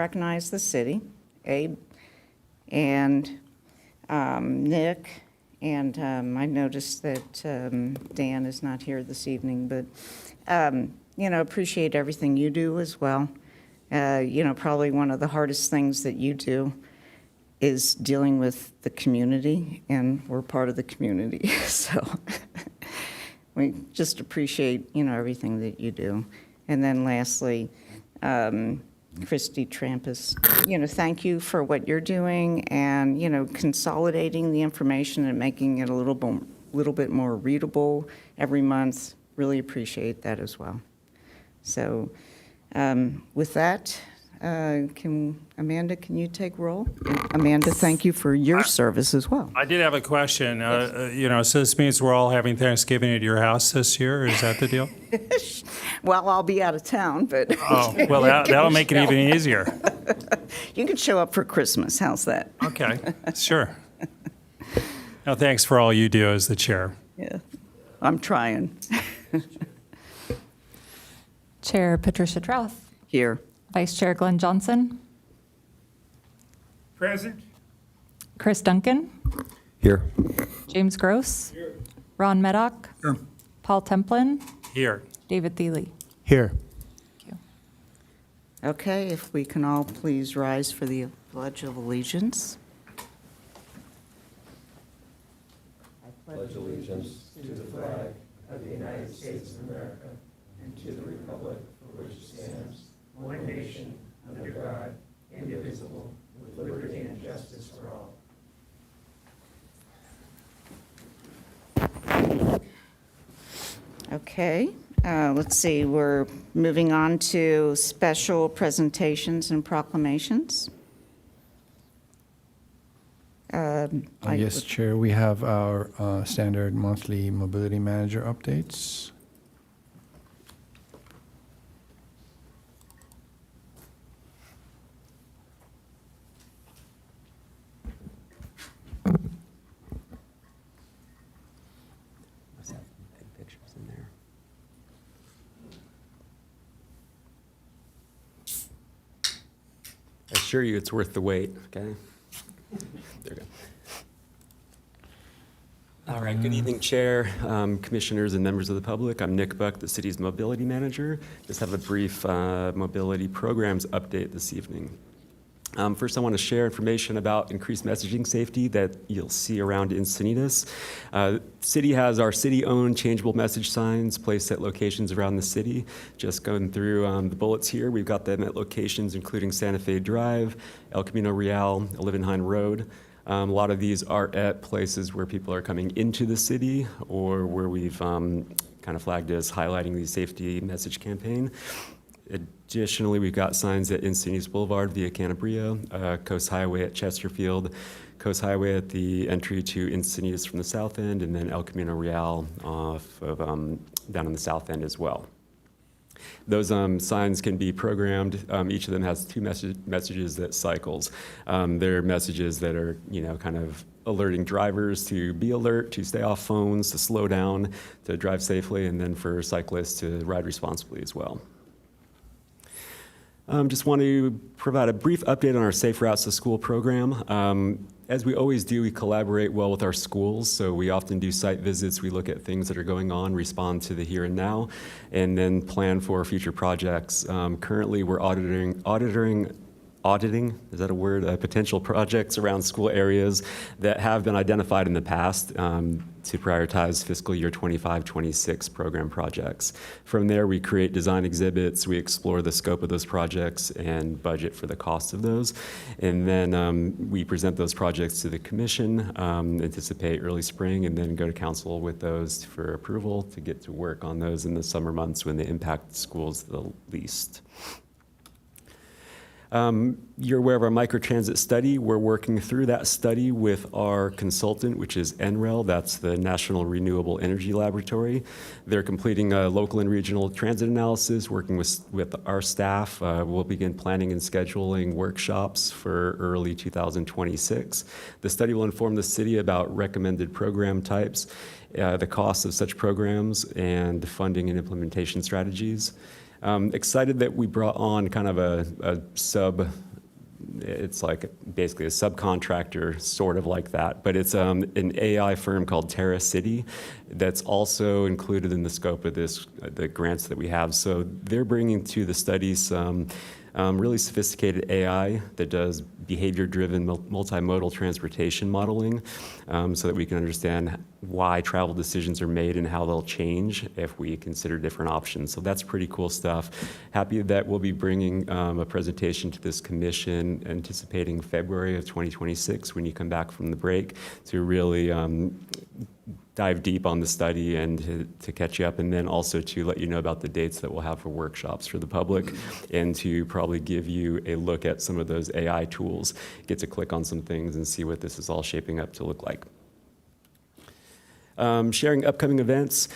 recognize the city, Abe, and Nick, and I noticed that Dan is not here this evening, but, appreciate everything you do as well. Probably one of the hardest things that you do is dealing with the community, and we're part of the community, so we just appreciate, everything that you do. And then lastly, Christy Trampus, thank you for what you're doing and, consolidating the information and making it a little bit more readable every month. Really appreciate that as well. So with that, Amanda, can you take roll? Amanda, thank you for your service as well. I did have a question. So this means we're all having Thanksgiving at your house this year? Is that the deal? Well, I'll be out of town, but. Oh, well, that'll make it even easier. You can show up for Christmas. How's that? Okay, sure. No, thanks for all you do as the chair. Yeah, I'm trying. Chair Patricia Trouth. Here. Vice Chair Glenn Johnson. Present. Chris Duncan. Here. James Gross. Here. Ron Meddock. Here. Paul Templin. Here. David Thiele. Here. Thank you. Okay, if we can all please rise for the Pledge of Allegiance. I pledge allegiance to the flag of the United States of America and to the republic for which it stands, one nation, under God, indivisible, with liberty and justice for all. Okay, let's see, we're moving on to special presentations and proclamations. Yes, Chair, we have our standard monthly mobility manager updates. Pictures in there. I assure you it's worth the wait, okay? There we go. All right, good evening, Chair, Commissioners, and members of the public. I'm Nick Buck, the city's mobility manager. Just have a brief mobility programs update this evening. First, I want to share information about increased messaging safety that you'll see around Encinitas. City has our city-owned changeable message signs placed at locations around the city. Just going through the bullets here, we've got them at locations including Santa Fe Drive, El Camino Real, Olivenhain Road. A lot of these are at places where people are coming into the city or where we've kind of flagged as highlighting the safety message campaign. Additionally, we've got signs at Encinitas Boulevard via Canabria, Coast Highway at Chesterfield, Coast Highway at the entry to Encinitas from the south end, and then El Camino Real off of down on the south end as well. Those signs can be programmed. Each of them has two messages that cycles. They're messages that are, kind of alerting drivers to be alert, to stay off phones, to slow down, to drive safely, and then for cyclists to ride responsibly as well. Just want to provide a brief update on our Safe Routes to School program. As we always do, we collaborate well with our schools, so we often do site visits. We look at things that are going on, respond to the here and now, and then plan for future projects. Currently, we're auditing, is that a word? Potential projects around school areas that have been identified in the past to prioritize fiscal year 25-26 program projects. From there, we create design exhibits, we explore the scope of those projects and budget for the cost of those. And then we present those projects to the commission, anticipate early spring, and then go to council with those for approval to get to work on those in the summer months when they impact schools the least. You're aware of our microtransit study. We're working through that study with our consultant, which is NREL. That's the National Renewable Energy Laboratory. They're completing a local and regional transit analysis, working with our staff. We'll begin planning and scheduling workshops for early 2026. The study will inform the city about recommended program types, the costs of such programs, and funding and implementation strategies. Excited that we brought on kind of a sub it's like basically a subcontractor, sort of like that. But it's an AI firm called Terra City that's also included in the scope of the grants that we have. So they're bringing to the study some really sophisticated AI that does behavior-driven multimodal transportation modeling, so that we can understand why travel decisions are made and how they'll change if we consider different options. So that's pretty cool stuff. Happy that we'll be bringing a presentation to this commission, anticipating February of 2026 when you come back from the break, to really dive deep on the study and to catch you up, and then also to let you know about the dates that we'll have for workshops for the public, and to probably give you a look at some of those AI tools, get to click on some things and see what this is all shaping up to look like. Sharing upcoming events.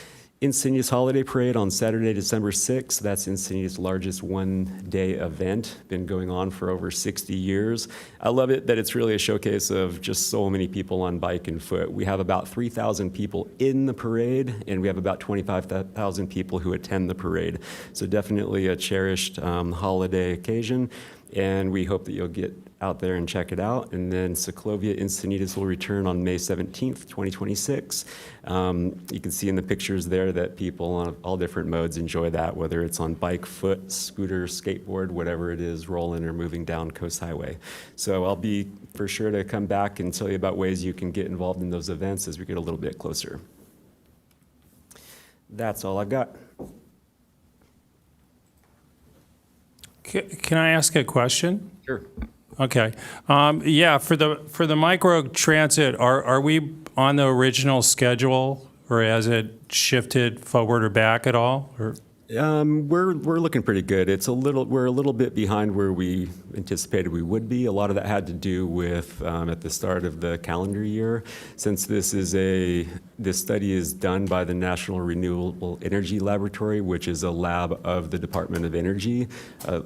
Encinitas Holiday Parade on Saturday, December 6th. That's Encinitas' largest one-day event, been going on for over 60 years. I love it that it's really a showcase of just so many people on bike and foot. We have about 3,000 people in the parade, and we have about 25,000 people who attend the parade. So definitely a cherished holiday occasion, and we hope that you'll get out there and check it out. And then Ciclovia Encinitas will return on May 17th, 2026. You can see in the pictures there that people on all different modes enjoy that, whether it's on bike, foot, scooter, skateboard, whatever it is, rolling or moving down Coast Highway. So I'll be for sure to come back and tell you about ways you can get involved in those events as we get a little bit closer. That's all I've got. Can I ask a question? Sure. Okay. Yeah, for the micro transit, are we on the original schedule, or has it shifted forward or back at all? Or? We're looking pretty good. We're a little bit behind where we anticipated we would be. A lot of that had to do with at the start of the calendar year, since this study is done by the National Renewable Energy Laboratory, which is a lab of the Department of Energy. A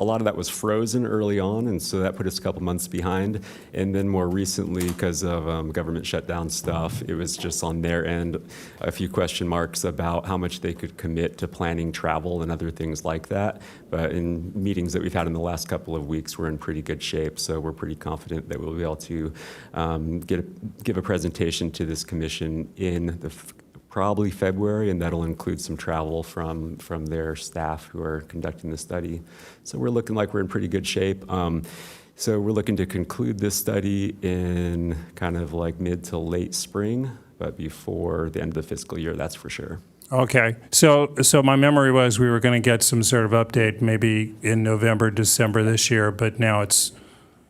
lot of that was frozen early on, and so that put us a couple months behind. And then more recently, because of government shutdown stuff, it was just on their end a few question marks about how much they could commit to planning travel and other things like that. But in meetings that we've had in the last couple of weeks, we're in pretty good shape. So we're pretty confident that we'll be able to give a presentation to this commission in probably February, and that'll include some travel from their staff who are conducting the study. So we're looking like we're in pretty good shape. So we're looking to conclude this study in kind of like mid to late spring, but before the end of the fiscal year, that's for sure. Okay. So my memory was we were going to get some sort of update maybe in November, December this year, but now it's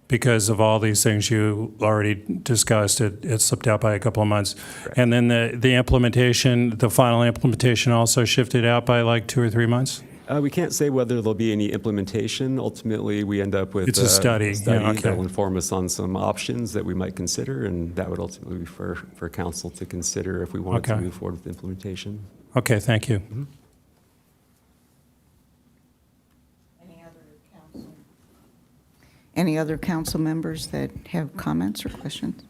because of all these things you already discussed, it slipped out by a couple of months. Correct. And then the final implementation also shifted out by like 2 or 3 months? We can't say whether there'll be any implementation. Ultimately, we end up with It's a study. Yeah, okay. that will inform us on some options that we might consider, and that would ultimately be for council to consider if we wanted to Okay. move forward with implementation. Okay, thank you. Mm-hmm. Any other council members that have comments or questions?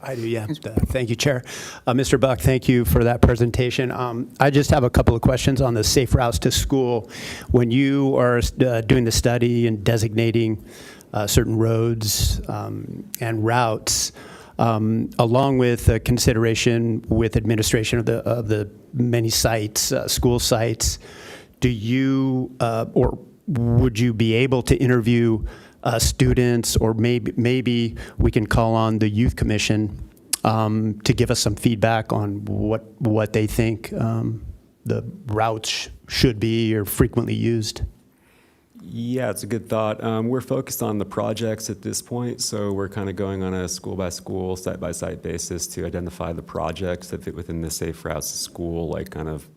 I do, yeah. Thank you, Chair. Mr. Buck, thank you for that presentation. I just have a couple of questions on the safe routes to school. When you are doing the study and designating certain roads and routes, along with consideration with administration of the many sites, school sites, do you or would you be able to interview students, or maybe we can call on the Youth Commission to give us some feedback on what they think the routes should be or frequently used? Yeah, it's a good thought. We're focused on the projects at this point, so we're kind of going on a school-by-school, site-by-site basis to identify the projects that fit within the Safe Routes to School, like kind of,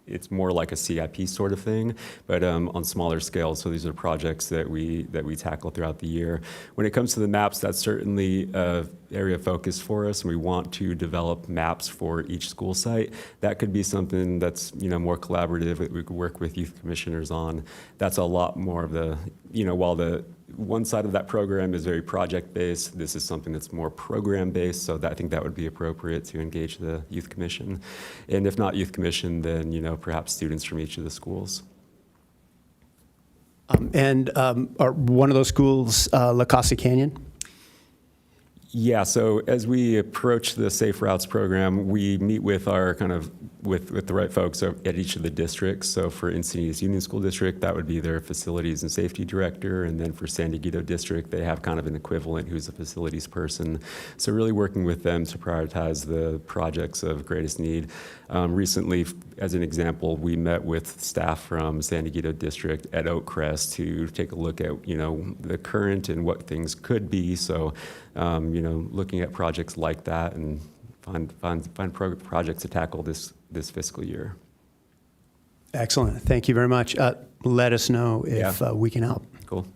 it's more like a CIP sort of thing, but on smaller scale. So these are projects that we tackle throughout the year. When it comes to the maps, that's certainly an area of focus for us, and we want to develop maps for each school site. That could be something that's more collaborative that we could work with youth commissioners on. That's a lot more of the, while the one side of that program is very project-based, this is something that's more program-based, so I think that would be appropriate to engage the Youth Commission. And if not Youth Commission, then, perhaps students from each of the schools. Are one of those schools La Casa Canyon? Yeah, so as we approach the Safe Routes program, we meet with our with the right folks at each of the districts. So for Encinitas Union School District, that would be their facilities and safety director. And then for San Diego District, they have kind of an equivalent who's a facilities person. So really working with them to prioritize the projects of greatest need. Recently, as an example, we met with staff from San Diego District at Oakcrest to take a look at, the current and what things could be. So, looking at projects like that and find projects to tackle this fiscal year. Excellent. Thank you very much. Let us know if we can help. Cool.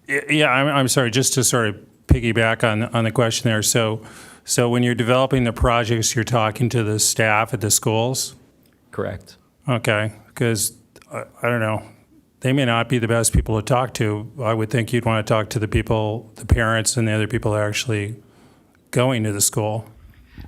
Yeah, I'm sorry, just to sort of piggyback on the question there. So when you're developing the projects, you're talking to the staff at the schools? Correct. Okay, because I don't know, they may not be the best people to talk to. I would think you'd want to talk to the people, the parents and the other people that are actually going to the school.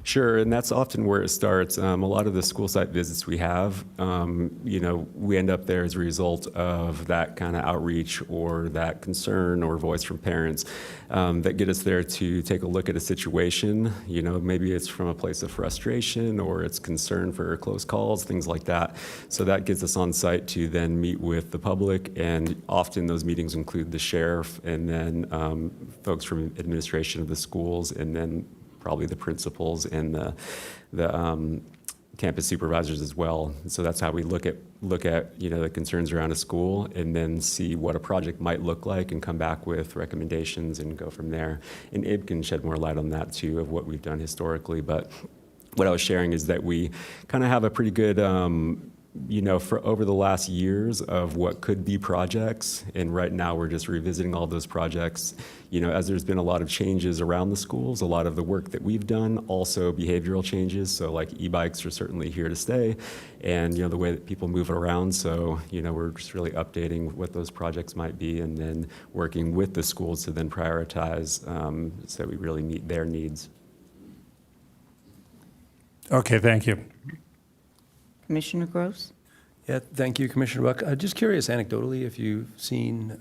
Sure, and that's often where it starts. A lot of the school site visits we have, we end up there as a result of that kind of outreach or that concern or voice from parents that get us there to take a look at a situation. Maybe it's from a place of frustration or it's concern for close calls, things like that. So that gets us on site to then meet with the public, and often those meetings include the sheriff and then folks from administration of the schools, and then probably the principals and the campus supervisors as well. So that's how we look at the concerns around a school, and then see what a project might look like and come back with recommendations and go from there. And Ib can shed more light on that too, of what we've done historically. But what I was sharing is that we kind of have a pretty good for over the last years of what could be projects, and right now we're just revisiting all those projects. As there's been a lot of changes around the schools, a lot of the work that we've done, also behavioral changes. So like e-bikes are certainly here to stay, and the way that people move around. So we're just really updating what those projects might be, and then working with the schools to then prioritize so we really meet their needs. Okay, thank you. Commissioner Gross? Yeah, thank you, Commissioner Buck. Just curious, anecdotally, if you've seen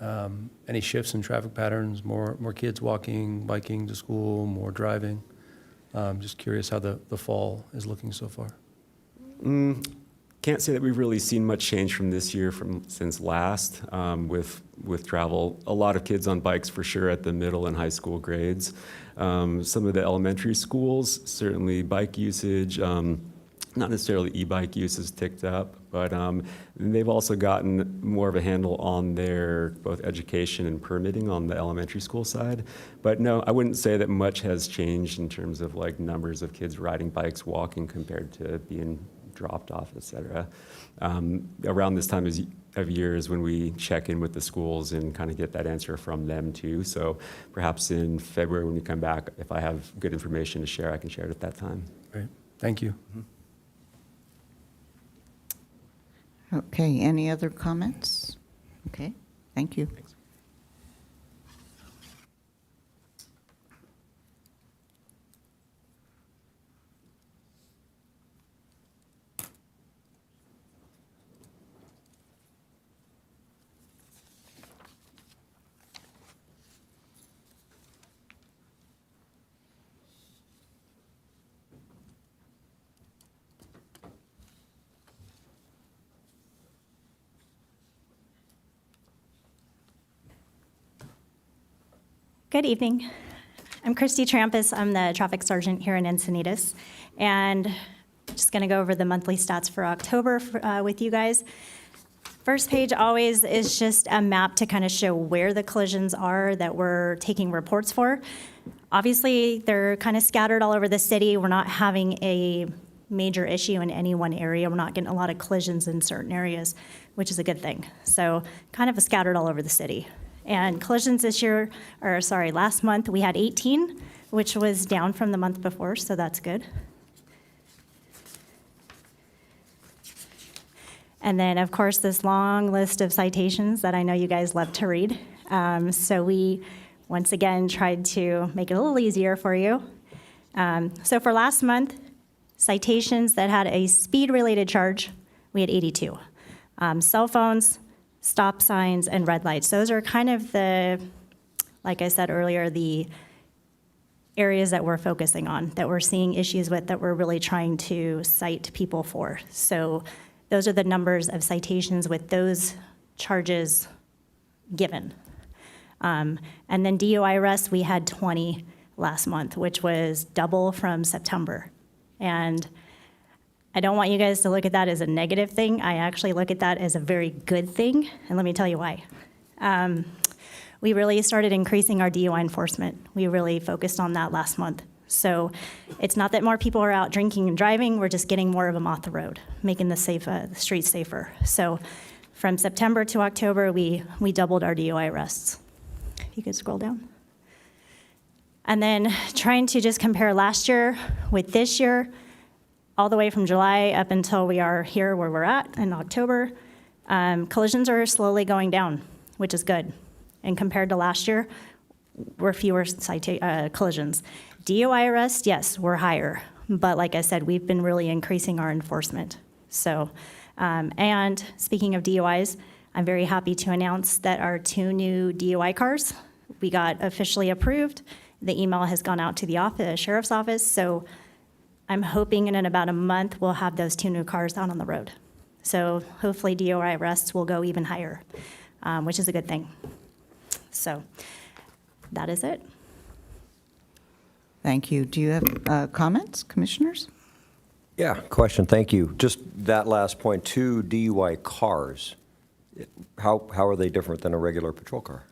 any shifts in traffic patterns, more kids walking, biking to school, more driving. Just curious how the fall is looking so far. Can't say that we've really seen much change from this year since last with travel. A lot of kids on bikes for sure at the middle and high school grades. Some of the elementary schools, certainly bike usage. Not necessarily e-bike use has ticked up, but they've also gotten more of a handle on their both education and permitting on the elementary school side. But no, I wouldn't say that much has changed in terms of like numbers of kids riding bikes, walking compared to being dropped off, et cetera. Around this time of year is when we check in with the schools and kind of get that answer from them too. So perhaps in February when we come back, if I have good information to share, I can share it at that time. Great, thank you. Mm-hmm. Okay, any other comments? Okay, thank you. Thanks. Good evening. I'm Christy Trampus. I'm the traffic sergeant here in Encinitas. And just going to go over the monthly stats for October with you guys. First page always is just a map to kind of show where the collisions are that we're taking reports for. Obviously, they're kind of scattered all over the city. We're not having a major issue in any one area. We're not getting a lot of collisions in certain areas, which is a good thing. So kind of scattered all over the city. And collisions last month we had 18, which was down from the month before, so that's good. And then, of course, this long list of citations that I know you guys love to read. So we, once again, tried to make it a little easier for you. So for last month, citations that had a speed-related charge, we had 82. Cell phones, stop signs, and red lights. Those are kind of the, like I said earlier, the areas that we're focusing on, that we're seeing issues with, that we're really trying to cite people for. So those are the numbers of citations with those charges given. And then DUI arrests, we had 20 last month, which was double from September. And I don't want you guys to look at that as a negative thing. I actually look at that as a very good thing, and let me tell you why. We really started increasing our DUI enforcement. We really focused on that last month. So it's not that more people are out drinking and driving, we're just getting more of them off the road, making the streets safer. So from September to October, we doubled our DUI arrests. If you could scroll down. And then trying to just compare last year with this year, all the way from July up until we are here where we're at in October, collisions are slowly going down, which is good. And compared to last year, we're fewer collisions. DUI arrests, yes, we're higher. But like I said, we've been really increasing our enforcement. So, and speaking of DUIs, I'm very happy to announce that our 2 new DUI cars, we got officially approved. The email has gone out to the sheriff's office. So I'm hoping in about a month, we'll have those 2 new cars out on the road. So hopefully DUI arrests will go even higher, which is a good thing. So that is it. Thank you. Do you have comments, commissioners? Yeah, question, thank you. Just that last point, 2 DUI cars. How are they different than a regular patrol car?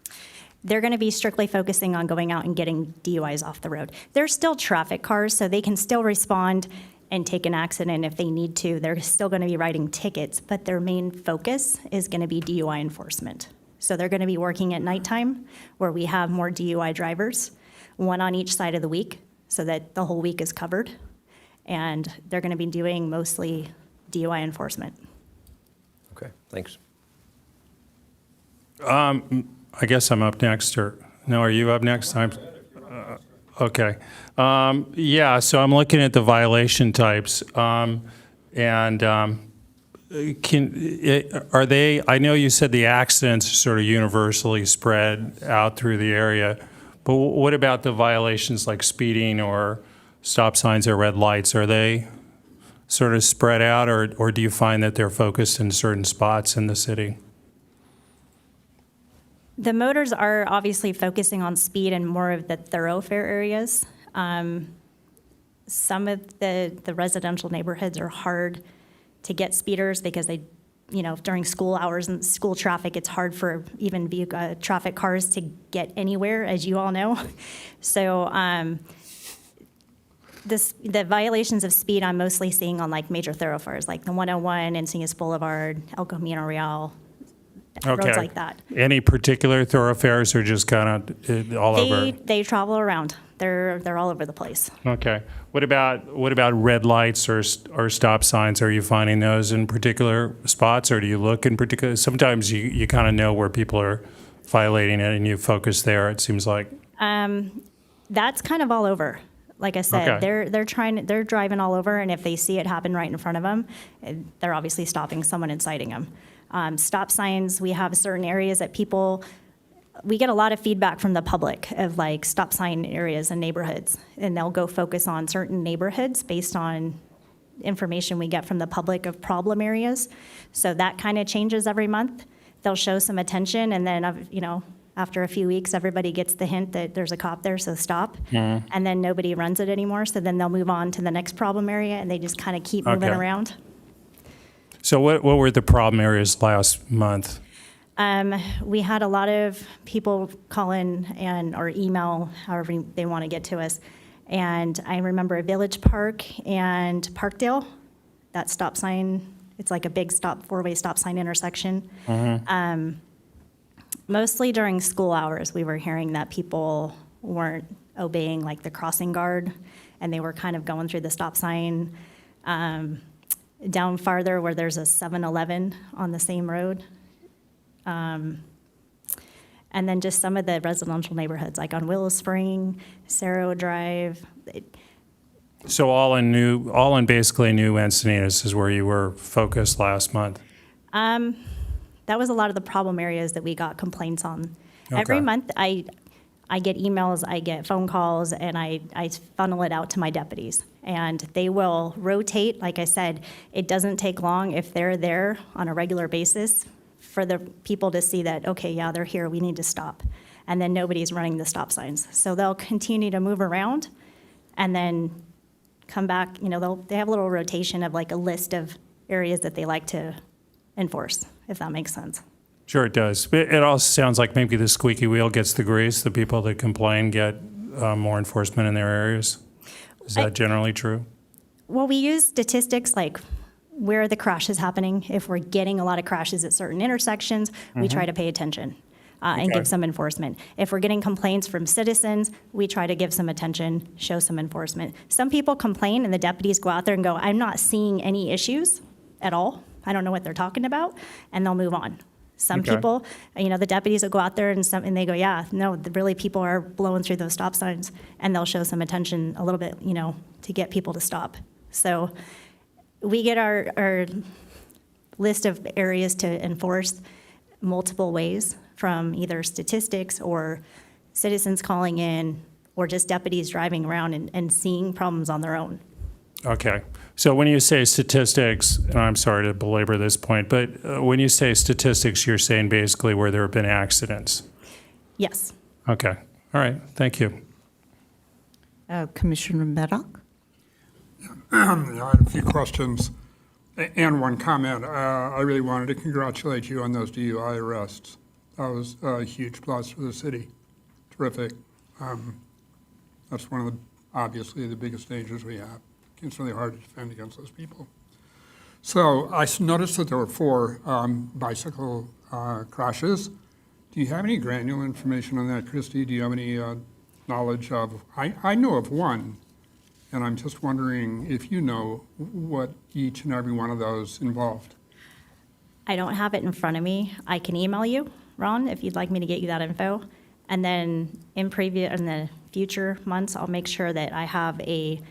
They're going to be strictly focusing on going out and getting DUIs off the road. They're still traffic cars, so they can still respond and take an accident if they need to. They're still going to be writing tickets, but their main focus is going to be DUI enforcement. So they're going to be working at nighttime, where we have more DUI drivers, 1 on each side of the week, so that the whole week is covered. And they're going to be doing mostly DUI enforcement. Okay, thanks. I guess I'm up next, or no, are you up next? Okay. Yeah, so I'm looking at the violation types, are they, I know you said the accidents are sort of universally spread out through the area, but what about the violations like speeding or stop signs or red lights? Are they sort of spread out, or do you find that they're focused in certain spots in the city? The motors are obviously focusing on speed and more of the thoroughfare areas. Some of the residential neighborhoods are hard to get speeders because they, during school hours and school traffic, it's hard for even traffic cars to get anywhere, as you all know. So the violations of speed I'm mostly seeing on like major thoroughfares, like the 101, Encinitas Boulevard, El Camino Real, roads like that. Any particular thoroughfares or just kind of all over? They travel around. They're all over the place. Okay. What about red lights or stop signs? Are you finding those in particular spots, or do you look in particular? Sometimes you kind of know where people are violating it and you focus there, it seems like. That's kind of all over. Like I said, Okay. they're driving all over, and if they see it happen right in front of them, they're obviously stopping someone and citing them. Stop signs, we have certain areas that we get a lot of feedback from the public of like stop sign areas and neighborhoods, and they'll go focus on certain neighborhoods based on information we get from the public of problem areas. So that kind of changes every month. They'll show some attention, and then, after a few weeks, everybody gets the hint that there's a cop there, so stop. Mm-hmm. And then nobody runs it anymore, so then they'll move on to the next problem area, and they just kind of keep moving Okay. around. So what were the problem areas last month? We had a lot of people call in or email, however they want to get to us. And I remember Village Park and Parkdale, that stop sign, it's like a big 4-way stop sign intersection. Mostly during school hours, we were hearing that people weren't obeying like the crossing guard, and they were kind of going through the stop sign. Down farther where there's a 7-Eleven on the same road. And then just some of the residential neighborhoods, like on Willow Spring, Cerro Drive. So all in basically new Encinitas is where you were focused last month. that was a lot of the problem areas that we got complaints on. Every Okay. month, I get emails, I get phone calls, and I funnel it out to my deputies. And they will rotate. Like I said, it doesn't take long if they're there on a regular basis for the people to see that, okay, yeah, they're here, we need to stop. And then nobody's running the stop signs. So they'll continue to move around and then come back. They have a little rotation of like a list of areas that they like to enforce, if that makes sense. Sure, it does. It also sounds like maybe the squeaky wheel gets the grease. The people that complain get more enforcement in their areas. Is that generally true? Well, we use statistics like where the crash is happening. If we're getting a lot of crashes at certain intersections, we try to pay attention and Okay. give some enforcement. If we're getting complaints from citizens, we try to give some attention, show some enforcement. Some people complain and the deputies go out there and go, I'm not seeing any issues at all. I don't know what they're talking about, and they'll move on. Some Okay. people, the deputies will go out there and they go, yeah, no, really people are blowing through those stop signs, and they'll show some attention a little bit, to get people to stop. So we get our list of areas to enforce multiple ways, from either statistics or citizens calling in or just deputies driving around and seeing problems on their own. Okay. So when you say statistics, and I'm sorry to belabor this point, but when you say statistics, you're saying basically where there have been accidents. Yes. Okay. All right. Thank you. Commissioner Meddock? I had a few questions and one comment. I really wanted to congratulate you on those DUI arrests. That was a huge plus for the city. Terrific. That's one of the, obviously, the biggest dangers we have. It's really hard to defend against those people. So I noticed that there were 4 bicycle crashes. Do you have any granular information on that, Christy? Do you have any knowledge of, I know of one, and I'm just wondering if you know what each and every one of those involved. I don't have it in front of me. I can email you, Ron, if you'd like me to get you that info. And then in the future months, I'll make sure that I have a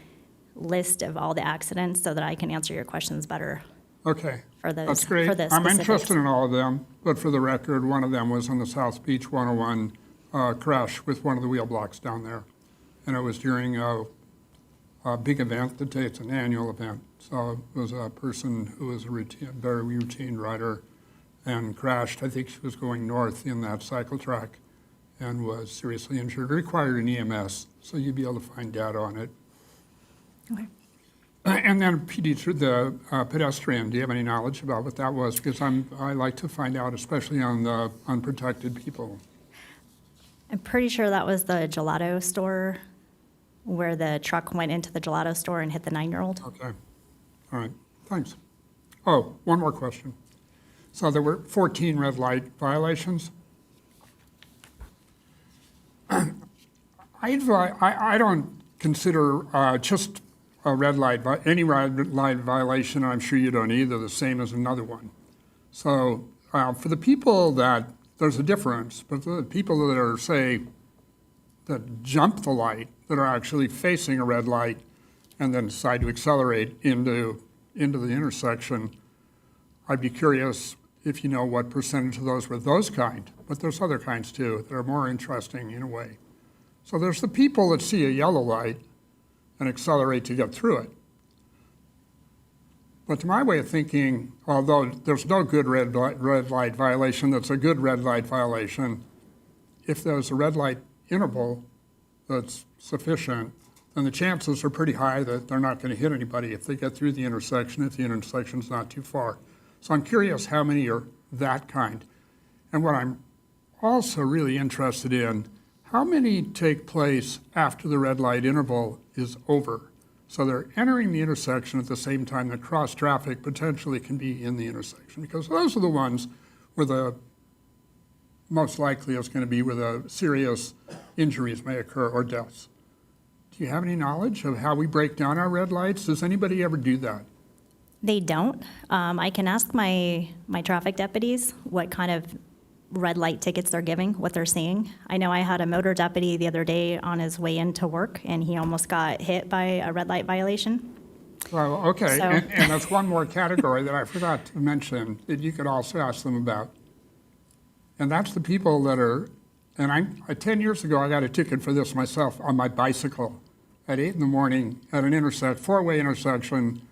list of all the accidents so that I can answer your questions better. Okay, For the- that's great. for the I'm specifics. interested in all of them, but for the record, one of them was on the South Beach 101 crash with one of the wheel blocks down there. And it was during a big event that day. It's an annual event. So it was a person who was a very routine rider and crashed. I think she was going north in that cycle track and was seriously injured. It required an EMS, so you'd be able to find data on it. Okay. And then the pedestrian, do you have any knowledge about what that was? Because I like to find out, especially on the unprotected people. I'm pretty sure that was the gelato store where the truck went into the gelato store and hit the 9-year-old. Okay, all right, thanks. Oh, one more question. So there were 14 red light violations. I don't consider just a red light, any red light violation, and I'm sure you don't either, the same as another one. So for the people that, there's a difference, but the people that are, say, that jump the light, that are actually facing a red light and then decide to accelerate into the intersection, I'd be curious if you know what percentage of those were those kind, but there's other kinds too that are more interesting in a way. So there's the people that see a yellow light and accelerate to get through it. But to my way of thinking, although there's no good red light violation that's a good red light violation, if there's a red light interval that's sufficient, then the chances are pretty high that they're not going to hit anybody if they get through the intersection, if the intersection's not too far. So I'm curious how many are that kind. And what I'm also really interested in, how many take place after the red light interval is over? So they're entering the intersection at the same time that cross traffic potentially can be in the intersection, because those are the ones where the most likely is going to be where the serious injuries may occur or deaths. Do you have any knowledge of how we break down our red lights? Does anybody ever do that? They don't. I can ask my traffic deputies what kind of red light tickets they're giving, what they're seeing. I know I had a motor deputy the other day on his way into work, and he almost got hit by a red light violation. Well, okay, So- and that's one more category that I forgot to mention that you could also ask them about. And that's the people that are, and 10 years ago, I got a ticket for this myself on my bicycle at 8 in the morning at an four-way intersection,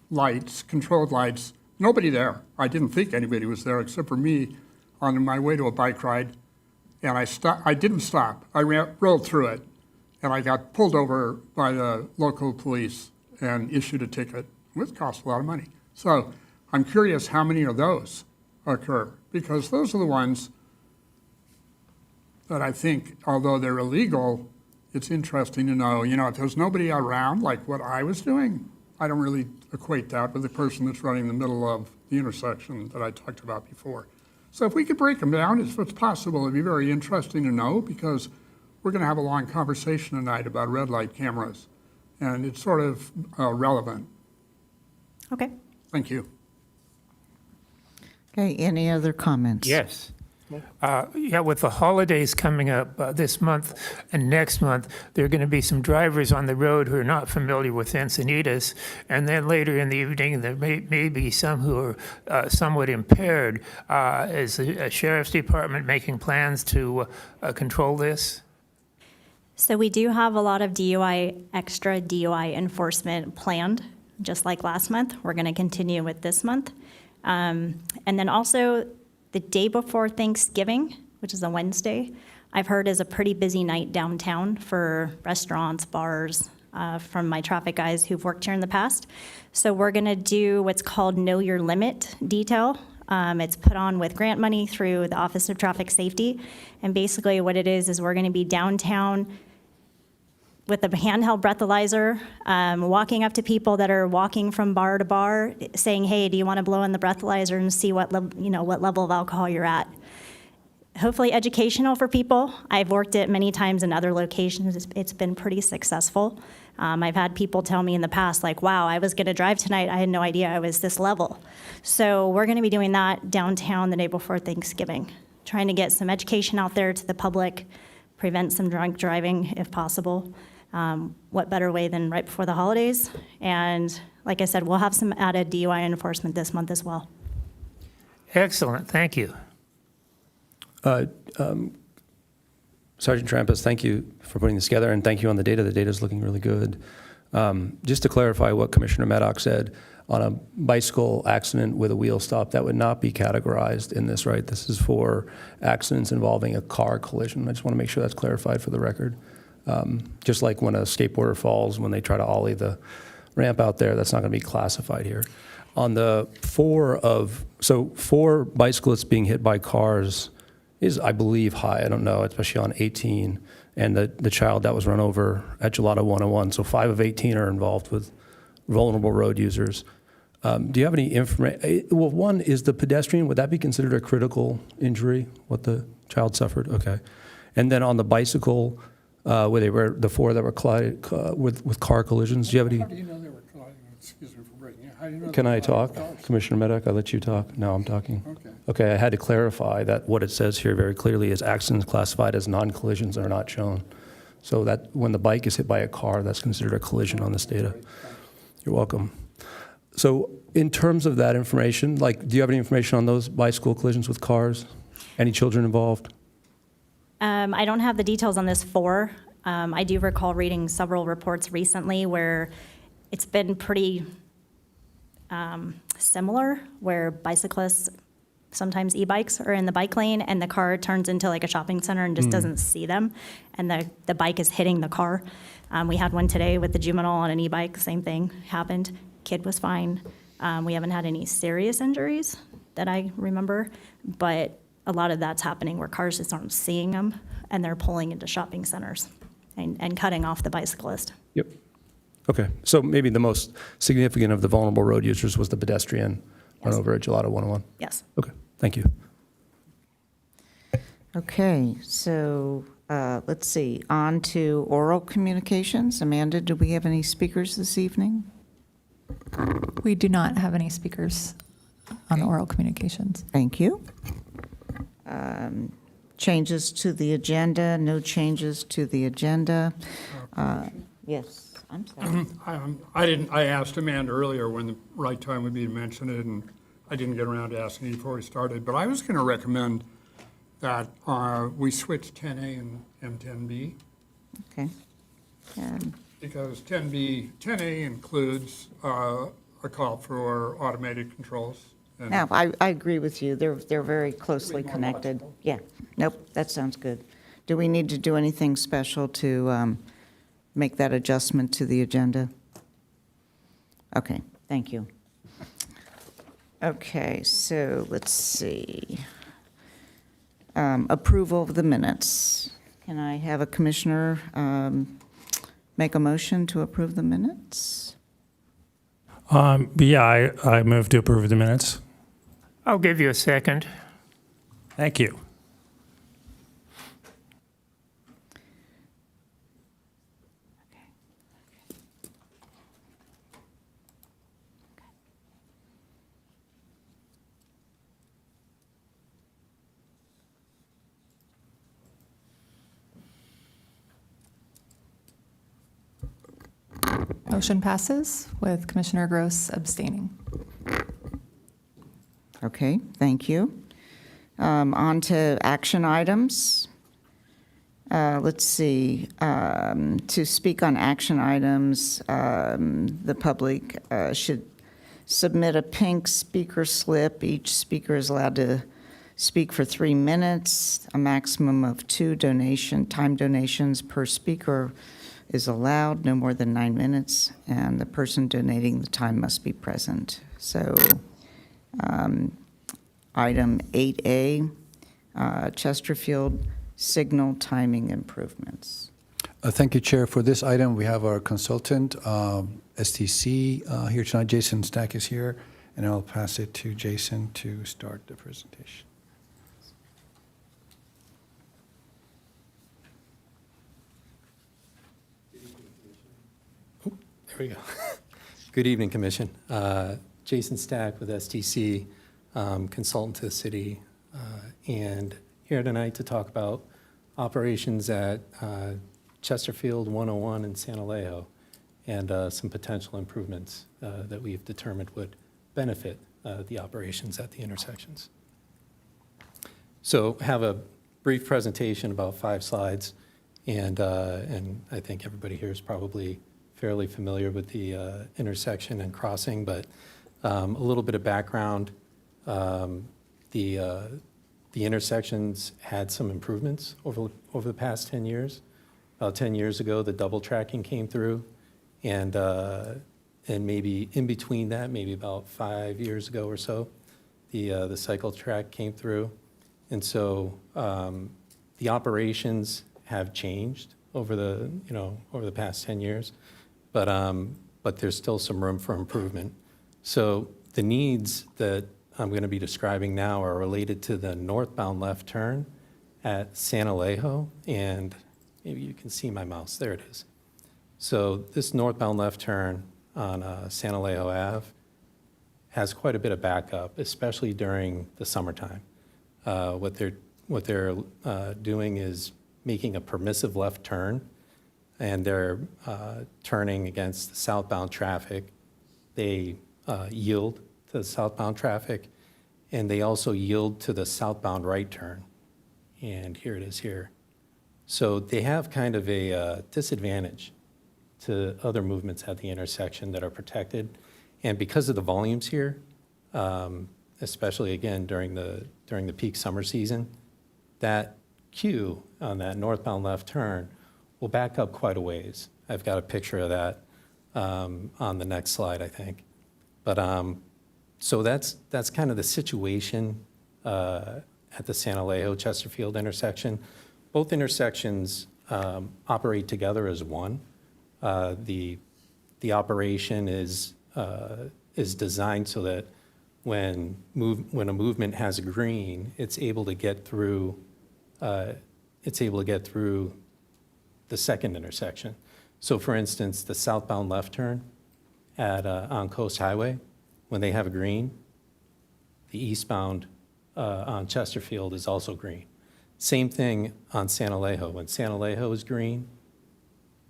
lights, controlled lights, nobody there. I didn't think anybody was there except for me on my way to a bike ride. And I didn't stop. I rolled through it, and I got pulled over by the local police and issued a ticket, which cost a lot of money. So I'm curious how many of those occur, because those are the ones that I think, although they're illegal, it's interesting to know, if there's nobody around like what I was doing, I don't really equate that with the person that's running in the middle of the intersection that I talked about before. So if we could break them down, if it's possible, it'd be very interesting to know, because we're going to have a long conversation tonight about red light cameras, and it's sort of relevant. Okay. Thank you. Okay, any other comments? Yes. Yeah, with the holidays coming up this month and next month, there are going to be some drivers on the road who are not familiar with Encinitas, and then later in the evening, there may be some who are somewhat impaired. Is the Sheriff's Department making plans to control this? So we do have a lot of extra DUI enforcement planned, just like last month. We're going to continue with this month. And then also, the day before Thanksgiving, which is a Wednesday, I've heard is a pretty busy night downtown for restaurants, bars, from my traffic guys who've worked here in the past. So we're going to do what's called Know Your Limit detail. It's put on with grant money through the Office of Traffic Safety. And basically what it is we're going to be downtown with a handheld breathalyzer, walking up to people that are walking from bar to bar, saying, "Hey, do you want to blow in the breathalyzer and see what level of alcohol you're at?" Hopefully educational for people. I've worked it many times in other locations. It's been pretty successful. I've had people tell me in the past, like, "Wow, I was going to drive tonight. I had no idea I was this level." So we're going to be doing that downtown the day before Thanksgiving, trying to get some education out there to the public, prevent some drunk driving if possible. What better way than right before the holidays? And like I said, we'll have some added DUI enforcement this month as well. Excellent, thank you. Sergeant Trampas, thank you for putting this together, and thank you on the data. The data is looking really good. Just to clarify what Commissioner Maddox said, on a bicycle accident with a wheel stop, that would not be categorized in this, right? This is for accidents involving a car collision. I just want to make sure that's clarified for the record. Just like when a skateboarder falls, when they try to ollie the ramp out there, that's not going to be classified here. On the four bicyclists being hit by cars is, I believe, high. I don't know, especially on 18, and the child that was run over at Gelato 101. So 5 of 18 are involved with vulnerable road users. Do you have any information? Well, one is the pedestrian. Would that be considered a critical injury, what the child suffered? Okay. And then on the bicycle, where they were, the 4 that were collided with car collisions, do you have any? How do you know they were colliding? Excuse me for breaking it. How do you know Can they were I talk? colliding cars? Commissioner Maddox, I let you talk. No, I'm talking. Okay. Okay, I had to clarify that what it says here very clearly is accidents classified as non-collisions are not shown. So that when the bike is hit by a car, that's considered a collision on this data. You're welcome. So in terms of that information, like, do you have any information on those bicycle collisions with cars? Any children involved? I don't have the details on this 4. I do recall reading several reports recently where it's been pretty similar, where bicyclists, sometimes e-bikes, are in the bike lane and the car turns into like a shopping center and just doesn't see them, and the bike is hitting the car. We had one today with the juvenile on an e-bike, same thing happened. Kid was fine. We haven't had any serious injuries that I remember, but a lot of that's happening where cars just aren't seeing them and they're pulling into shopping centers and cutting off the bicyclist. Yep. Okay, so maybe the most significant of the vulnerable road users was the pedestrian run over at Gelato 101? Yes. Okay, thank you. Okay, so let's see, on to oral communications. Amanda, do we have any speakers this evening? We do not have any speakers on oral communications. Thank you. Changes to the agenda, no changes to the agenda. Yes, I'm sorry. I asked Amanda earlier when the right time would be to mention it, and I didn't get around to asking you before we started, but I was going to recommend that we switch 10A and 10B, Okay. because 10A includes a call for automated controls. And Now, I agree with you. They're very closely connected. Yeah. Nope, that sounds good. Do we need to do anything special to make that adjustment to the agenda? Okay, thank you. Okay, so let's see. Approval of the minutes. Can I have a commissioner make a motion to approve the minutes? Yeah, I move to approve the minutes. I'll give you a second. Thank you. Motion passes with Commissioner Gross abstaining. Okay, thank you. On to action items. Let's see. To speak on action items, the public should submit a pink speaker slip. Each speaker is allowed to speak for 3 minutes. A maximum of 2 time donations per speaker is allowed, no more than 9 minutes, and the person donating the time must be present. So, item 8A, Chesterfield signal timing improvements. Thank you, Chair. For this item, we have our consultant, STC, here tonight. Jason Stack is here, and I'll pass it to Jason to start the presentation. There we go. Good evening, Commission. Jason Stack with STC, consultant to the city, and here tonight to talk about operations at Chesterfield 101 and San Alejo, and some potential improvements that we've determined would benefit the operations at the intersections. So have a brief presentation, about 5 slides, and I think everybody here is probably fairly familiar with the intersection and crossing, but a little bit of background. The intersections had some improvements over the past 10 years. About 10 years ago, the double tracking came through, and maybe in between that, maybe about 5 years ago or so, the cycle track came through, and so the operations have changed over the past 10 years. But there's still some room for improvement. So the needs that I'm going to be describing now are related to the northbound left turn at San Alejo, and maybe you can see my mouse, there it is. So this northbound left turn on San Alejo Ave has quite a bit of backup, especially during the summertime. What they're doing is making a permissive left turn, and they're turning against the southbound traffic. They yield to the southbound traffic, and they also yield to the southbound right turn. And here it is here. So they have kind of a disadvantage to other movements at the intersection that are protected. And because of the volumes here, especially again during the peak summer season, that queue on that northbound left turn will back up quite a ways. I've got a picture of that on the next slide, I think. But so that's kind of the situation at the San Alejo Chesterfield intersection. Both intersections operate together as one. The operation is designed so that when a movement has a green, it's able to get through. The second intersection. So for instance, the southbound left turn on Coast Highway, when they have a green, the eastbound on Chesterfield is also green. Same thing on San Alejo. When San Alejo is green,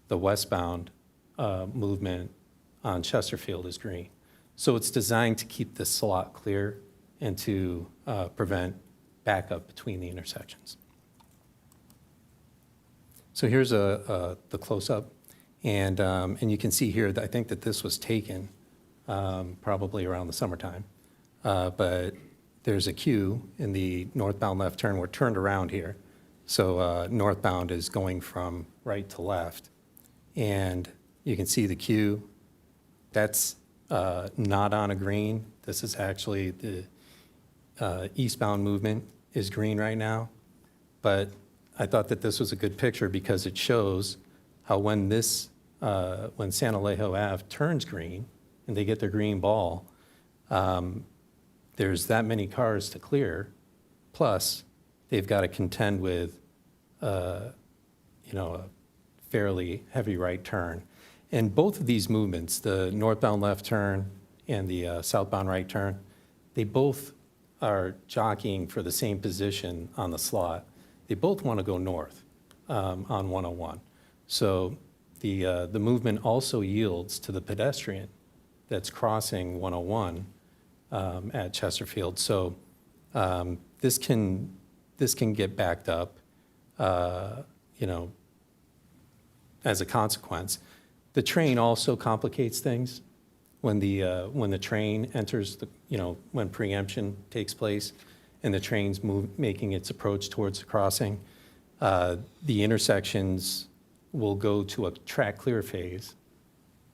the westbound movement on Chesterfield is green. So it's designed to keep the slot clear and to prevent backup between the intersections. So here's the close-up, and you can see here that I think that this was taken probably around the summertime, but there's a queue in the northbound left turn. We're turned around here, so northbound is going from right to left, and you can see the queue. That's not on a green. This is actually the eastbound movement is green right now, but I thought that this was a good picture because it shows how when San Alejo Ave turns green and they get their green ball, there's that many cars to clear, plus they've got to contend with, a fairly heavy right turn. And both of these movements, the northbound left turn and the southbound right turn, they both are jockeying for the same position on the slot. They both want to go north on 101. So the movement also yields to the pedestrian that's crossing 101 at Chesterfield. So this can get backed up, as a consequence. The train also complicates things. When the train enters when preemption takes place and the train's making its approach towards the crossing, the intersections will go to a track clear phase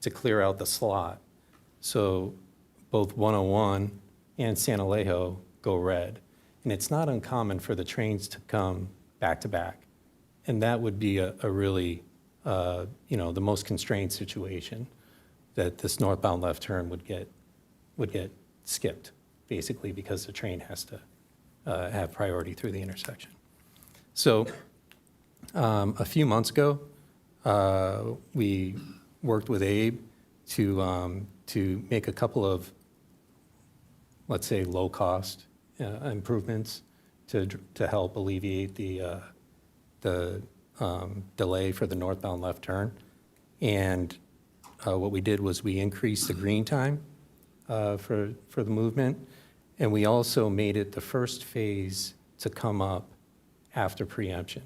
to clear out the slot. So both 101 and San Alejo go red. And it's not uncommon for the trains to come back to back. And that would be a really, the most constrained situation, that this northbound left turn would get skipped, basically because the train has to have priority through the intersection. So a few months ago, we worked with Abe to make a couple of, let's say, low-cost improvements to help alleviate the delay for the northbound left turn. And what we did was we increased the green time for the movement, and we also made it the first phase to come up after preemption.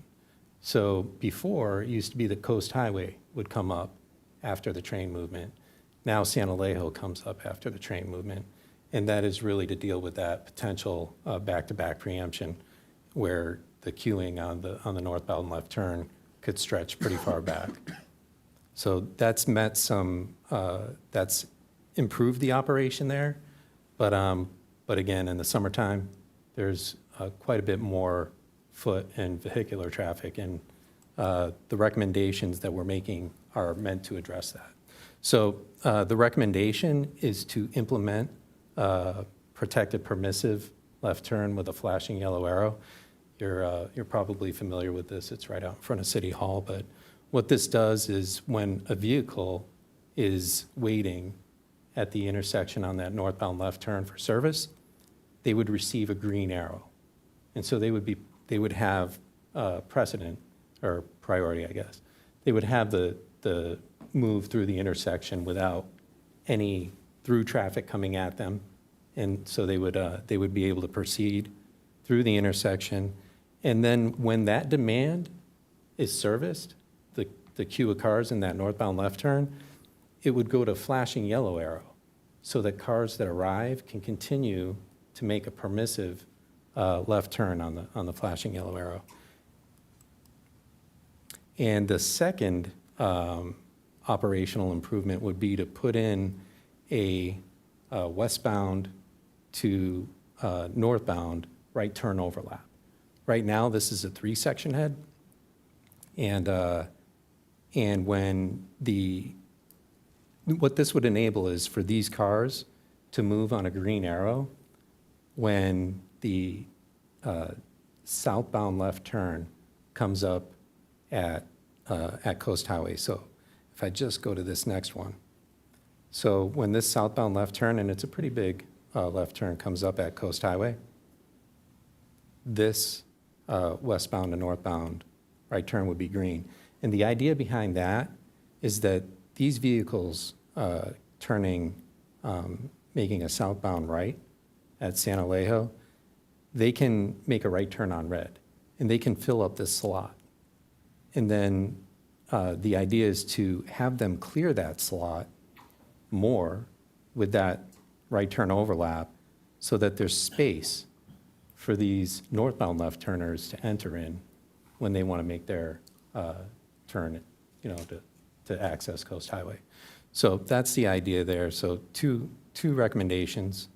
So before, it used to be the Coast Highway would come up after the train movement. Now San Alejo comes up after the train movement, and that is really to deal with that potential back-to-back preemption where the queuing on the northbound left turn could stretch pretty far back. So that's that's improved the operation there, but again, in the summertime, there's quite a bit more foot and vehicular traffic, and the recommendations that we're making are meant to address that. So the recommendation is to implement protected permissive left turn with a flashing yellow arrow. You're probably familiar with this. It's right out in front of City Hall. But what this does is when a vehicle is waiting at the intersection on that northbound left turn for service, they would receive a green arrow. And so they would have precedent or priority, I guess. They would have the move through the intersection without any through traffic coming at them. And so they would be able to proceed through the intersection. And then when that demand is serviced, the queue of cars in that northbound left turn, it would go to flashing yellow arrow so that cars that arrive can continue to make a permissive left turn on the flashing yellow arrow. And the second operational improvement would be to put in a westbound to northbound right turn overlap. Right now, this is a 3-section head, and when what this would enable is for these cars to move on a green arrow when the southbound left turn comes up at Coast Highway. So if I just go to this next one. So when this southbound left turn, and it's a pretty big left turn, comes up at Coast Highway, this westbound and northbound right turn would be green. And the idea behind that is that these vehicles turning, making a southbound right at San Alejo, they can make a right turn on red, and they can fill up this slot. And then the idea is to have them clear that slot more with that right turn overlap so that there's space for these northbound left turners to enter in when they want to make their turn, to access Coast Highway. So that's the idea there. So two recommendations: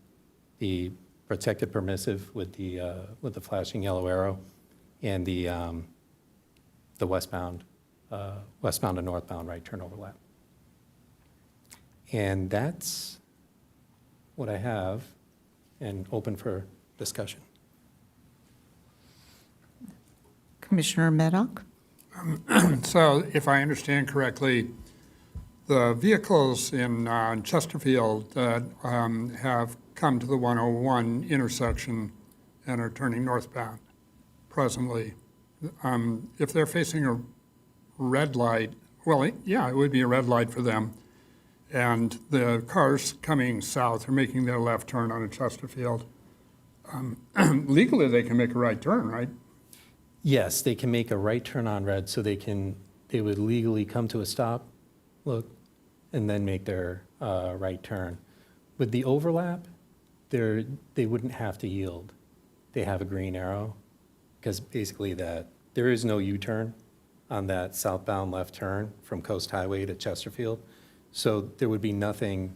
the protected permissive with the flashing yellow arrow, and the westbound and northbound right turn overlap. And that's what I have, and open for discussion. Commissioner Maddock? So if I understand correctly, the vehicles in Chesterfield that have come to the 101 intersection and are turning northbound presently, if they're facing a red light, well, yeah, it would be a red light for them, and the cars coming south are making their left turn on a Chesterfield, legally they can make a right turn, right? Yes, they can make a right turn on red, so they would legally come to a stop, look, and then make their right turn. With the overlap, they wouldn't have to yield. They have a green arrow, because basically there is no U-turn on that southbound left turn from Coast Highway to Chesterfield. So there would be nothing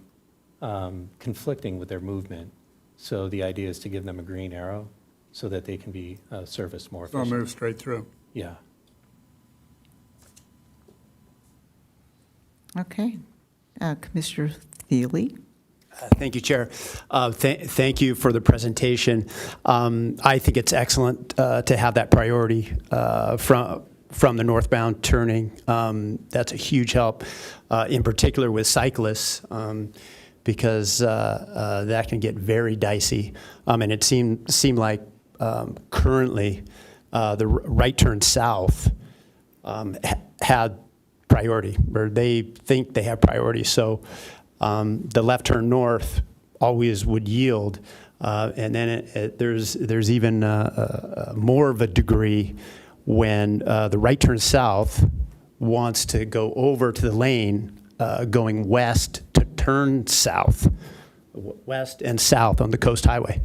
conflicting with their movement. So the idea is to give them a green arrow so that they can be serviced more They'll efficiently. move straight through. Yeah. Okay. Commissioner Thiele? Thank you, Chair. Thank you for the presentation. I think it's excellent to have that priority from the northbound turning. That's a huge help, in particular with cyclists, because that can get very dicey. And it seemed like currently the right turn south had priority, or they think they have priority. So the left turn north always would yield, and then there's even more of a degree when the right turn south wants to go over to the lane going west to turn south, west and south on the Coast Highway.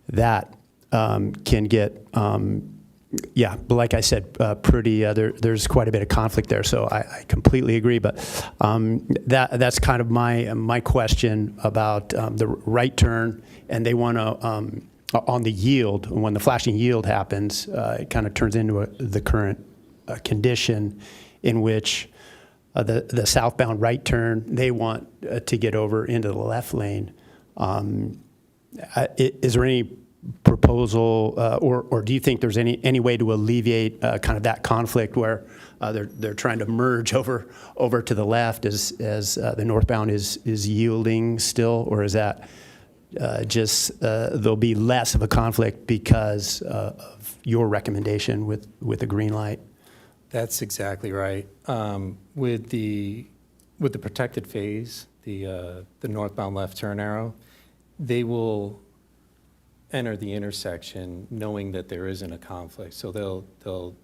That can get, but like I said, pretty. There's quite a bit of conflict there, so I completely agree. But that's kind of my question about the right turn, and they want to on the yield. When the flashing yield happens, it kind of turns into the current condition in which the southbound right turn, they want to get over into the left lane. Is there any proposal, or do you think there's any way to alleviate kind of that conflict where they're trying to merge over to the left as the northbound is yielding still, or is that just there'll be less of a conflict because of your recommendation with the green light? That's exactly right. With the protected phase, the northbound left turn arrow, they will enter the intersection knowing that there isn't a conflict. So they'll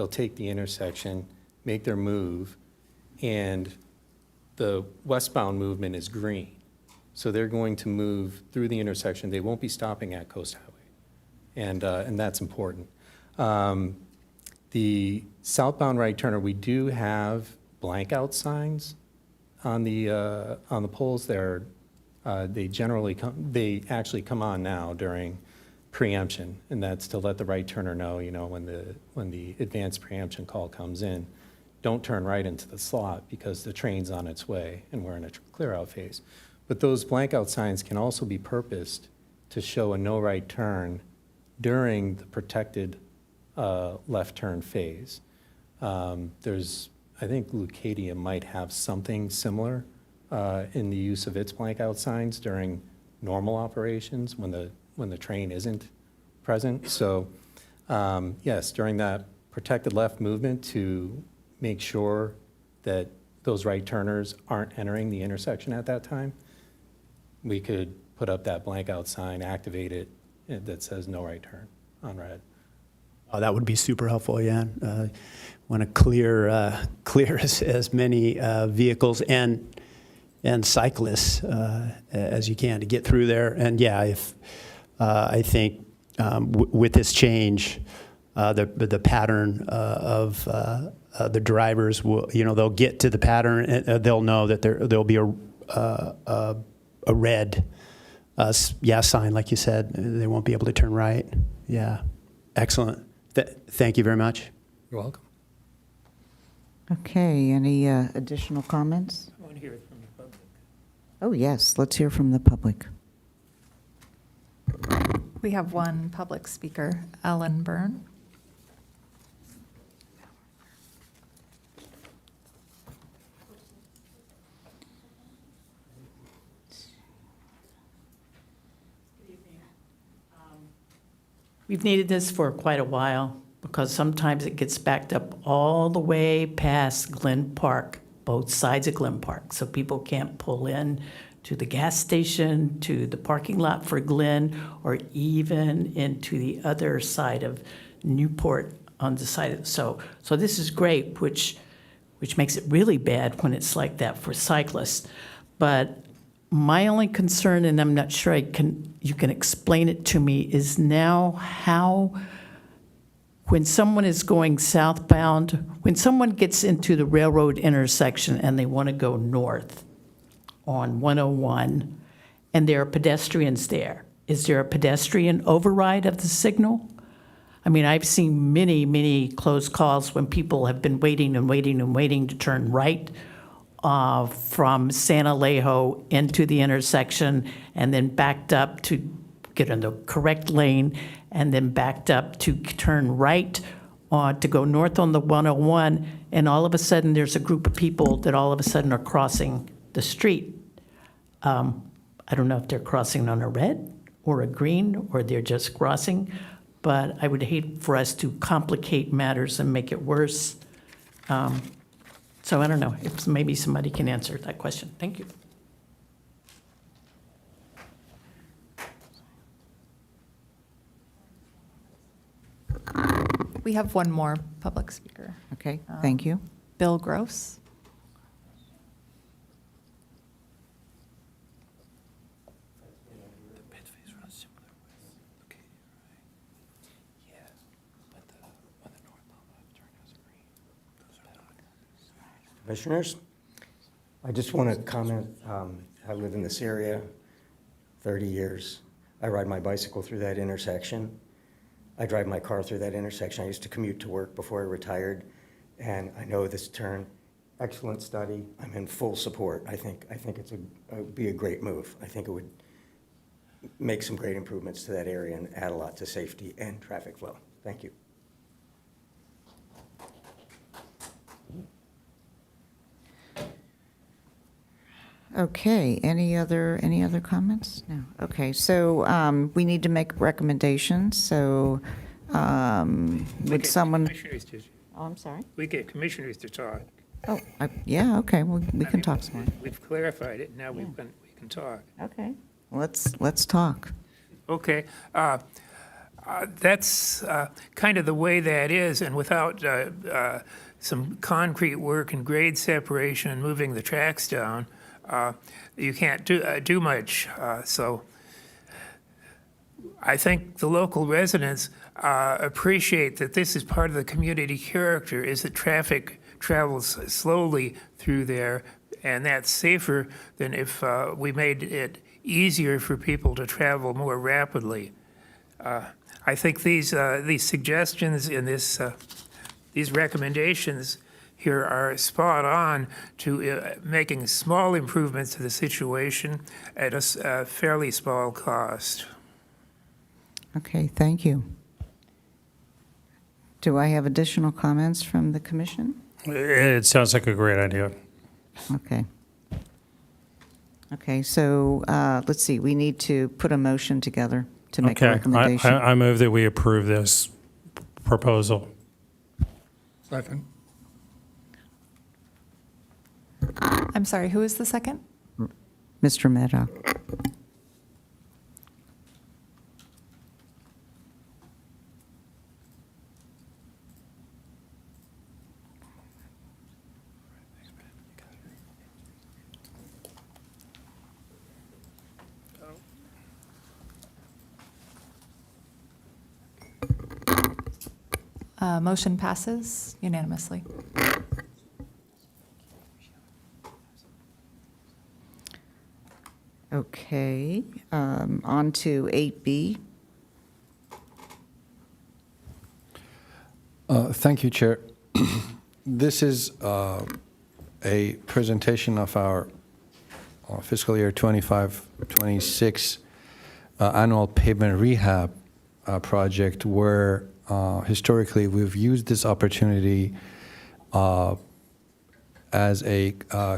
take the intersection, make their move, and the westbound movement is green. So they're going to move through the intersection. They won't be stopping at Coast Highway, and that's important. The southbound right turner, we do have blank out signs on the poles there. They actually come on now during preemption, and that's to let the right turner know, when the advanced preemption call comes in, don't turn right into the slot because the train's on its way and we're in a clear out phase. But those blank out signs can also be purposed to show a no right turn during the protected left turn phase. I think Leucadia might have something similar in the use of its blank out signs during normal operations when the train isn't present. So yes, during that protected left movement, to make sure that those right turners aren't entering the intersection at that time, we could put up that blank out sign, activate it, that says no right turn on red. Oh, that would be super helpful, yeah. Want to clear as many vehicles and cyclists as you can to get through there. And yeah, if I think with this change, the pattern of the drivers will, they'll get to the pattern and they'll know that there'll be a red sign, like you said. They won't be able to turn right. Yeah, excellent. Thank you very much. You're welcome. Okay, any additional comments? I want to hear it from the public. Oh, yes, let's hear from the public. We have one public speaker, Alan Byrne. We've needed this for quite a while because sometimes it gets backed up all the way past Glen Park, both sides of Glen Park. So people can't pull in to the gas station, to the parking lot for Glen, or even into the other side of Newport on the side of, so this is great, which makes it really bad when it's like that for cyclists. But my only concern, and I'm not sure you can explain it to me, is now how, when someone is going southbound, when someone gets into the railroad intersection and they want to go north on 101, and there are pedestrians there, is there a pedestrian override of the signal? I mean, I've seen many, many close calls when people have been waiting and waiting and waiting to turn right from San Alejo into the intersection, and then backed up to get in the correct lane, and then backed up to turn right to go north on the 101, and all of a sudden there's a group of people that all of a sudden are crossing the street. I don't know if they're crossing on a red or a green, or they're just crossing, but I would hate for us to complicate matters and make it worse. So I don't know if maybe somebody can answer that question. Thank you. We have one more public speaker, Okay, thank you. Bill Gross. Commissioners, I just want to comment, I live in this area 30 years. I ride my bicycle through that intersection. I drive my car through that intersection. I used to commute to work before I retired, and I know this turn. Excellent study. I'm in full support. I think it would be a great move. I think it would make some great improvements to that area and add a lot to safety and traffic flow. Thank you. Okay, any other comments? No. Okay, so we need to make recommendations, so would someone? Commissioners to, Oh, I'm sorry. we get commissioners to talk. Oh, yeah, okay, well, we I can mean, talk some more. We've clarified it, now we can talk. Okay, let's talk. Okay, that's kind of the way that is, and without some concrete work and grade separation and moving the tracks down, you can't do much. So I think the local residents appreciate that this is part of the community character, is that traffic travels slowly through there, and that's safer than if we made it easier for people to travel more rapidly. I think these suggestions in this, these recommendations here are spot on to making small improvements to the situation at a fairly small cost. Okay, thank you. Do I have additional comments from the commission? It sounds like a great idea. Okay. Okay, so let's see, we need to put a motion together to make a Okay, recommendation. I move that we approve this proposal. Second. I'm sorry, who is the second? Mr. Maddock. Motion passes unanimously. Okay, on to 8B. Thank you, Chair. This is a presentation of our fiscal year 25-26 annual pavement rehab project, where historically we've used this opportunity as a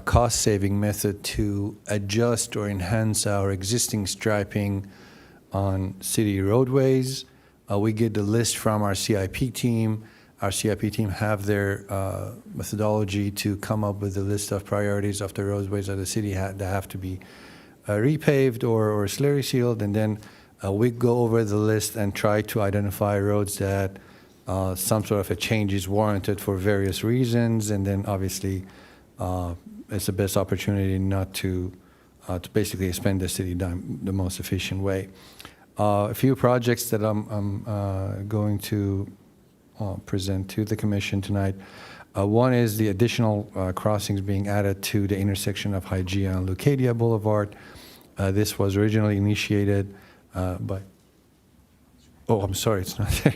cost-saving method to adjust or enhance our existing striping on city roadways. We get the list from our CIP team. Our CIP team have their methodology to come up with a list of priorities of the roadways of the city that have to be repaved or slurry sealed, and then we go over the list and try to identify roads that some sort of a change is warranted for various reasons, and then obviously it's the best opportunity not to basically spend the city dime the most efficient way. A few projects that I'm going to present to the Commission tonight. One is the additional crossings being added to the intersection of Hygeia and Leucadia Boulevard. This was originally initiated by, oh, I'm sorry, it's not there.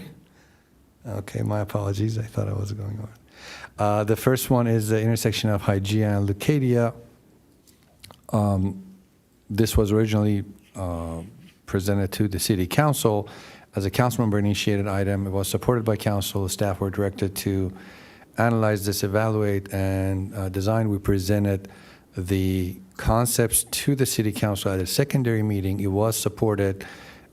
Okay, my apologies. I thought I was going on. The first one is the intersection of Hygeia and Leucadia. This was originally presented to the City Council as a council member initiated item. It was supported by council. Staff were directed to analyze this, evaluate, and design. We presented the concepts to the City Council at a secondary meeting. It was supported,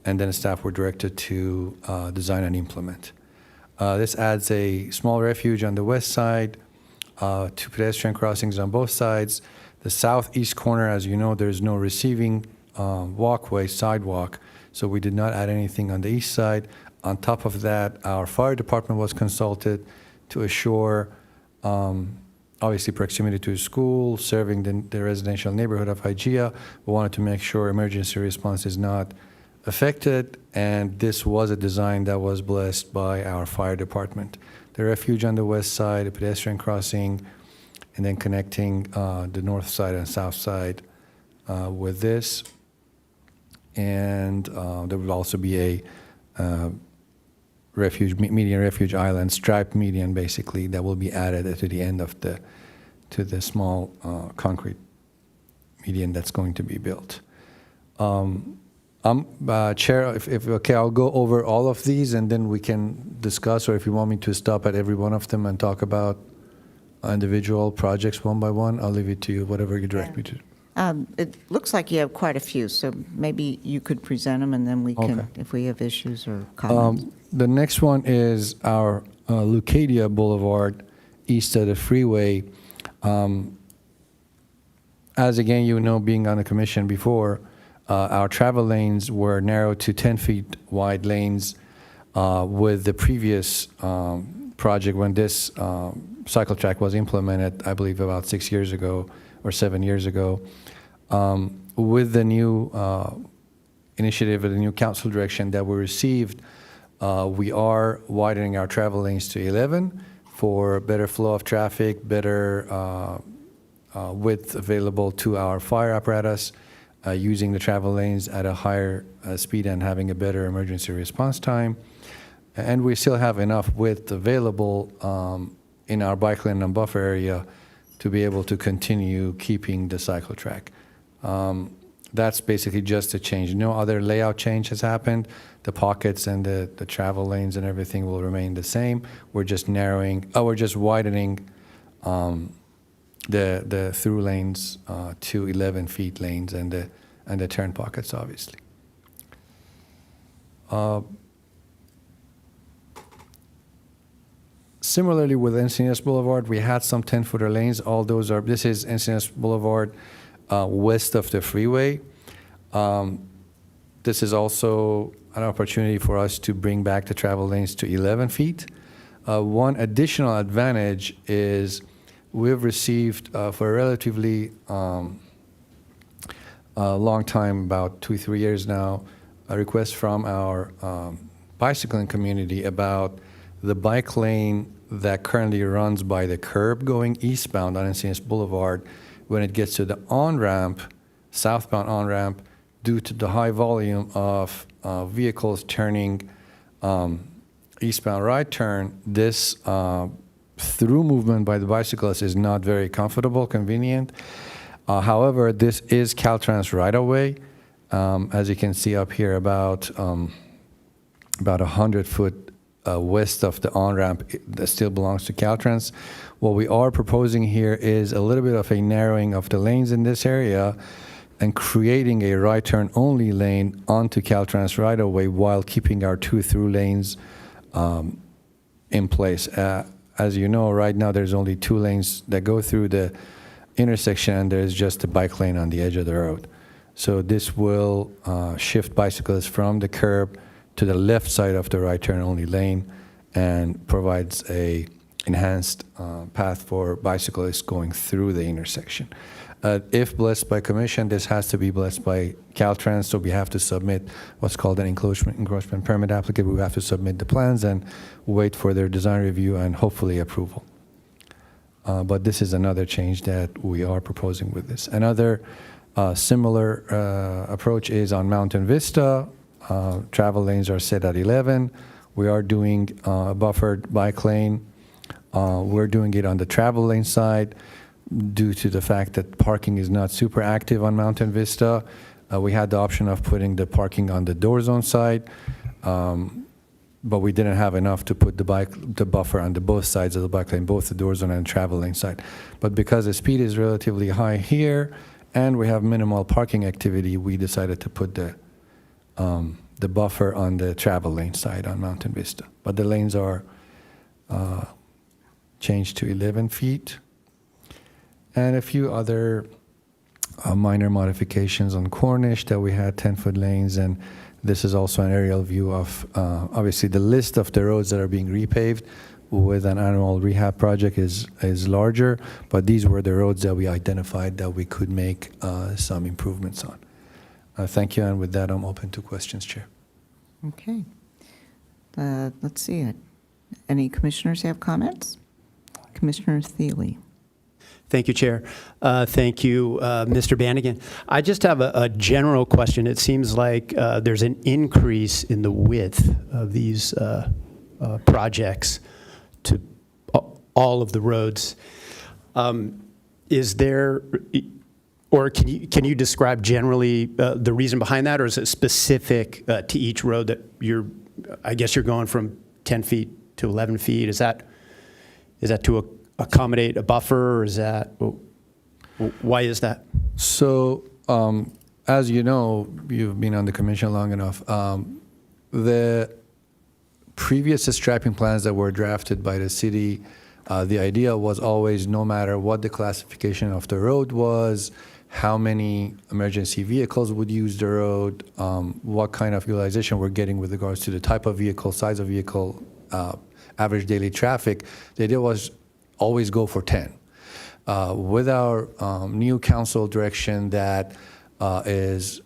and then staff were directed to design and implement. This adds a small refuge on the west side, two pedestrian crossings on both sides. The southeast corner, as you know, there's no receiving walkway, sidewalk, so we did not add anything on the east side. On top of that, our fire department was consulted to assure, obviously, proximity to a school, serving the residential neighborhood of Hygeia. We wanted to make sure emergency response is not affected, and this was a design that was blessed by our fire department. The refuge on the west side, a pedestrian crossing, and then connecting the north side and south side with this. And there will also be a median refuge island, striped median, basically, that will be added to the end of the small concrete median that's going to be built. Chair, if okay, I'll go over all of these and then we can discuss, or if you want me to stop at every one of them and talk about individual projects one by one, I'll leave it to you, whatever you direct me to. It looks like you have quite a few, so maybe you could present them, and then we can, Okay. if we have issues or comments. The next one is our Leucadia Boulevard, east of the freeway. As again, you know, being on the commission before, our travel lanes were narrowed to 10 feet wide lanes with the previous project when this cycle track was implemented, I believe about 6 years ago or 7 years ago. With the new initiative, the new council direction that we received, we are widening our travel lanes to 11 for better flow of traffic, better width available to our fire apparatus, using the travel lanes at a higher speed and having a better emergency response time. And we still have enough width available in our bike lane and buffer area to be able to continue keeping the cycle track. That's basically just a change. No other layout change has happened. The pockets and the travel lanes and everything will remain the same. We're just widening the through lanes to 11 feet lanes and the turn pockets, obviously. Similarly, with Encinitas Boulevard, we had some 10-footer lanes. All those are, this is Encinitas Boulevard west of the freeway. This is also an opportunity for us to bring back the travel lanes to 11 feet. One additional advantage is we've received for a relatively long time, about 2-3 years now, a request from our bicycling community about the bike lane that currently runs by the curb going eastbound on Encinitas Boulevard, when it gets to the on-ramp, southbound on-ramp, due to the high volume of vehicles turning eastbound right turn, this through movement by the bicyclists is not very comfortable, convenient. However, this is Caltrans right-of-way. As you can see up here, about 100 foot west of the on-ramp that still belongs to Caltrans. What we are proposing here is a little bit of a narrowing of the lanes in this area and creating a right turn only lane onto Caltrans right-of-way while keeping our 2 through lanes in place. As you know, right now there's only 2 lanes that go through the intersection, and there's just a bike lane on the edge of the road. So this will shift bicyclists from the curb to the left side of the right turn only lane and provides a enhanced path for bicyclists going through the intersection. If blessed by commission, this has to be blessed by Caltrans, so we have to submit what's called an encroachment permit applicant. We have to submit the plans and wait for their design review and hopefully approval. But this is another change that we are proposing with this. Another similar approach is on Mountain Vista. Travel lanes are set at 11. We are doing a buffered bike lane. We're doing it on the travel lane side due to the fact that parking is not super active on Mountain Vista. We had the option of putting the parking on the door zone side, but we didn't have enough to put the buffer on both sides of the bike lane, both the door zone and travel lane side. But because the speed is relatively high here and we have minimal parking activity, we decided to put the buffer on the travel lane side on Mountain Vista. But the lanes are changed to 11 feet. And a few other minor modifications on Cornish that we had 10-foot lanes, and this is also an aerial view of obviously the list of the roads that are being repaved with an annual rehab project is larger, but these were the roads that we identified that we could make some improvements on. Thank you, and with that, I'm open to questions, Chair. Okay. Let's see. Any commissioners have comments? Commissioner Thiele. Thank you, Chair. Thank you, Mr. Bannigan. I just have a general question. It seems like there's an increase in the width of these projects to all of the roads. Is there, or can you describe generally the reason behind that, or is it specific to each road that I guess you're going from 10 feet to 11 feet? Is that to accommodate a buffer, or is that, why is that? So, as you know, you've been on the commission long enough. The previous striping plans that were drafted by the city, the idea was always, no matter what the classification of the road was, how many emergency vehicles would use the road, what kind of utilization we're getting with regards to the type of vehicle, size of vehicle, average daily traffic, the idea was always go for 10. With our new council direction that is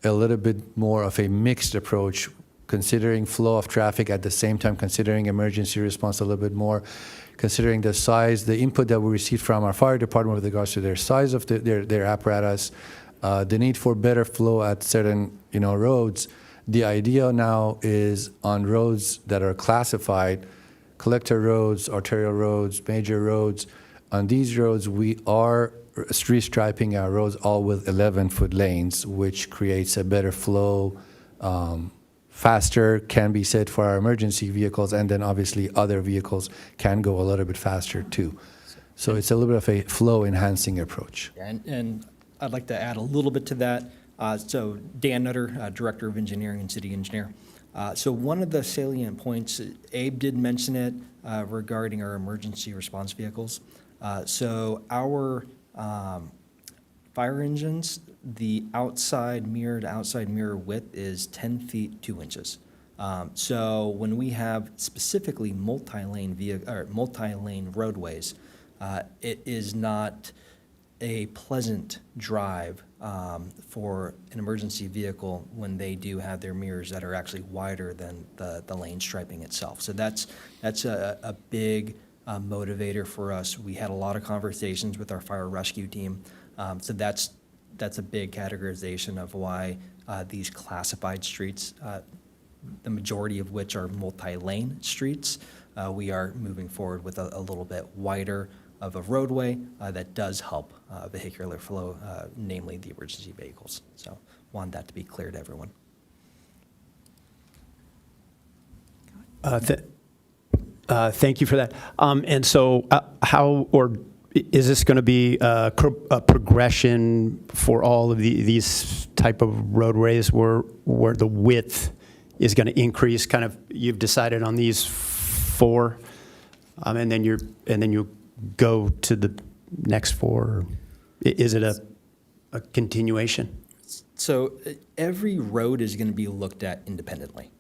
a little bit more of a mixed approach, considering flow of traffic at the same time, considering emergency response a little bit more, considering the size, the input that we received from our fire department with regards to their size of their apparatus, the need for better flow at certain roads. The idea now is on roads that are classified, collector roads, arterial roads, major roads. On these roads, we are street striping our roads all with 11-foot lanes, which creates a better flow, faster, can be said for our emergency vehicles, and then obviously other vehicles can go a little bit faster too. So it's a little bit of a flow enhancing approach. And I'd like to add a little bit to that. So Dan Nutter, Director of Engineering and City Engineer. So one of the salient points, Abe did mention it regarding our emergency response vehicles. So our fire engines, the outside mirror to outside mirror width is 10 feet 2 inches. So when we have specifically multi-lane roadways, it is not a pleasant drive for an emergency vehicle when they do have their mirrors that are actually wider than the lane striping itself. So that's a big motivator for us. We had a lot of conversations with our fire rescue team. So that's a big categorization of why these classified streets, the majority of which are multi-lane streets, we are moving forward with a little bit wider of a roadway that does help vehicular flow, namely the emergency vehicles. So wanted that to be clear to everyone. Thank you for that. And so is this going to be a progression for all of these type of roadways where the width is going to increase? Kind of, you've decided on these 4, and then you go to the next 4. Is it a continuation? So every road is going to be looked at independently.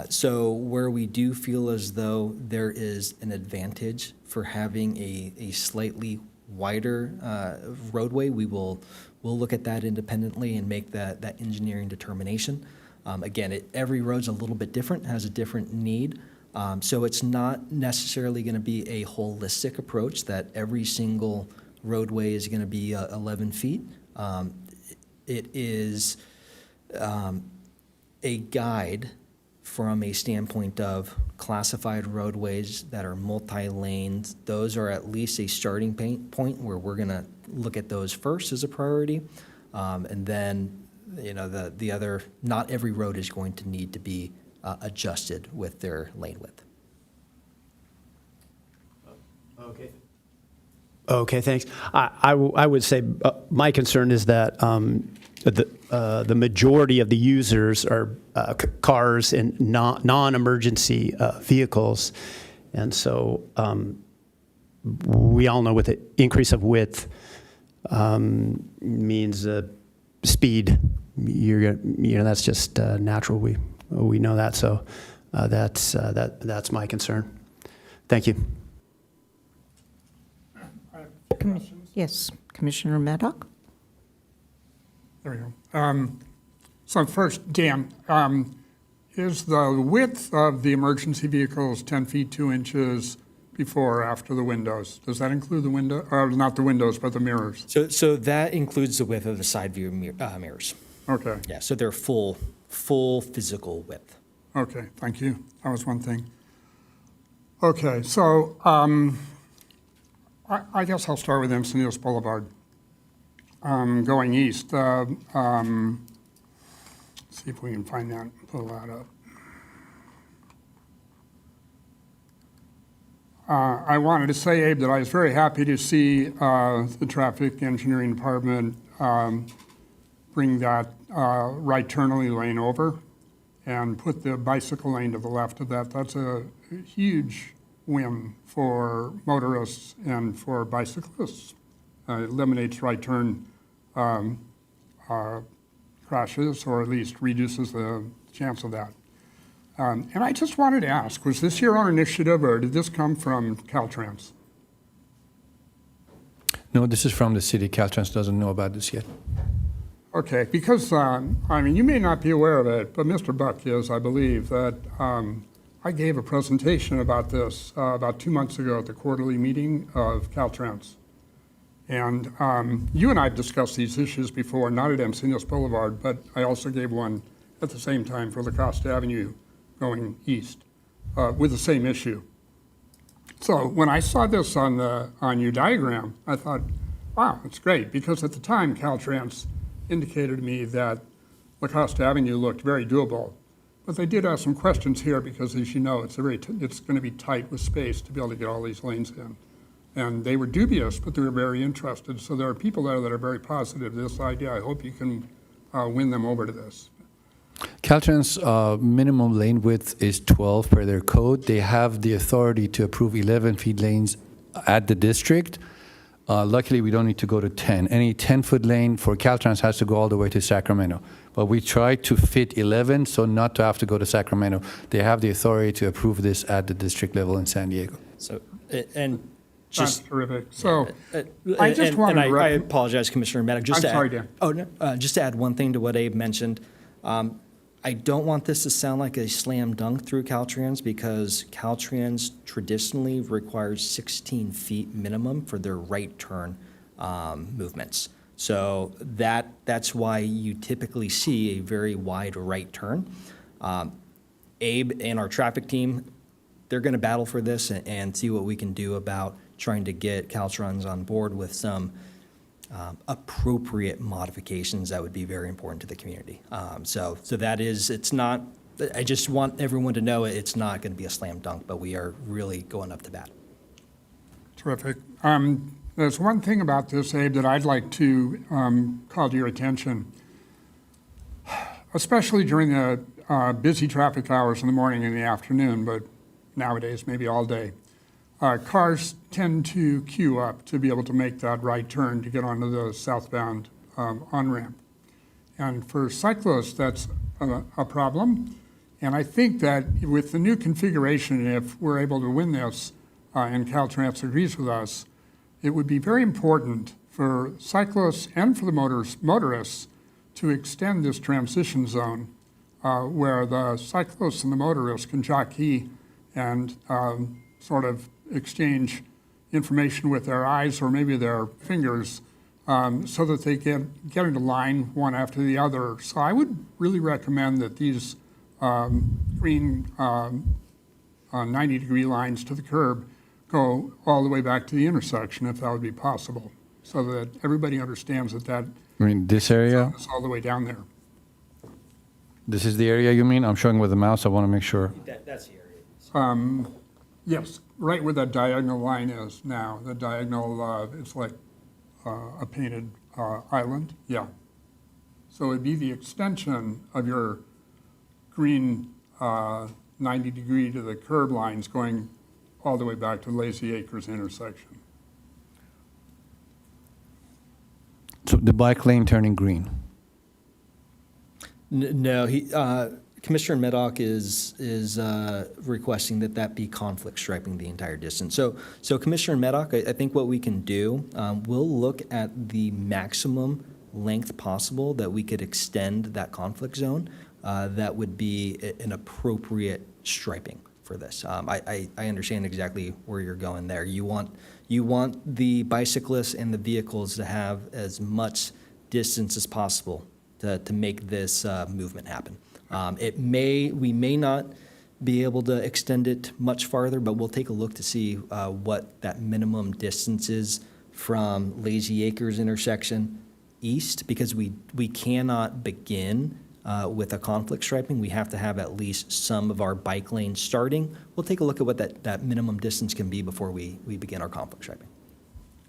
So where we do feel as though there is an advantage for having a slightly wider roadway, we'll look at that independently and make that engineering determination. Again, every road's a little bit different, has a different need. So it's not necessarily going to be a holistic approach that every single roadway is going to be 11 feet. It is a guide from a standpoint of classified roadways that are multi-lanes. Those are at least a starting point where we're going to look at those first as a priority. And then, the other, not every road is going to need to be adjusted with their lane width. Okay. Okay, thanks. I would say my concern is that the majority of the users are cars and non-emergency vehicles, and so we all know with the increase of width means speed. That's just natural. We know that. So that's my concern. Thank you. Yes, Commissioner Maddock? There we go. So first, Dan, is the width of the emergency vehicles 10 feet 2 inches before or after the windows? Does that include the window, or not the windows, but the mirrors? So that includes the width of the side view mirrors. Okay. Yeah, so they're full physical width. Okay, thank you. That was one thing. Okay, so I guess I'll start with Encinitas Boulevard. Going east, see if we can find that, pull that up. I wanted to say, Abe, that I was very happy to see the Traffic Engineering Department bring that right turn only lane over and put the bicycle lane to the left of that. That's a huge win for motorists and for bicyclists. Eliminates right turn crashes, or at least reduces the chance of that. And I just wanted to ask, was this your own initiative, or did this come from Caltrans? No, this is from the city. Caltrans doesn't know about this yet. Okay, because, you may not be aware of it, but Mr. Buck is, I believe, that I gave a presentation about this about 2 months ago at the quarterly meeting of Caltrans. And you and I have discussed these issues before, not at Encinitas Boulevard, but I also gave one at the same time for La Costa Avenue going east with the same issue. So when I saw this on your diagram, I thought, wow, it's great, because at the time Caltrans indicated to me that La Costa Avenue looked very doable. But they did ask some questions here because, as you know, it's going to be tight with space to be able to get all these lanes in. And they were dubious, but they were very interested. So there are people there that are very positive to this idea. I hope you can win them over to this. Caltrans' minimum lane width is 12 per their code. They have the authority to approve 11 feet lanes at the district. Luckily, we don't need to go to 10. Any 10-foot lane for Caltrans has to go all the way to Sacramento. But we try to fit 11 so not to have to go to Sacramento. They have the authority to approve this at the district level in San Diego. So, and That's Just, terrific. So uh, I just and wanted to I rec- apologize, Commissioner Maddock. Just I'm to sorry, add- Dan. Oh, no, just to add one thing to what Abe mentioned. I don't want this to sound like a slam dunk through Caltrans because Caltrans traditionally requires 16 feet minimum for their right turn movements. So that's why you typically see a very wide right turn. Abe and our traffic team, they're going to battle for this and see what we can do about trying to get Caltrans on board with some appropriate modifications that would be very important to the community. So that is, it's not, I just want everyone to know it's not going to be a slam dunk, but we are really going up to bat. Terrific. There's one thing about this, Abe, that I'd like to call to your attention, especially during the busy traffic hours in the morning and the afternoon, but nowadays maybe all day. Cars tend to queue up to be able to make that right turn to get onto the southbound on-ramp. And for cyclists, that's a problem. And I think that with the new configuration, if we're able to win this, and Caltrans agrees with us, it would be very important for cyclists and for the motorists to extend this transition zone where the cyclists and the motorists can jockey and sort of exchange information with their eyes or maybe their fingers so that they get into line one after the other. So I would really recommend that these green 90-degree lines to the curb go all the way back to the intersection, if that would be possible, so that everybody understands that I mean, this area, is all the way down there. this is the area you mean? I'm showing with the mouse, I want to make sure. That's the area. Yes, right where that diagonal line is now. The diagonal, it's like a painted island, yeah. So it'd be the extension of your green 90-degree to the curb lines going all the way back to Lazy Acres intersection. So the bike lane turning green. No, Commissioner Meddock is requesting that be conflict striping the entire distance. So Commissioner Meddock, I think what we can do, we'll look at the maximum length possible that we could extend that conflict zone. That would be an appropriate striping for this. I understand exactly where you're going there. You want the bicyclists and the vehicles to have as much distance as possible to make this movement happen. We may not be able to extend it much farther, but we'll take a look to see what that minimum distance is from Lazy Acres intersection east, because we cannot begin with a conflict striping. We have to have at least some of our bike lanes starting. We'll take a look at what that minimum distance can be before we begin our conflict striping.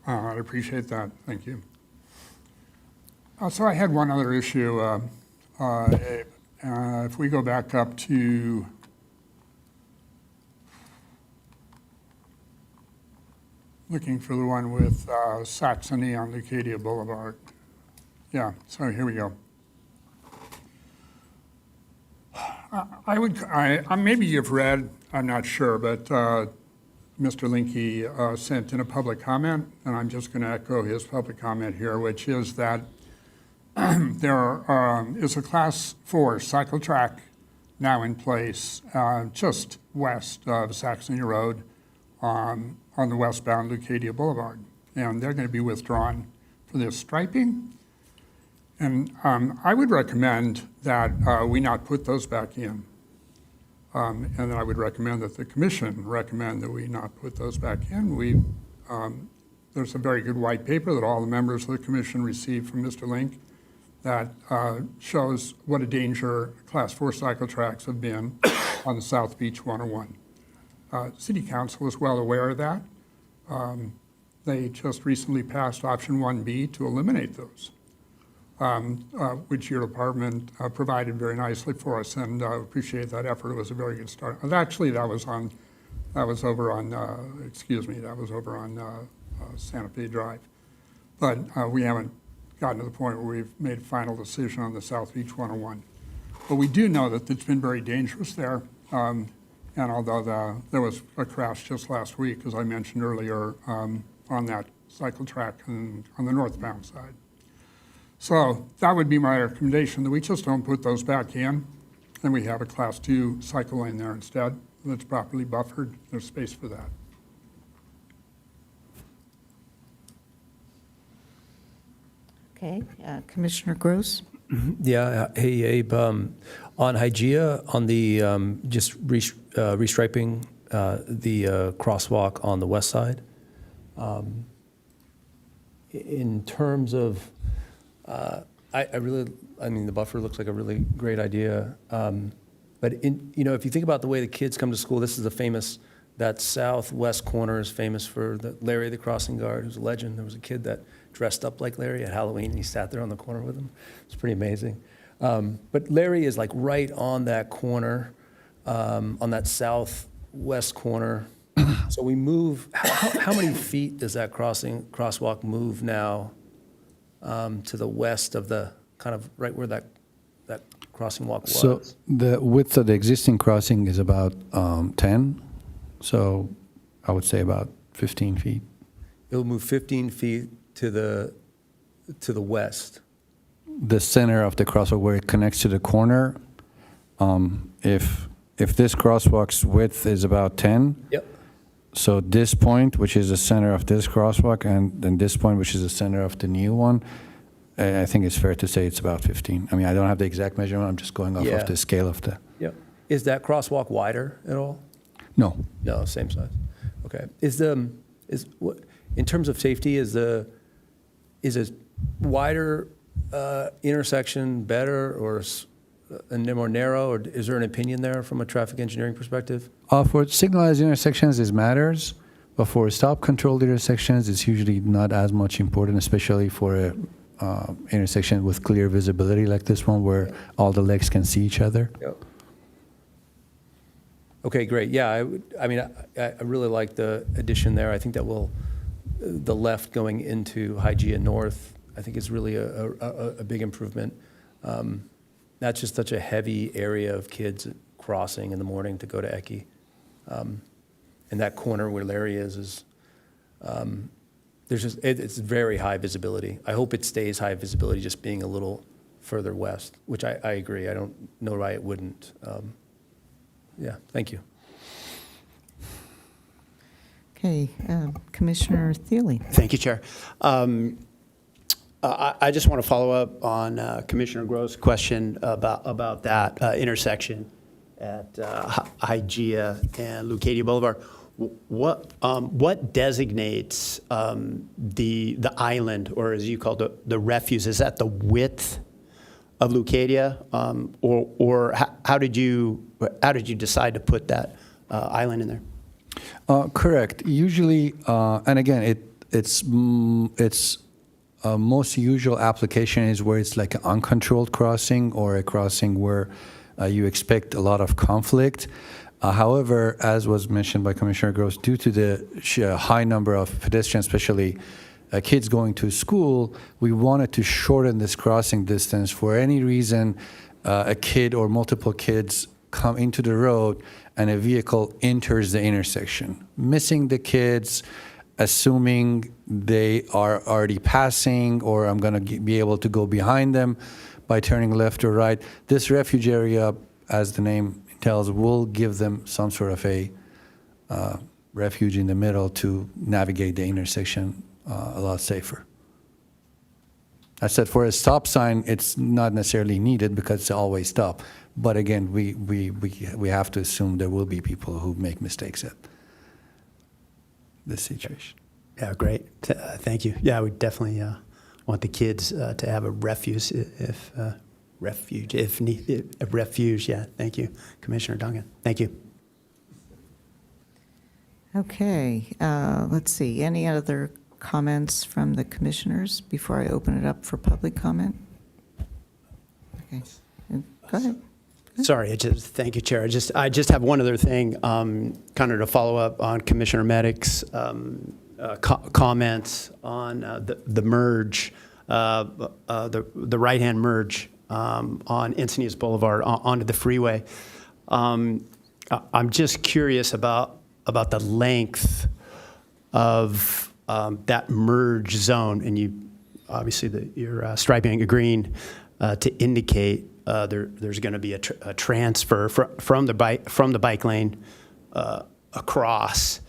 I appreciate that, thank you. So I had one other issue. If we go back up to looking for the one with Saxony on Leucadia Boulevard. Yeah, so here we go. Maybe you've read, I'm not sure, but Mr. Linke sent in a public comment, and I'm just going to echo his public comment here, which is that there is a Class 4 cycle track now in place just west of Saxony Road on the westbound Leucadia Boulevard, and they're going to be withdrawn for this striping. And I would recommend that we not put those back in. And I would recommend that the commission recommend that we not put those back in. There's a very good white paper that all the members of the commission received from Mr. Link that shows what a danger Class 4 cycle tracks have been on the South Beach 101. City Council is well aware of that. They just recently passed option 1B to eliminate those. Which your department provided very nicely for us, and appreciate that effort. It was a very good start. And actually, that was over on Santa Fe Drive. But we haven't gotten to the point where we've made a final decision on the South Beach 101. But we do know that it's been very dangerous there. And And although there was a crash just last week, as I mentioned earlier, on that cycle track on the northbound side. So that would be my recommendation, that we just don't put those back in, and we have a Class 2 cycle lane there instead that's properly buffered. There's space for that. Okay, Commissioner Gross? Yeah, hey Abe, on Hygeia, on the restriping the crosswalk on the west side, in terms of, I mean, the buffer looks like a really great idea. But if you think about the way the kids come to school, this is that southwest corner is famous for Larry the crossing guard, who's a legend. There was a kid that dressed up like Larry at Halloween, and he sat there on the corner with him. It's pretty amazing. But Larry is like right on that corner, on that southwest corner. So we move, how many feet does that crosswalk move now to the west of the, kind of right where that crossing walk was? So the width of the existing crossing is about 10, so I would say about 15 feet. It'll move 15 feet to the west. The center of the crosswalk where it connects to the corner, if this crosswalk's width is about 10, Yep. so this point, which is the center of this crosswalk, and then this point, which is the center of the new one, I think it's fair to say it's about 15. I mean, I don't have the exact measurement. I'm just going off Yeah. of the scale of the. Yep. Is that crosswalk wider at all? No. No, same size. Okay. In terms of safety, is a wider intersection better or more narrow, or is there an opinion there from a traffic engineering perspective? For signalized intersections, it matters, but for stop-controlled intersections, it's usually not as much important, especially for a intersection with clear visibility like this one, where all the legs can see each other. Yep. Okay, great. Yeah, I really like the addition there. I think that the left going into Hygeia North, I think is really a big improvement. That's just such a heavy area of kids crossing in the morning to go to Eki. And that corner where Larry is it's very high visibility. I hope it stays high visibility, just being a little further west, which I agree. I don't know why it wouldn't. Yeah, thank you. Okay, Commissioner Thiele. Thank you, Chair. I just want to follow up on Commissioner Gross' question about that intersection at Hygeia and Leucadia Boulevard. What designates the island, or as you call it, the refuse? Is that the width of Leucadia, or how did you decide to put that island in there? Correct. Usually, and again, its most usual application is where it's like an uncontrolled crossing or a crossing where you expect a lot of conflict. However, as was mentioned by Commissioner Gross, due to the high number of pedestrians, especially kids going to school, we wanted to shorten this crossing distance. For any reason, a kid or multiple kids come into the road and a vehicle enters the intersection, missing the kids, assuming they are already passing, or I'm going to be able to go behind them by turning left or right. This refuge area, as the name tells, will give them some sort of a refuge in the middle to navigate the intersection a lot safer. I said for a stop sign, it's not necessarily needed because it's always stop. But again, we have to assume there will be people who make mistakes at this situation. Yeah, great. Thank you. Yeah, we definitely want the kids to have a refuge if needed. A refuge. Yeah. Thank you, Commissioner Duncan. Thank you. Okay, let's see. Any other comments from the commissioners before I open it up for public comment? Okay, go ahead. Sorry, thank you, Chair. I just have one other thing, kind of to follow up on Commissioner Meddick's comments on the merge, the right-hand merge on Encinitas Boulevard onto the freeway. I'm just curious about the length of that merge zone, and you obviously you're striping it green to indicate there's going to be a transfer from the bike lane across,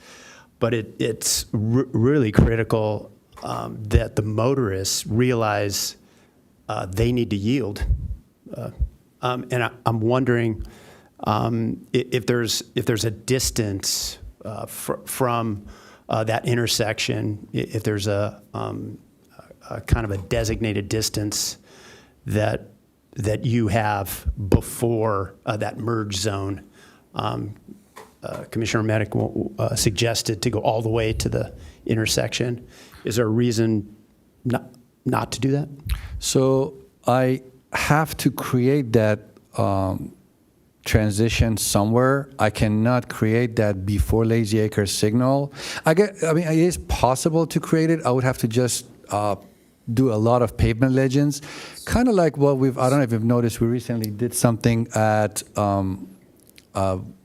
but it's really critical that the motorists realize they need to yield, and I'm wondering if there's a distance from that intersection, if there's a kind of a designated distance that you have before that merge zone. Commissioner Medic suggested to go all the way to the intersection. Is there a reason not to do that? So I have to create that transition somewhere. I cannot create that before Lazy Acre signal. I mean, it is possible to create it. I would have to just do a lot of pavement legends, kind of like what I don't know if you've noticed, we recently did something at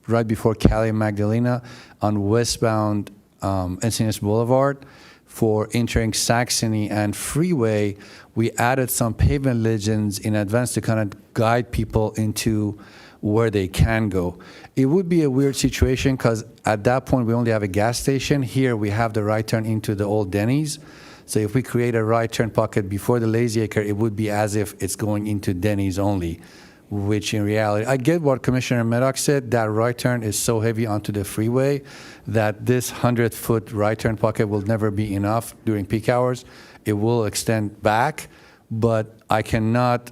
right before Cali and Magdalena on westbound Encinitas Boulevard for entering Saxony and Freeway. We added some pavement legends in advance to kind of guide people into where they can go. It would be a weird situation because at that point we only have a gas station. Here we have the right turn into the old Denny's. So if we create a right turn pocket before the Lazy Acre, it would be as if it's going into Denny's only, which in reality, I get what Commissioner Maddox said, that right turn is so heavy onto the freeway that this 100-foot right turn pocket will never be enough during peak hours. It will extend back, but I cannot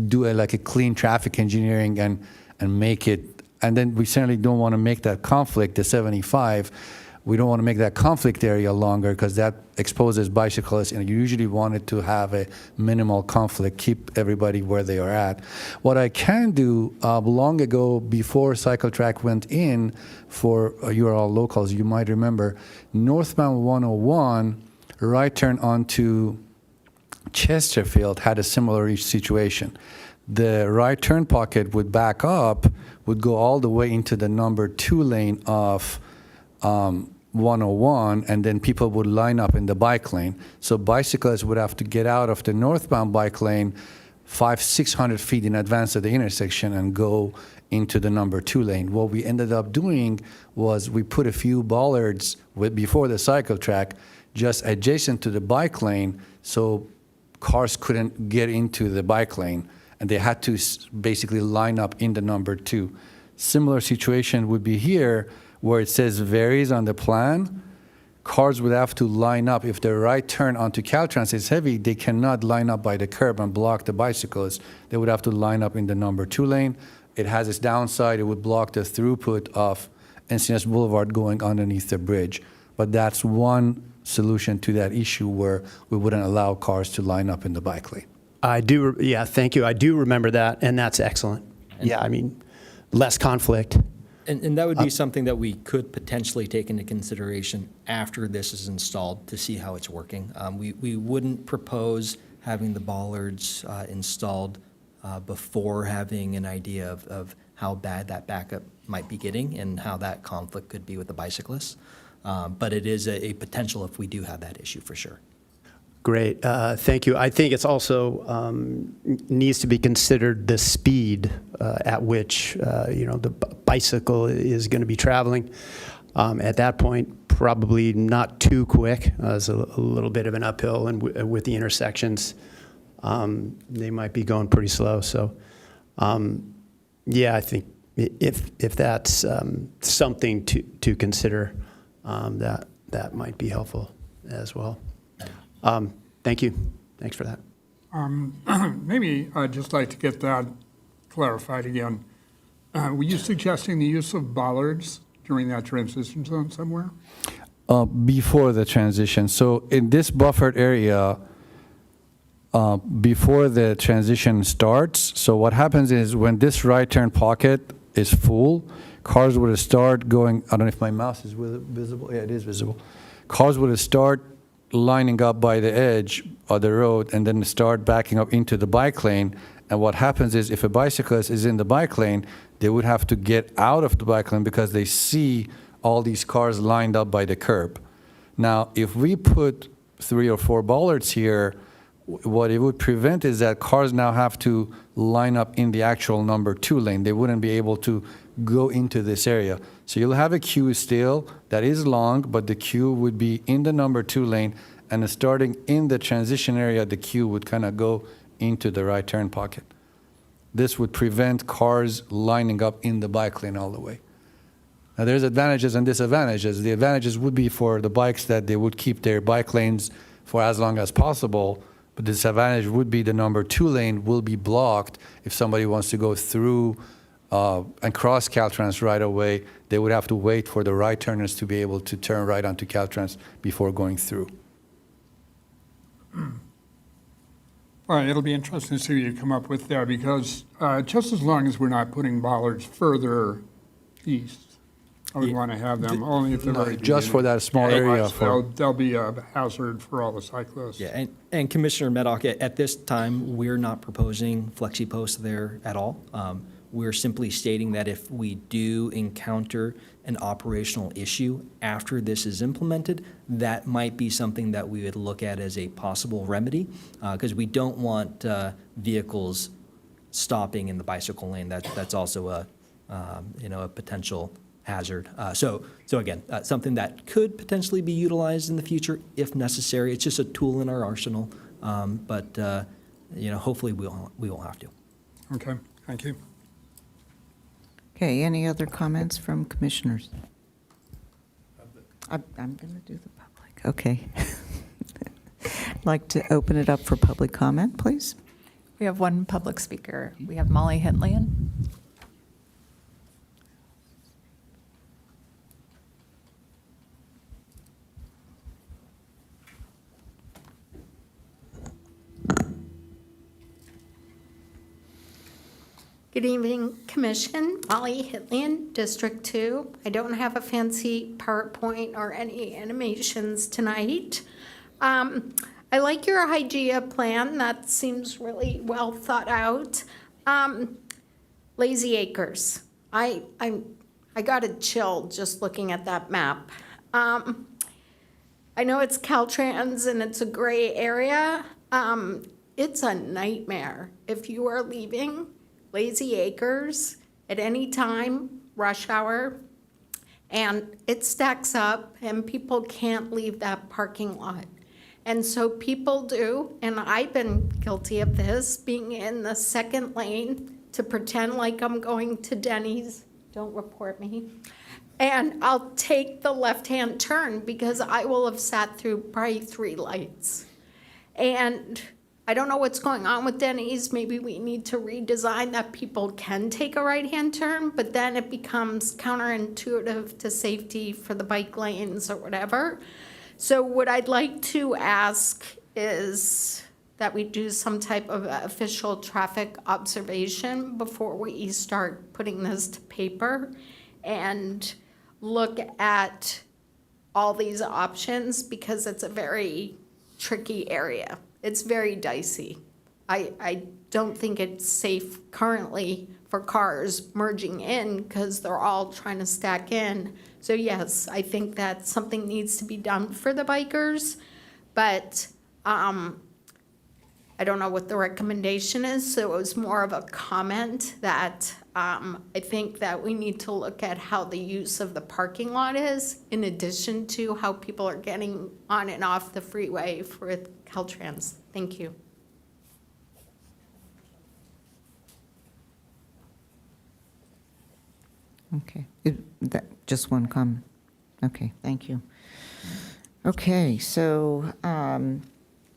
do like a clean traffic engineering and make it, and then we certainly don't want to make that conflict, the 75, we don't want to make that conflict area longer because that exposes bicyclists, and you usually want it to have a minimal conflict, keep everybody where they are at. What I can do, long ago, before cycle track went in, for you are all locals, you might remember, northbound 101, right turn onto Chesterfield had a similar situation. The right turn pocket would back up, would go all the way into the number 2 lane of 101, and then people would line up in the bike lane. So bicyclists would have to get out of the northbound bike lane 500-600 feet in advance of the intersection and go into the number 2 lane. What we ended up doing was we put a few bollards before the cycle track just adjacent to the bike lane so cars couldn't get into the bike lane, and they had to basically line up in the number 2. Similar situation would be here, where it says varies on the plan. Cars would have to line up. If the right turn onto Caltrans is heavy, they cannot line up by the curb and block the bicyclists. They would have to line up in the number 2 lane. It has its downside. It would block the throughput of Encinitas Boulevard going underneath the bridge. But that's one solution to that issue where we wouldn't allow cars to line up in the bike lane. Yeah, thank you. I do remember that, and that's excellent. Yeah, I mean, less conflict. And that would be something that we could potentially take into consideration after this is installed to see how it's working. We wouldn't propose having the bollards installed before having an idea of how bad that backup might be getting and how that conflict could be with the bicyclists. But it is a potential if we do have that issue for sure. Great, thank you. I think it's also needs to be considered the speed at which the bicycle is going to be traveling. At that point, probably not too quick. It's a little bit of an uphill, and with the intersections, they might be going pretty slow. So, yeah, I think if that's something to consider, that might be helpful as well. Thank you. Thanks for that. Maybe I'd just like to get that clarified again. Were you suggesting the use of bollards during that transition zone somewhere? Before the transition. So in this buffered area, before the transition starts, so what happens is when this right turn pocket is full, cars would start going, I don't know if my mouse is visible. Yeah, it is visible. Cars would start lining up by the edge of the road and then start backing up into the bike lane. And what happens is if a bicyclist is in the bike lane, they would have to get out of the bike lane because they see all these cars lined up by the curb. Now, if we put 3 or 4 bollards here, what it would prevent is that cars now have to line up in the actual number 2 lane. They wouldn't be able to go into this area. So you'll have a queue still that is long, but the queue would be in the number 2 lane, and starting in the transition area, the queue would kind of go into the right turn pocket. This would prevent cars lining up in the bike lane all the way. Now, there's advantages and disadvantages. The advantages would be for the bikes that they would keep their bike lanes for as long as possible, but the disadvantage would be the number 2 lane will be blocked if somebody wants to go through and cross Caltrans right away. They would have to wait for the right turners to be able to turn right onto Caltrans before going through. Well, it'll be interesting to see what you come up with there, because just as long as we're not putting bollards further east, I would want to have them only at the very beginning. Just for that small area. Otherwise, they'll be a hazard for all the cyclists. Yeah, and Commissioner Medoc, at this time, we're not proposing flexi posts there at all. We're simply stating that if we do encounter an operational issue after this is implemented, that might be something that we would look at as a possible remedy, because we don't want vehicles stopping in the bicycle lane. That's also a potential hazard. So again, something that could potentially be utilized in the future if necessary. It's just a tool in our arsenal, but hopefully we won't have to. Okay, thank you. Okay, any other comments from commissioners? I'm going to do the public. Okay. I'd like to open it up for public comment, please. We have one public speaker. We have Molly Hintlian. Good evening, Commission. Molly Hitlian, District 2. I don't have a fancy PowerPoint or any animations tonight. I like your IGEA plan. That seems really well thought out. Lazy Acres. I got a chill just looking at that map. I know it's Caltrans and it's a gray area. It's a nightmare if you are leaving Lazy Acres at any time, rush hour, and it stacks up and people can't leave that parking lot. And so people do, and I've been guilty of this, being in the second lane to pretend like I'm going to Denny's, don't report me, and I'll take the left-hand turn because I will have sat through probably 3 lights. And I don't know what's going on with Denny's. Maybe we need to redesign that people can take a right-hand turn, but then it becomes counterintuitive to safety for the bike lanes or whatever. So what I'd like to ask is that we do some type of official traffic observation before we start putting this to paper and look at all these options, because it's a very tricky area. It's very dicey. I don't think it's safe currently for cars merging in because they're all trying to stack in. So yes, I think that something needs to be done for the bikers, but I don't know what the recommendation is, so it was more of a comment that I think that we need to look at how the use of the parking lot is, in addition to how people are getting on and off the freeway for Caltrans. Thank you. Okay, just one comment. Okay, thank you. Okay, so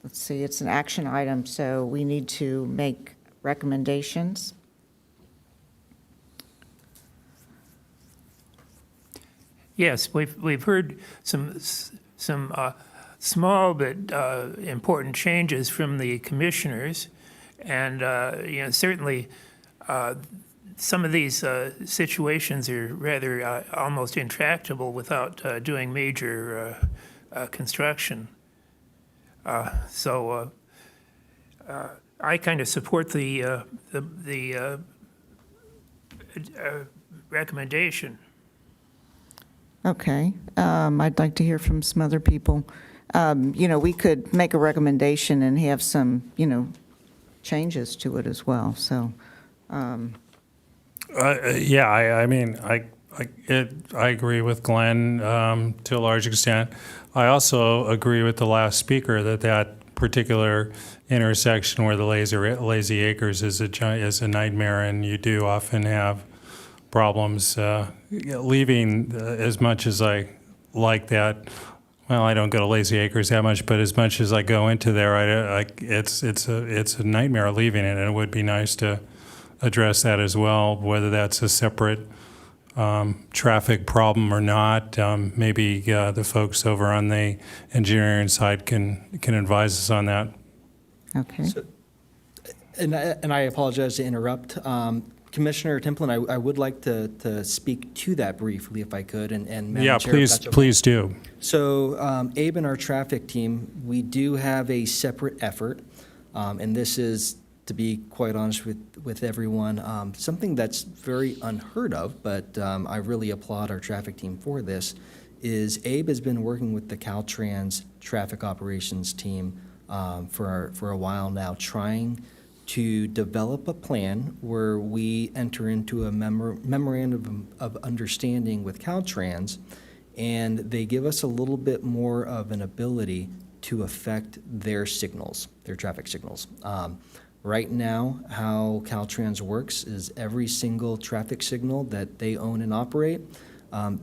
let's see, it's an action item, so we need to make recommendations. Yes, we've heard some small but important changes from the commissioners, and certainly some of these situations are rather almost intractable without doing major construction. So I kind of support the recommendation. Okay. I'd like to hear from some other people. We could make a recommendation and have some, changes to it as well, so. Yeah, I mean, I agree with Glenn to a large extent. I also agree with the last speaker that particular intersection where the Lazy Acres is a nightmare, and you do often have problems leaving. As much as I like that, well, I don't go to Lazy Acres that much, but as much as I go into there, it's a nightmare leaving it, and it would be nice to address that as well, whether that's a separate traffic problem or not. Maybe the folks over on the engineering side can advise us on that. Okay. And I apologize to interrupt. Commissioner Templin, I would like to speak to that briefly if I could. And Madam Yeah, Chair, if that's okay. please do. So Abe and our traffic team, we do have a separate effort, and this is, to be quite honest with everyone, something that's very unheard of, but I really applaud our traffic team for this, is Abe has been working with the Caltrans traffic operations team for a while now, trying to develop a plan where we enter into a memorandum of understanding with Caltrans, and they give us a little bit more of an ability to affect their signals, their traffic signals. Right now, how Caltrans works is every single traffic signal that they own and operate,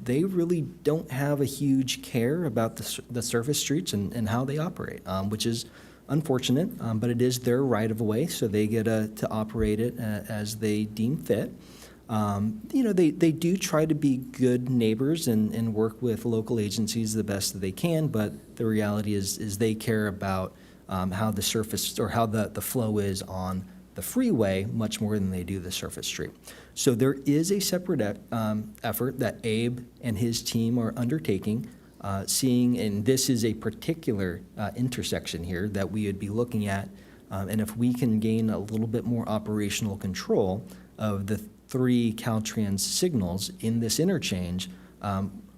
they really don't have a huge care about the surface streets and how they operate, which is unfortunate, but it is their right of way, so they get to operate it as they deem fit. They do try to be good neighbors and work with local agencies the best that they can, but the reality is they care about how the surface or how the flow is on the freeway much more than they do the surface street. So there is a separate effort that Abe and his team are undertaking, seeing, and this is a particular intersection here that we would be looking at, and if we can gain a little bit more operational control of the 3 Caltrans signals in this interchange,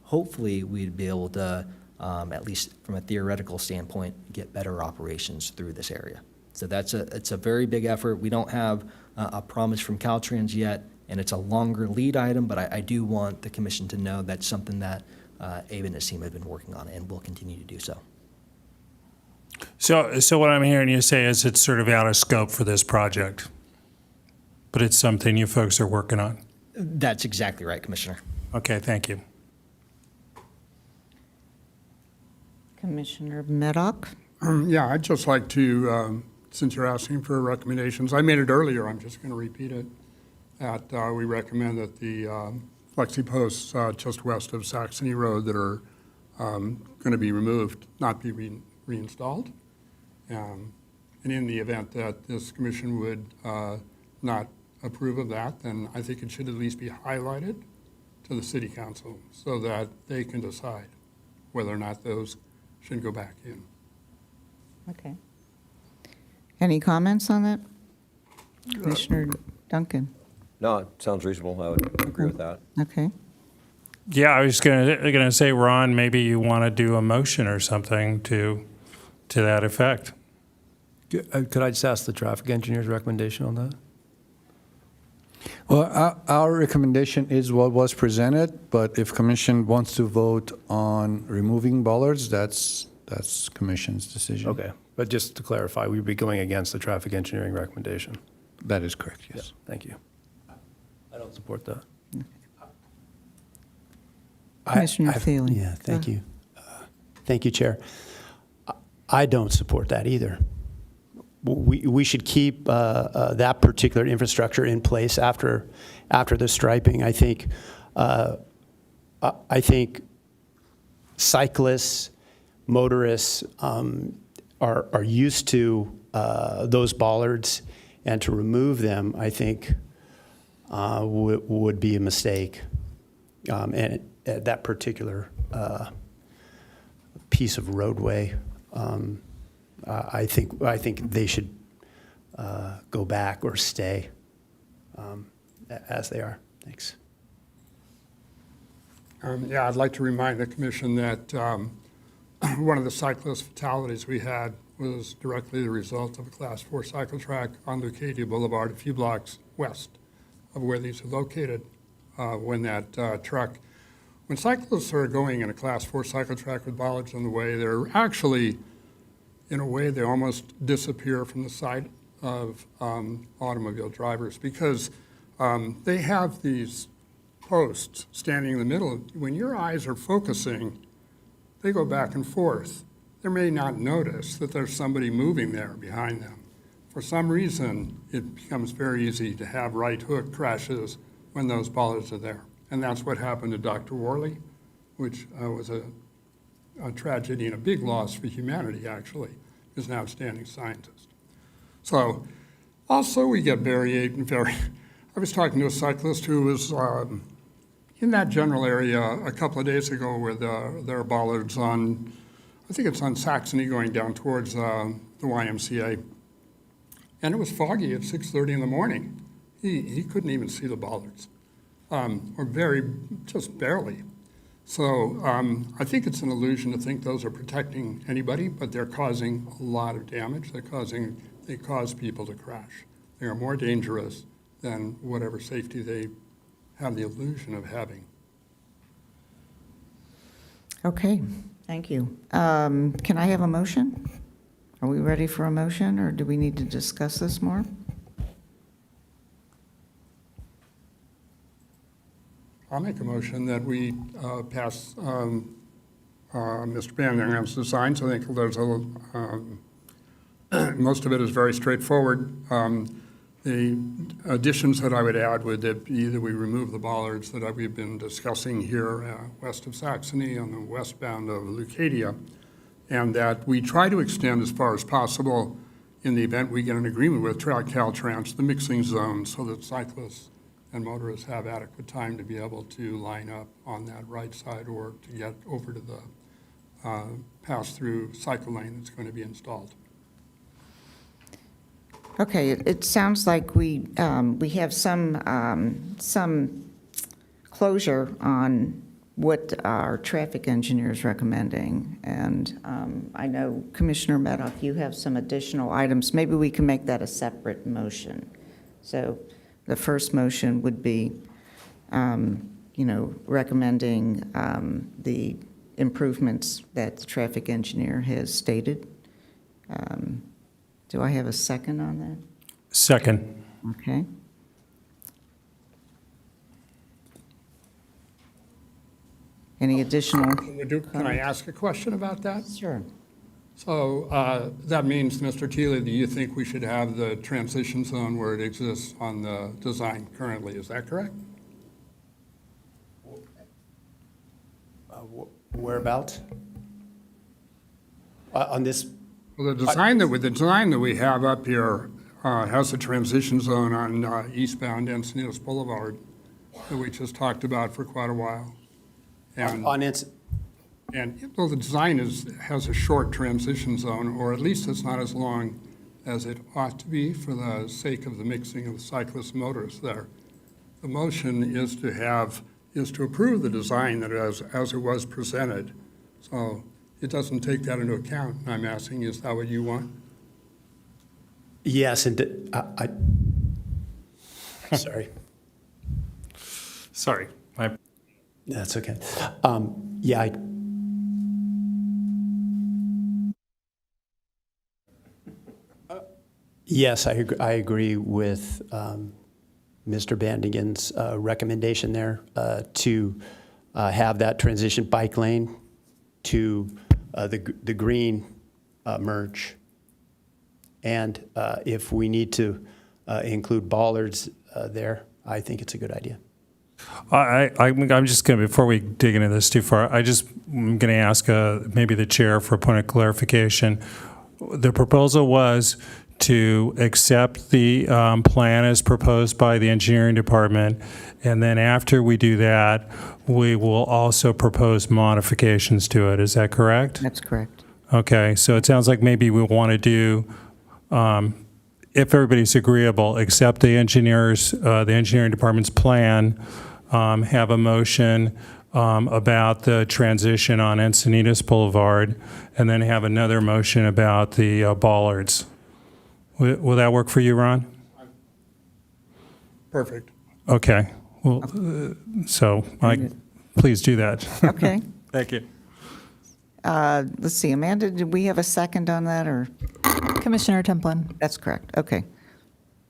hopefully we'd be able to, at least from a theoretical standpoint, get better operations through this area. So it's a very big effort. We don't have a promise from Caltrans yet, and it's a longer lead item, but I do want the commission to know that's something that Abe and his team have been working on and will continue to do so. So what I'm hearing you say is it's sort of out of scope for this project, but it's something you folks are working on. That's exactly right, Commissioner. Okay, thank you. Commissioner Maddock? Yeah, I'd just like to, since you're asking for recommendations, I made it earlier, I'm just going to repeat it, that we recommend that the flexi posts just west of Saxony Road that are going to be removed, not be reinstalled. And in the event that this commission would not approve of that, then I think it should at least be highlighted to the city council so that they can decide whether or not those should go back in. Okay. Any comments on that? Commissioner Duncan? No, it sounds reasonable. I would agree with that. Okay. Yeah, I was gonna say, Ron, maybe you want to do a motion or something to that effect. Could I just ask the traffic engineer's recommendation on that? Well, our recommendation is what was presented, but if commission wants to vote on removing bollards, that's commission's decision. Okay, but just to clarify, we'd be going against the traffic engineering recommendation. That is correct, yes. Yeah, thank you. I don't support that. Commissioner Thiele. Yeah, thank you. Thank you, Chair. I don't support that either. We should keep that particular infrastructure in place after the striping. I think cyclists, motorists are used to those bollards, and to remove them, I think, would be a mistake. And that particular piece of roadway, I think they should go back or stay as they are. Thanks. Yeah, I'd like to remind the commission that one of the cyclist fatalities we had was directly the result of a Class 4 cycle track on Lucadia Boulevard, a few blocks west of where these are located, when cyclists are going in a Class 4 cycle track with bollards on the way, they're actually, in a way, they almost disappear from the sight of automobile drivers because they have these posts standing in the middle. When your eyes are focusing, they go back and forth. They may not notice that there's somebody moving there behind them. For some reason, it becomes very easy to have right hook crashes when those bollards are there. And that's what happened to Dr. Worley, which was a tragedy and a big loss for humanity, actually. He's an outstanding scientist. So also we get I was talking to a cyclist who was in that general area a couple of days ago where there are bollards on, I think it's on Saxony going down towards the YMCA. And it was foggy at 6:30 in the morning. He couldn't even see the bollards, or just barely. So I think it's an illusion to think those are protecting anybody, but they're causing a lot of damage. They cause people to crash. They are more dangerous than whatever safety they have the illusion of having. Okay, thank you. Can I have a motion? Are we ready for a motion, or do we need to discuss this more? I'll make a motion that we pass Mr. Bandingham's design. So I think there's most of it is very straightforward. The additions that I would add would be that we remove the bollards that we've been discussing here west of Saxony on the westbound of Lucadia, and that we try to extend as far as possible in the event we get an agreement with Caltrans, the mixing zone, so that cyclists and motorists have adequate time to be able to line up on that right side or to get over to the pass-through cycle lane that's going to be installed. Okay, it sounds like we have some closure on what our traffic engineer is recommending. And I know, Commissioner Maddock, you have some additional items. Maybe we can make that a separate motion. So the first motion would be, recommending the improvements that the traffic engineer has stated. Do I have a second on that? Second. Okay. Any additional? Can I ask a question about that? Sure. So that means, Mr. Thiele, do you think we should have the transition zone where it exists on the design currently? Is that correct? Whereabouts? On this? Well, the design that we have up here has a transition zone on eastbound Encinitas Boulevard that we just talked about for quite a while. And the design has a short transition zone, or at least it's not as long as it ought to be for the sake of the mixing of the cyclists and motorists there. The motion is to approve the design that as it was presented. So it doesn't take that into account. I'm asking, is that what you want? Yes, and sorry. Sorry. That's okay. Yes, I agree with Mr. Bandigan's recommendation there to have that transition bike lane to the green merge. And if we need to include bollards there, I think it's a good idea. I'm just going to, before we dig into this too far, I'm going to ask maybe the chair for a point of clarification. The proposal was to accept the plan as proposed by the engineering department, and then after we do that, we will also propose modifications to it. Is that correct? That's correct. Okay, so it sounds like maybe we want to do if everybody's agreeable, accept the engineering department's plan, have a motion about the transition on Encinitas Boulevard, and then have another motion about the bollards. Will that work for you, Ron? Perfect. Okay. Well, so please do that. Okay. Thank you. Let's see, Amanda, did we have a second on that, or? Commissioner Templin. That's correct, okay.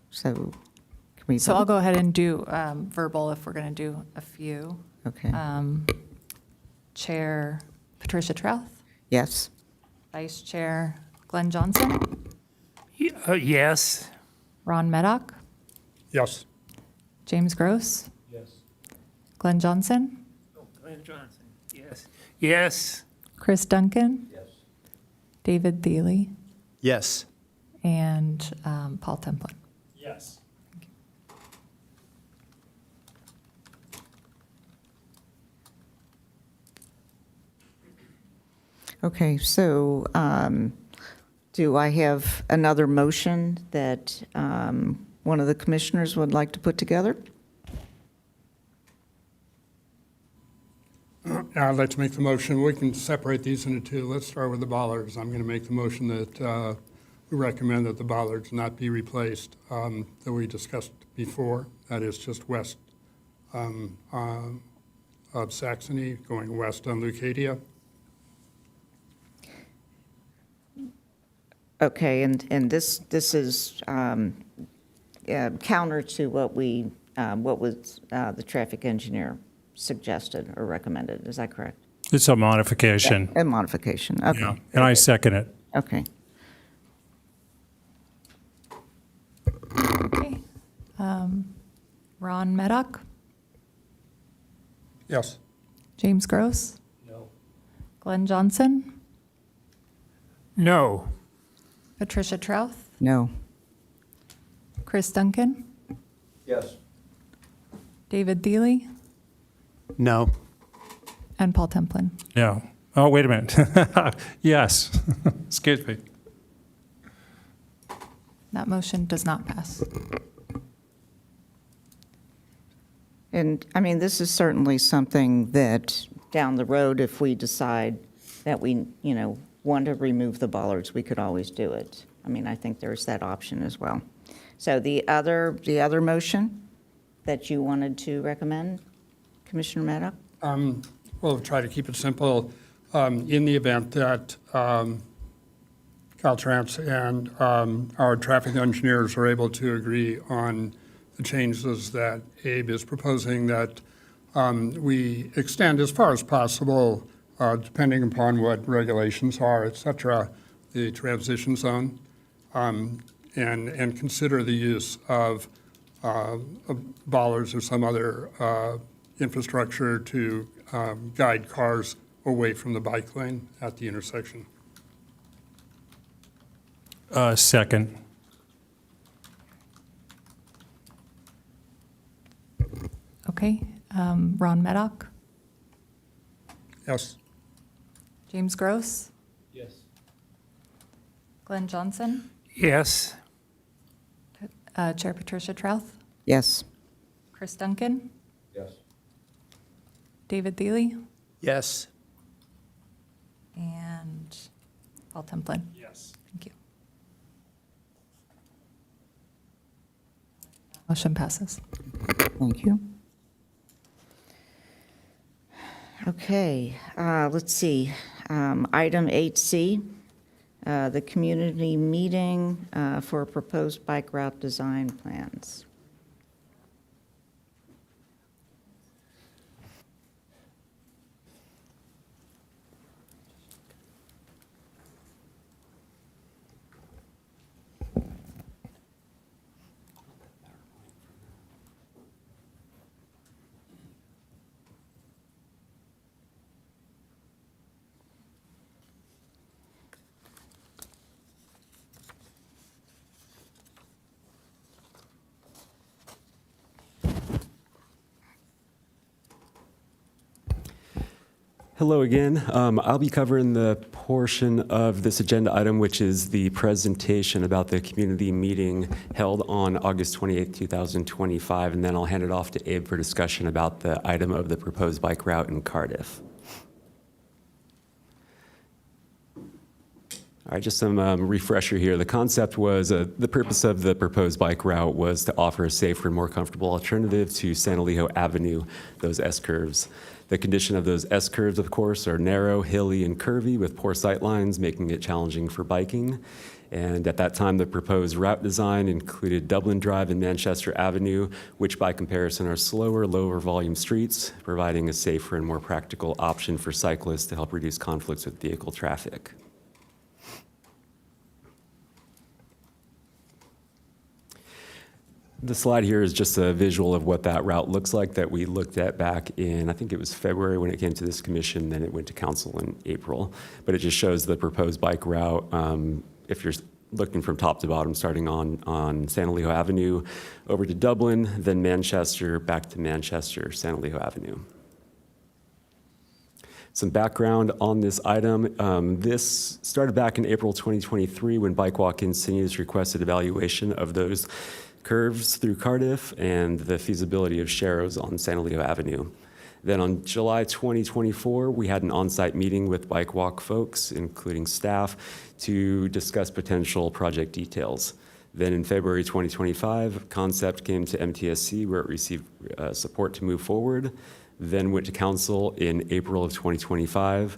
So, can we So I'll vote? go ahead and do verbal if we're going to do a few. Okay, Chair Patricia Trouth, yes. Vice Chair Glenn Johnson, Yes. Ron Meddock, Yes. James Gross. Yes. Glenn Johnson, Glenn Johnson, yes. Yes. Chris Duncan. Yes. David Thiele, Yes. and Paul Templin. Yes. Okay, so do I have another motion that one of the commissioners would like to put together? I'd like to make the motion. We can separate these into two. Let's start with the bollards. I'm going to make the motion that we recommend that the bollards not be replaced that we discussed before. That is just west of Saxony, going west on Leucadia. Okay, and this is counter to what was the traffic engineer suggested or recommended, is that correct? It's a modification. A modification, okay. Yeah, and I second it. Okay, Okay. Ron Meddock, Yes. James Gross. No. Glenn Johnson, No. Patricia Trouth, no. Chris Duncan, Yes. David Thiele, No. and Paul Templin. Yeah. Oh, wait a minute. Yes. Excuse me. That motion does not pass. And, I mean, this is certainly something that down the road, if we decide that we, want to remove the bollards, we could always do it. I mean, I think there's that option as well. So the other motion that you wanted to recommend, Commissioner Maddock? We'll try to keep it simple. In the event that Caltrans and our traffic engineers are able to agree on the changes that Abe is proposing, that we extend as far as possible, depending upon what regulations are, et cetera, the transition zone, and consider the use of bollards or some other infrastructure to guide cars away from the bike lane at the intersection. Second. Okay. Ron Meddock, Yes. James Gross. Yes. Glenn Johnson, Yes. Chair Patricia Trouth, Yes. Chris Duncan, Yes. David Thiele, Yes. and Paul Templin. Yes. Thank you. Motion passes. Thank you. Okay, let's see. Item 8C, the community meeting for proposed bike route design plans. Hello again. I'll be covering the portion of this agenda item, which is the presentation about the community meeting held on August 28th, 2025, and then I'll hand it off to Abe for discussion about the item of the proposed bike route in Cardiff. All right, just some refresher here. The concept was, the purpose of the proposed bike route was to offer a safer and more comfortable alternative to San Elijo Avenue, those S-curves. The condition of those S-curves, of course, are narrow, hilly, and curvy with poor sight lines, making it challenging for biking. And at that time, the proposed route design included Dublin Drive and Manchester Avenue, which by comparison are slower, lower volume streets, providing a safer and more practical option for cyclists to help reduce conflicts with vehicle traffic. The slide here is just a visual of what that route looks like that we looked at back in, I think it was February when it came to this commission, then it went to council in April. But it just shows the proposed bike route, if you're looking from top to bottom, starting on San Elijo Avenue over to Dublin, then Manchester, back to Manchester, San Elijo Avenue. Some background on this item. This started back in April 2023 when Bike Walk Encinitas requested evaluation of those curves through Cardiff and the feasibility of sharrows on San Elijo Avenue. Then on July 2024, we had an on-site meeting with Bike Walk folks, including staff, to discuss potential project details. Then in February 2025, concept came to MTSC where it received support to move forward. Then went to council in April of 2025.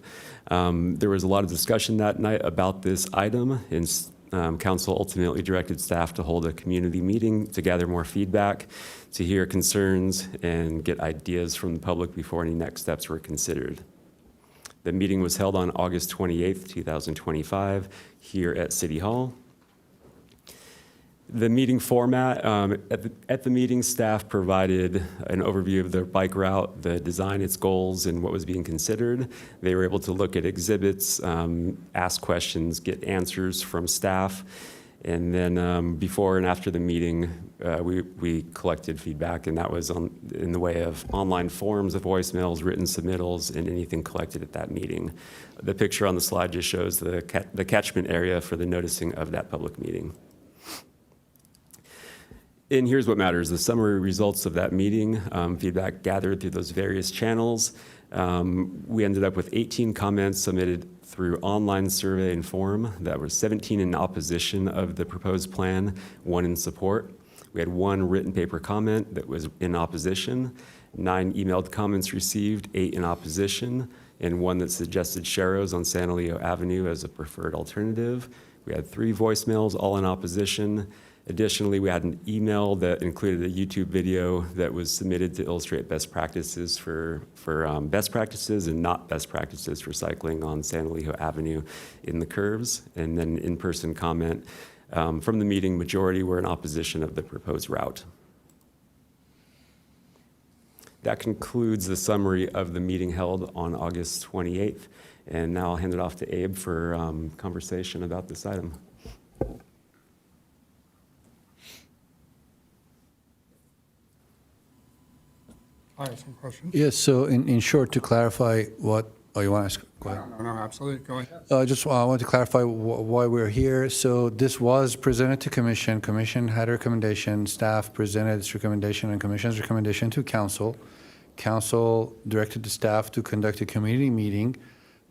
There was a lot of discussion that night about this item, and council ultimately directed staff to hold a community meeting to gather more feedback, to hear concerns, and get ideas from the public before any next steps were considered. The meeting was held on August 28th, 2025, here at City Hall. The meeting format, at the meeting, staff provided an overview of the bike route, the design, its goals, and what was being considered. They were able to look at exhibits, ask questions, get answers from staff, and then before and after the meeting, we collected feedback, and that was in the way of online forms, of voicemails, written submittals, and anything collected at that meeting. The picture on the slide just shows the catchment area for the noticing of that public meeting. And here's what matters, the summary results of that meeting, feedback gathered through those various channels. We ended up with 18 comments submitted through online survey and forum. That were 17 in opposition of the proposed plan, 1 in support. We had 1 written paper comment that was in opposition, 9 emailed comments received, 8 in opposition, and 1 that suggested sharrows on San Elijo Avenue as a preferred alternative. We had 3 voicemails, all in opposition. Additionally, we had an email that included a YouTube video that was submitted to illustrate best practices for best practices and not best practices for cycling on San Elijo Avenue in the curves. And then in-person comment from the meeting, majority were in opposition of the proposed route. That concludes the summary of the meeting held on August 28th. And now I'll hand it off to Abe for conversation about this item. I have some questions. Yes, so in short, to clarify what, oh, you want to ask? Go ahead. No, absolutely, go ahead. I want to clarify why we're here. So this was presented to commission. Commission had a recommendation. Staff presented its recommendation and commission's recommendation to council. Council directed the staff to conduct a community meeting,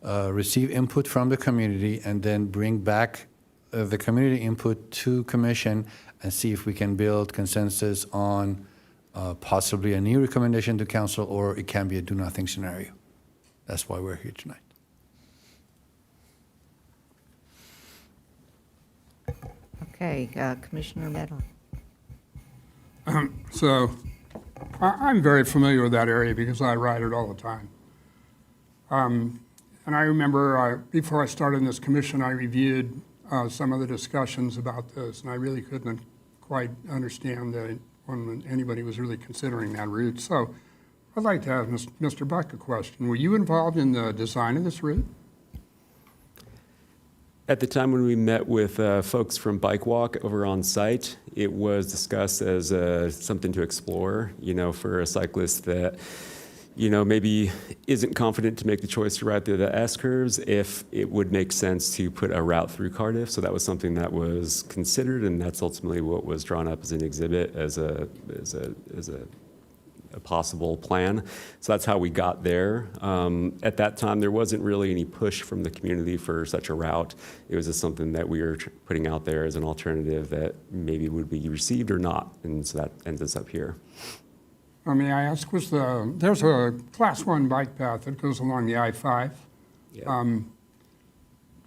receive input from the community, and then bring back the community input to commission and see if we can build consensus on possibly a new recommendation to council, or it can be a do-nothing scenario. That's why we're here tonight. Okay, Commissioner Medlin. So I'm very familiar with that area because I ride it all the time. And I remember before I started in this commission, I reviewed some of the discussions about this, and I really couldn't quite understand that when anybody was really considering that route. So I'd like to ask Mr. Buck a question. Were you involved in the design of this route? At the time when we met with folks from Bike Walk over on site, it was discussed as something to explore, for a cyclist that, maybe isn't confident to make the choice to ride through the S-curves, if it would make sense to put a route through Cardiff. So that was something that was considered, and that's ultimately what was drawn up as an exhibit as a possible plan. So that's how we got there. At that time, there wasn't really any push from the community for such a route. It was just something that we were putting out there as an alternative that maybe would be received or not, and so that ends us up here. May I ask, there's a Class 1 bike path that goes along the I-5? Yeah.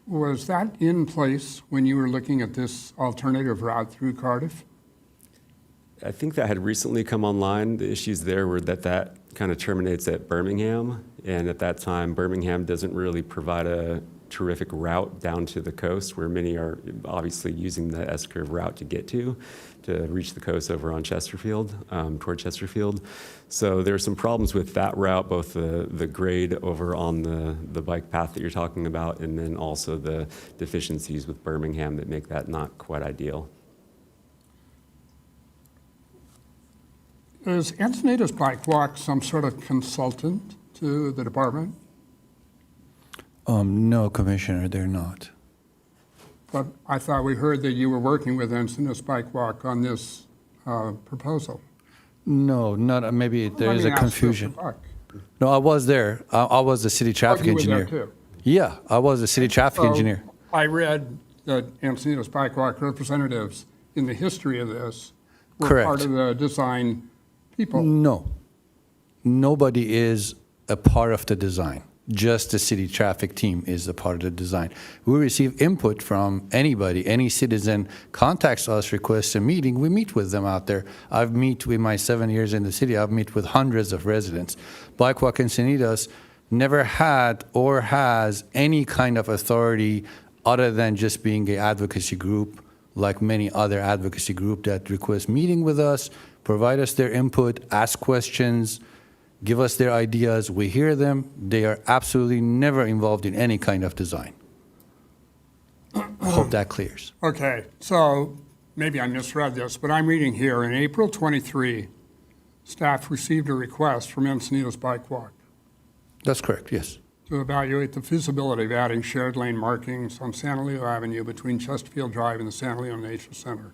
Was that in place when you were looking at this alternative route through Cardiff? I think that had recently come online. The issues there were that kind of terminates at Birmingham, and at that time, Birmingham doesn't really provide a terrific route down to the coast, where many are obviously using the S-curve route to reach the coast over on Chesterfield, toward Chesterfield. So there are some problems with that route, both the grade over on the bike path that you're talking about, and then also the deficiencies with Birmingham that make that not quite ideal. Is Encinitas Bike Walk some sort of consultant to the department? No, Commissioner, they're not. But I thought we heard that you were working with Encinitas Bike Walk on this proposal. No, not, maybe there Let is me a ask confusion. Mr. Buck. No, I was there. I was the city traffic Oh, you were there engineer. too? Yeah, I was the city traffic So engineer. I read that Encinitas Bike Walk representatives in the history of this were Correct. part of the design people. No, nobody is a part of the design. Just the city traffic team is a part of the design. We receive input from anybody, any citizen contacts us, requests a meeting, we meet with them out there. I've met with my 7 years in the city, I've met with hundreds of residents. Bike Walk Encinitas never had or has any kind of authority other than just being an advocacy group, like many other advocacy group that request meeting with us, provide us their input, ask questions, give us their ideas, we hear them. They are absolutely never involved in any kind of design. Hope that clears. Okay, so maybe I misread this, but I'm reading here, in April 23, staff received a request from Encinitas Bike Walk That's correct, yes. to evaluate the feasibility of adding shared lane markings on Santa Leo Avenue between Chesterfield Drive and the Santa Leo Nature Center.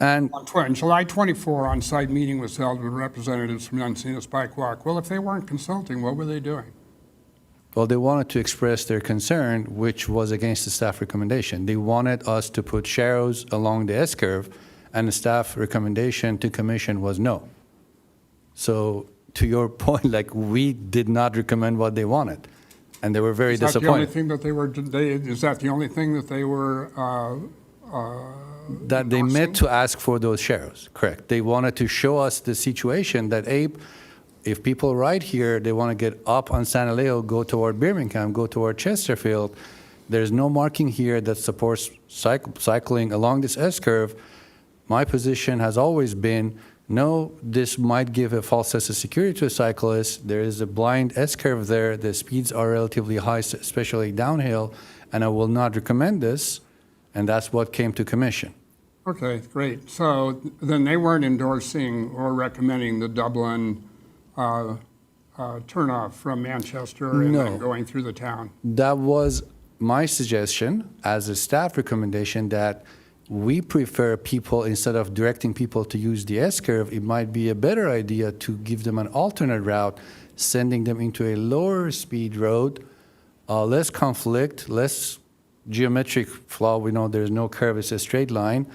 And On July 24, on-site meeting was held with representatives from Encinitas Bike Walk. Well, if they weren't consulting, what were they doing? well, they wanted to express their concern, which was against the staff recommendation. They wanted us to put sharrows along the S-curve, and the staff recommendation to commission was no. So to your point, like, we did not recommend what they wanted, and they were very Is that the only disappointed. thing that is that the only thing that they were That they met to ask for those sharrows, correct. They wanted to show us the situation that, Abe, if people ride here, they want to get up on San Alejo, go toward Birmingham, go toward Chesterfield, there's no marking here that supports cycling along this S-curve. My position has always been, no, this might give a false sense of security to a cyclist. There is a blind S-curve there. The speeds are relatively high, especially downhill, and I will not recommend this. And that's what came to commission. Okay, great. So then they weren't endorsing or recommending the Dublin turnoff from Manchester and then No. going through the town? That was my suggestion as a staff recommendation, that we prefer people, instead of directing people to use the S-curve, it might be a better idea to give them an alternate route, sending them into a lower speed road, less conflict, less geometric flaw. We know there's no curve, it's a straight line,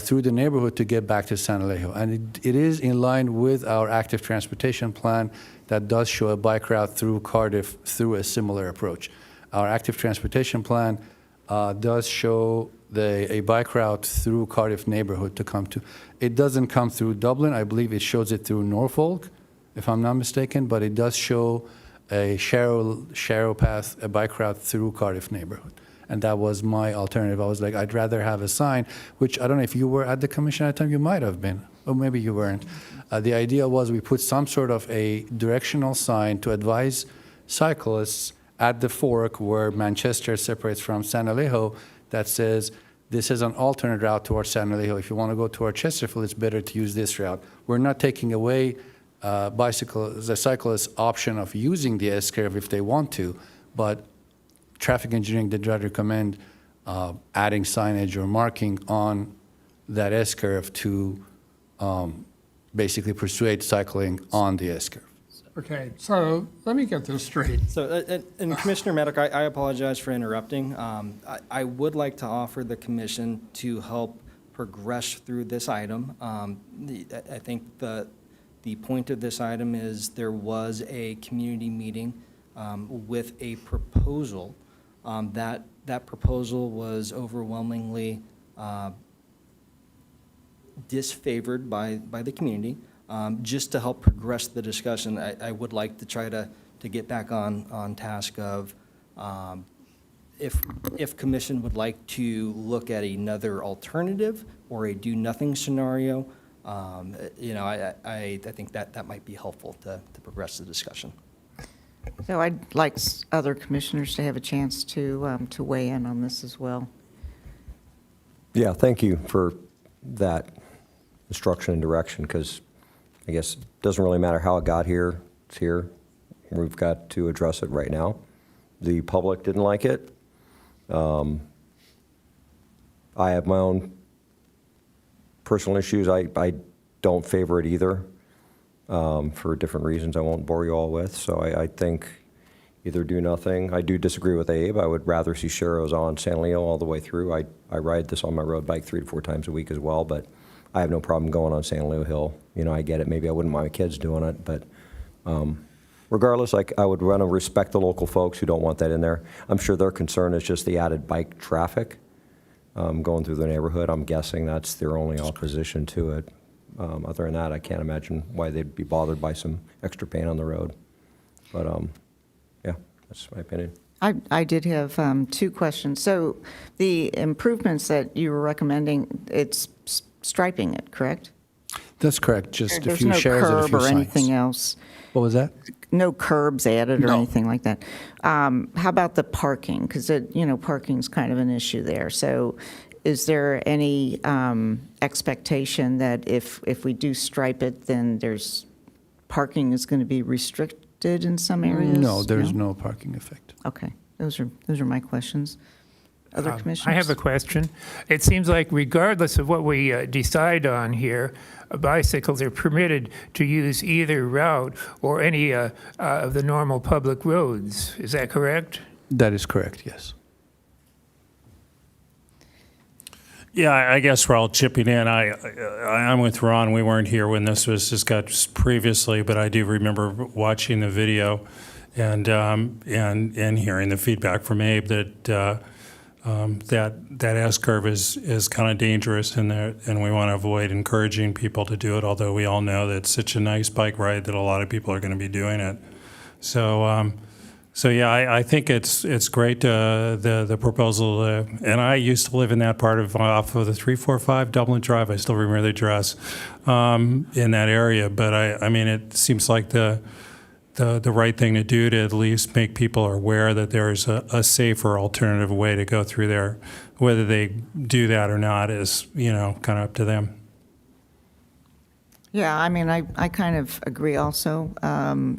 through the neighborhood to get back to San Alejo. And it is in line with our active transportation plan that does show a bike route through Cardiff through a similar approach. Our active transportation plan does show a bike route through Cardiff neighborhood to come to. It doesn't come through Dublin. I believe it shows it through Norfolk, if I'm not mistaken, but it does show a sharrow path, a bike route through Cardiff neighborhood. And that was my alternative. I was like, I'd rather have a sign, which I don't know if you were at the commission at the time, you might have been, or maybe you weren't. The idea was we put some sort of a directional sign to advise cyclists at the fork where Manchester separates from San Alejo that says, this is an alternate route towards San Alejo. If you want to go toward Chesterfield, it's better to use this route. we're not taking away the cyclist's option of using the S-curve if they want to, but traffic engineering did not recommend adding signage or marking on that S-curve to basically persuade cycling on the S-curve. Okay, so let me get this straight. So, and Commissioner Maddock, I apologize for interrupting. I would like to offer the commission to help progress through this item. I think the point of this item is there was a community meeting with a proposal. That proposal was overwhelmingly disfavored by the community. Just to help progress the discussion, I would like to try to get back on task of if commission would like to look at another alternative or a do-nothing scenario, I think that might be helpful to progress the discussion. So I'd like other commissioners to have a chance to weigh in on this as well. Yeah, thank you for that instruction and direction, because I guess it doesn't really matter how it got here. It's here. We've got to address it right now. The public didn't like it. I have my own personal issues. I don't favor it either for different reasons I won't bore you all with. So I think either do nothing. I do disagree with Abe. I would rather see Sharrows on San Leo all the way through. I ride this on my road bike 3 to 4 times a week as well, but I have no problem going on San Leo Hill. I get it. Maybe I wouldn't mind my kids doing it, but regardless, I would want to respect the local folks who don't want that in there. I'm sure their concern is just the added bike traffic going through the neighborhood. I'm guessing that's their only opposition to it. Other than that, I can't imagine why they'd be bothered by some extra paint on the road. But yeah, that's my opinion. I did have 2 questions. So the improvements that you were recommending, it's striping it, correct? That's correct, just a There's few no shares and a curb few or signs. anything else? What was that? No curbs added or No. anything like that? How about the parking? Because, parking's kind of an issue there. So is there any expectation that if we do stripe it, then parking is going to be restricted in some areas? No, there's no parking effect. Okay, those are my questions. Other commissioners? I have a question. It seems like regardless of what we decide on here, bicycles are permitted to use either route or any of the normal public roads. Is that correct? That is correct, yes. Yeah, I guess we're all chipping in. I'm with Ron. We weren't here when this was discussed previously, but I do remember watching the video and hearing the feedback from Abe that that S-curve is kind of dangerous, and we want to avoid encouraging people to do it, although we all know that it's such a nice bike ride that a lot of people are going to be doing it. So yeah, I think it's great, the proposal, and I used to live in that part off of the 345 Dublin Drive. I still remember the address in that area, but I mean, it seems like the right thing to do to at least make people aware that there's a safer alternative way to go through there. Whether they do that or not is, kind of up to them. Yeah, I mean, I kind of agree also.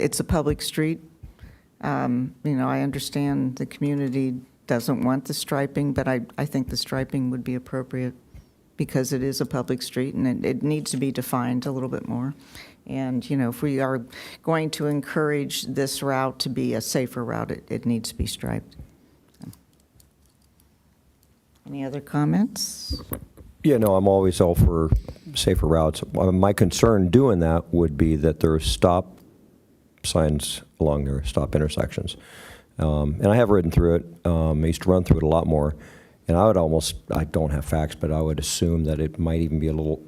It's a public street. I understand the community doesn't want the striping, but I think the striping would be appropriate because it is a public street and it needs to be defined a little bit more. And, if we are going to encourage this route to be a safer route, it needs to be striped. Any other comments? Yeah, no, I'm always all for safer routes. My concern doing that would be that there are stop signs along there, stop intersections. And I have ridden through it. I used to run through it a lot more. And I don't have facts, but I would assume that it might even be a little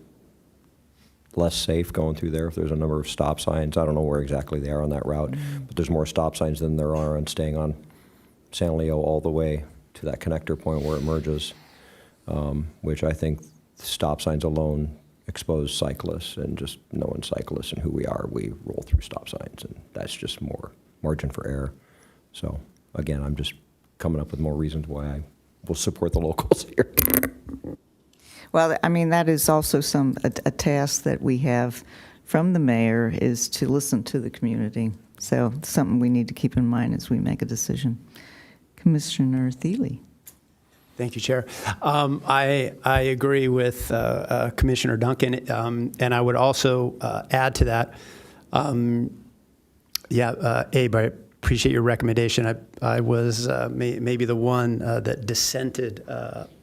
less safe going through there if there's a number of stop signs. I don't know where exactly they are on that route, but there's more stop signs than there are on staying on San Leo all the way to that connector point where it merges, which I think stop signs alone expose cyclists, and just knowing cyclists and who we are, we roll through stop signs, and that's just more margin for error. So again, I'm just coming up with more reasons why I will support the locals here. Well, I mean, that is also a task that we have from the mayor is to listen to the community. So it's something we need to keep in mind as we make a decision. Commissioner Thiele. Thank you, Chair. I agree with Commissioner Duncan, and I would also add to that. Abe, I appreciate your recommendation. I was maybe the one that dissented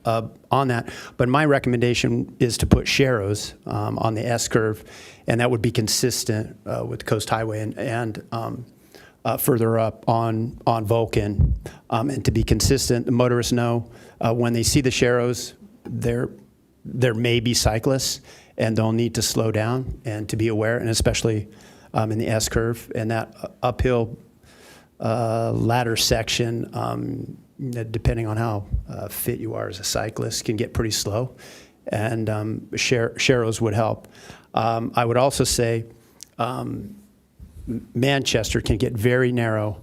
on that, but my recommendation is to put Sharrows on the S-curve, and that would be consistent with Coast Highway and further up on Vulcan. And to be consistent, the motorists know when they see the Sharrows, there may be cyclists, and they'll need to slow down and to be aware, and especially in the S-curve and that uphill ladder section, depending on how fit you are as a cyclist, can get pretty slow, and Sharrows would help. I would also say Manchester can get very narrow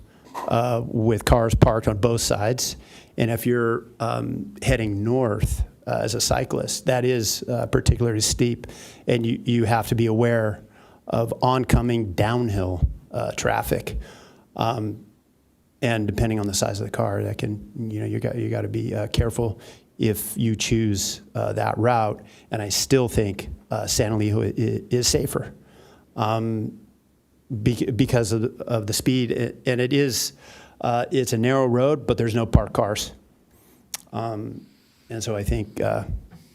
with cars parked on both sides, and if you're heading north as a cyclist, that is particularly steep, and you have to be aware of oncoming downhill traffic. And depending on the size of the car, that can, you got to be careful if you choose that route. And I still think San Elijo is safer because of the speed. And it's a narrow road, but there's no parked cars. And so I think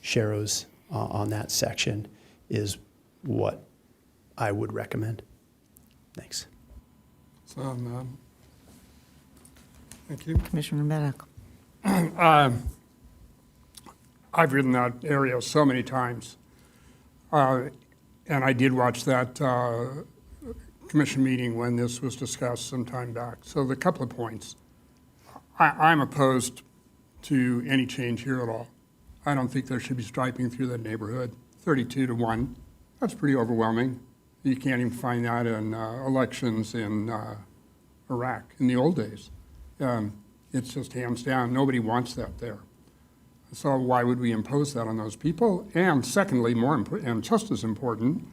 Sharrows on that section is what I would recommend. Thanks. So, thank you. Commissioner Maddock. I've ridden that area so many times. And I did watch that commission meeting when this was discussed some time back. So the couple of points. I'm opposed to any change here at all. I don't think there should be striping through that neighborhood. 32-1, that's pretty overwhelming. You can't even find that in elections in Iraq in the old days. It's just hands down. Nobody wants that there. So why would we impose that on those people? And secondly, and just as important,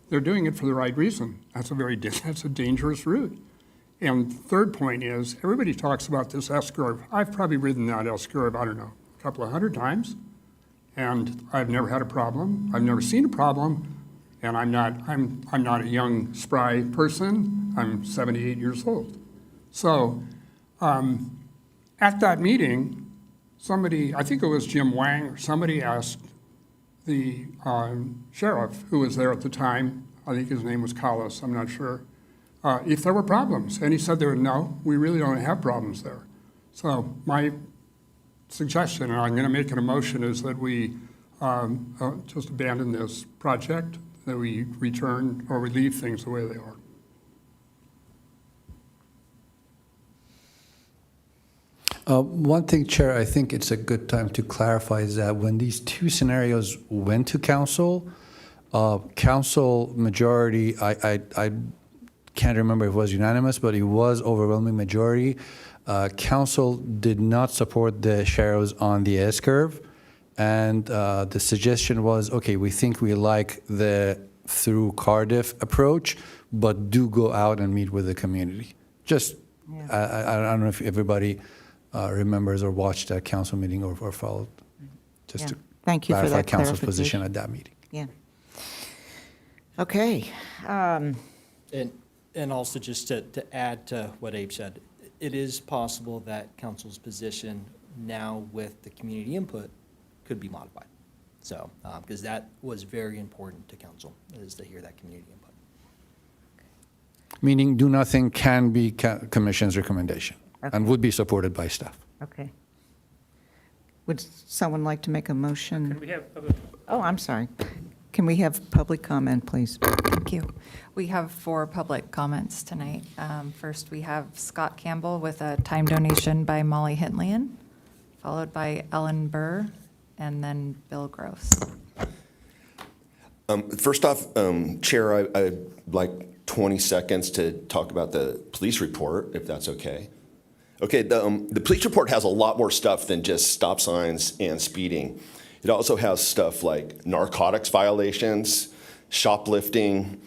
they're doing it for the right reason. That's a dangerous route. And third point is, everybody talks about this S-curve. I've probably ridden that S-curve, I don't know, a couple of hundred times, and I've never had a problem. I've never seen a problem. And I'm not a young, spry person. I'm 78 years old. So at that meeting, somebody, I think it was Jim Wang, or somebody asked the sheriff who was there at the time, I think his name was Collis, I'm not sure, if there were problems. And he said no, we really don't have problems there. So my suggestion, and I'm going to make an motion, is that we just abandon this project, that we return or we leave things the way they are. One thing, Chair, I think it's a good time to clarify is that when these two scenarios went to council, council majority, I can't remember if it was unanimous, but it was overwhelming majority. Council did not support the Sharrows on the S-curve. And the suggestion was, okay, we think we like the through Cardiff approach, but do go out and meet with the community. Just, I don't know if everybody remembers or watched that council meeting or followed, just to Thank you for clarify that council's clarification. position at that meeting. Yeah. Okay. And also just to add to what Abe said, it is possible that council's position now with the community input could be modified. So, because that was very important to council, is to hear that community input. Meaning do nothing can be commission's recommendation and would be supported by staff. Okay. Would someone like to make a motion? Can we have public? Oh, I'm sorry. Can we have public comment, please? Thank you. We have 4 public comments tonight. First, we have Scott Campbell with a time donation by Molly Hintlian, followed by Ellen Burr, and then Bill Gross. First off, Chair, I'd like 20 seconds to talk about the police report, if that's okay. Okay, the police report has a lot more stuff than just stop signs and speeding. It also has stuff like narcotics violations, shoplifting,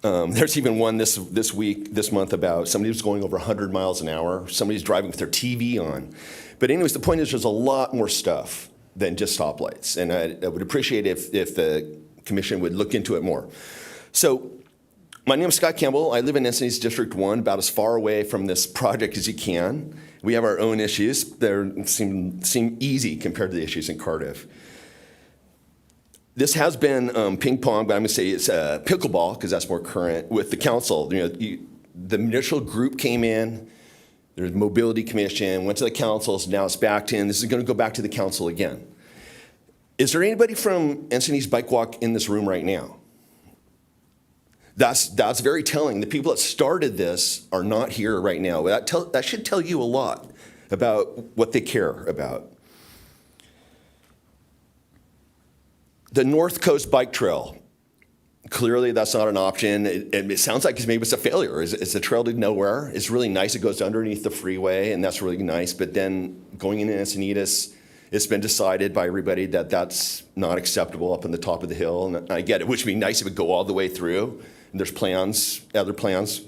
There's even one this month about somebody who's going over 100 miles an hour. Somebody's driving with their TV on. But anyways, the point is there's a lot more stuff than just stoplights. And I would appreciate if the commission would look into it more. So my name is Scott Campbell. I live in Encinitas District 1, about as far away from this project as you can. We have our own issues. They seem easy compared to the issues in Cardiff. This has been ping pong, but I'm going to say it's pickleball because that's more current with the council. The initial group came in, there's mobility commission, went to the councils, now it's back to, and this is going to go back to the council again. Is there anybody from Encinitas Bike Walk in this room right now? That's very telling. The people that started this are not here right now. That should tell you a lot about what they care about. The North Coast Bike Trail. Clearly, that's not an option. It sounds like maybe it's a failure. It's a trail to nowhere. It's really nice. It goes underneath the freeway, and that's really nice. But then going into Encinitas, it's been decided by everybody that that's not acceptable up on the top of the hill. And I get it, which would be nice if it would go all the way through. And there's plans, other plans.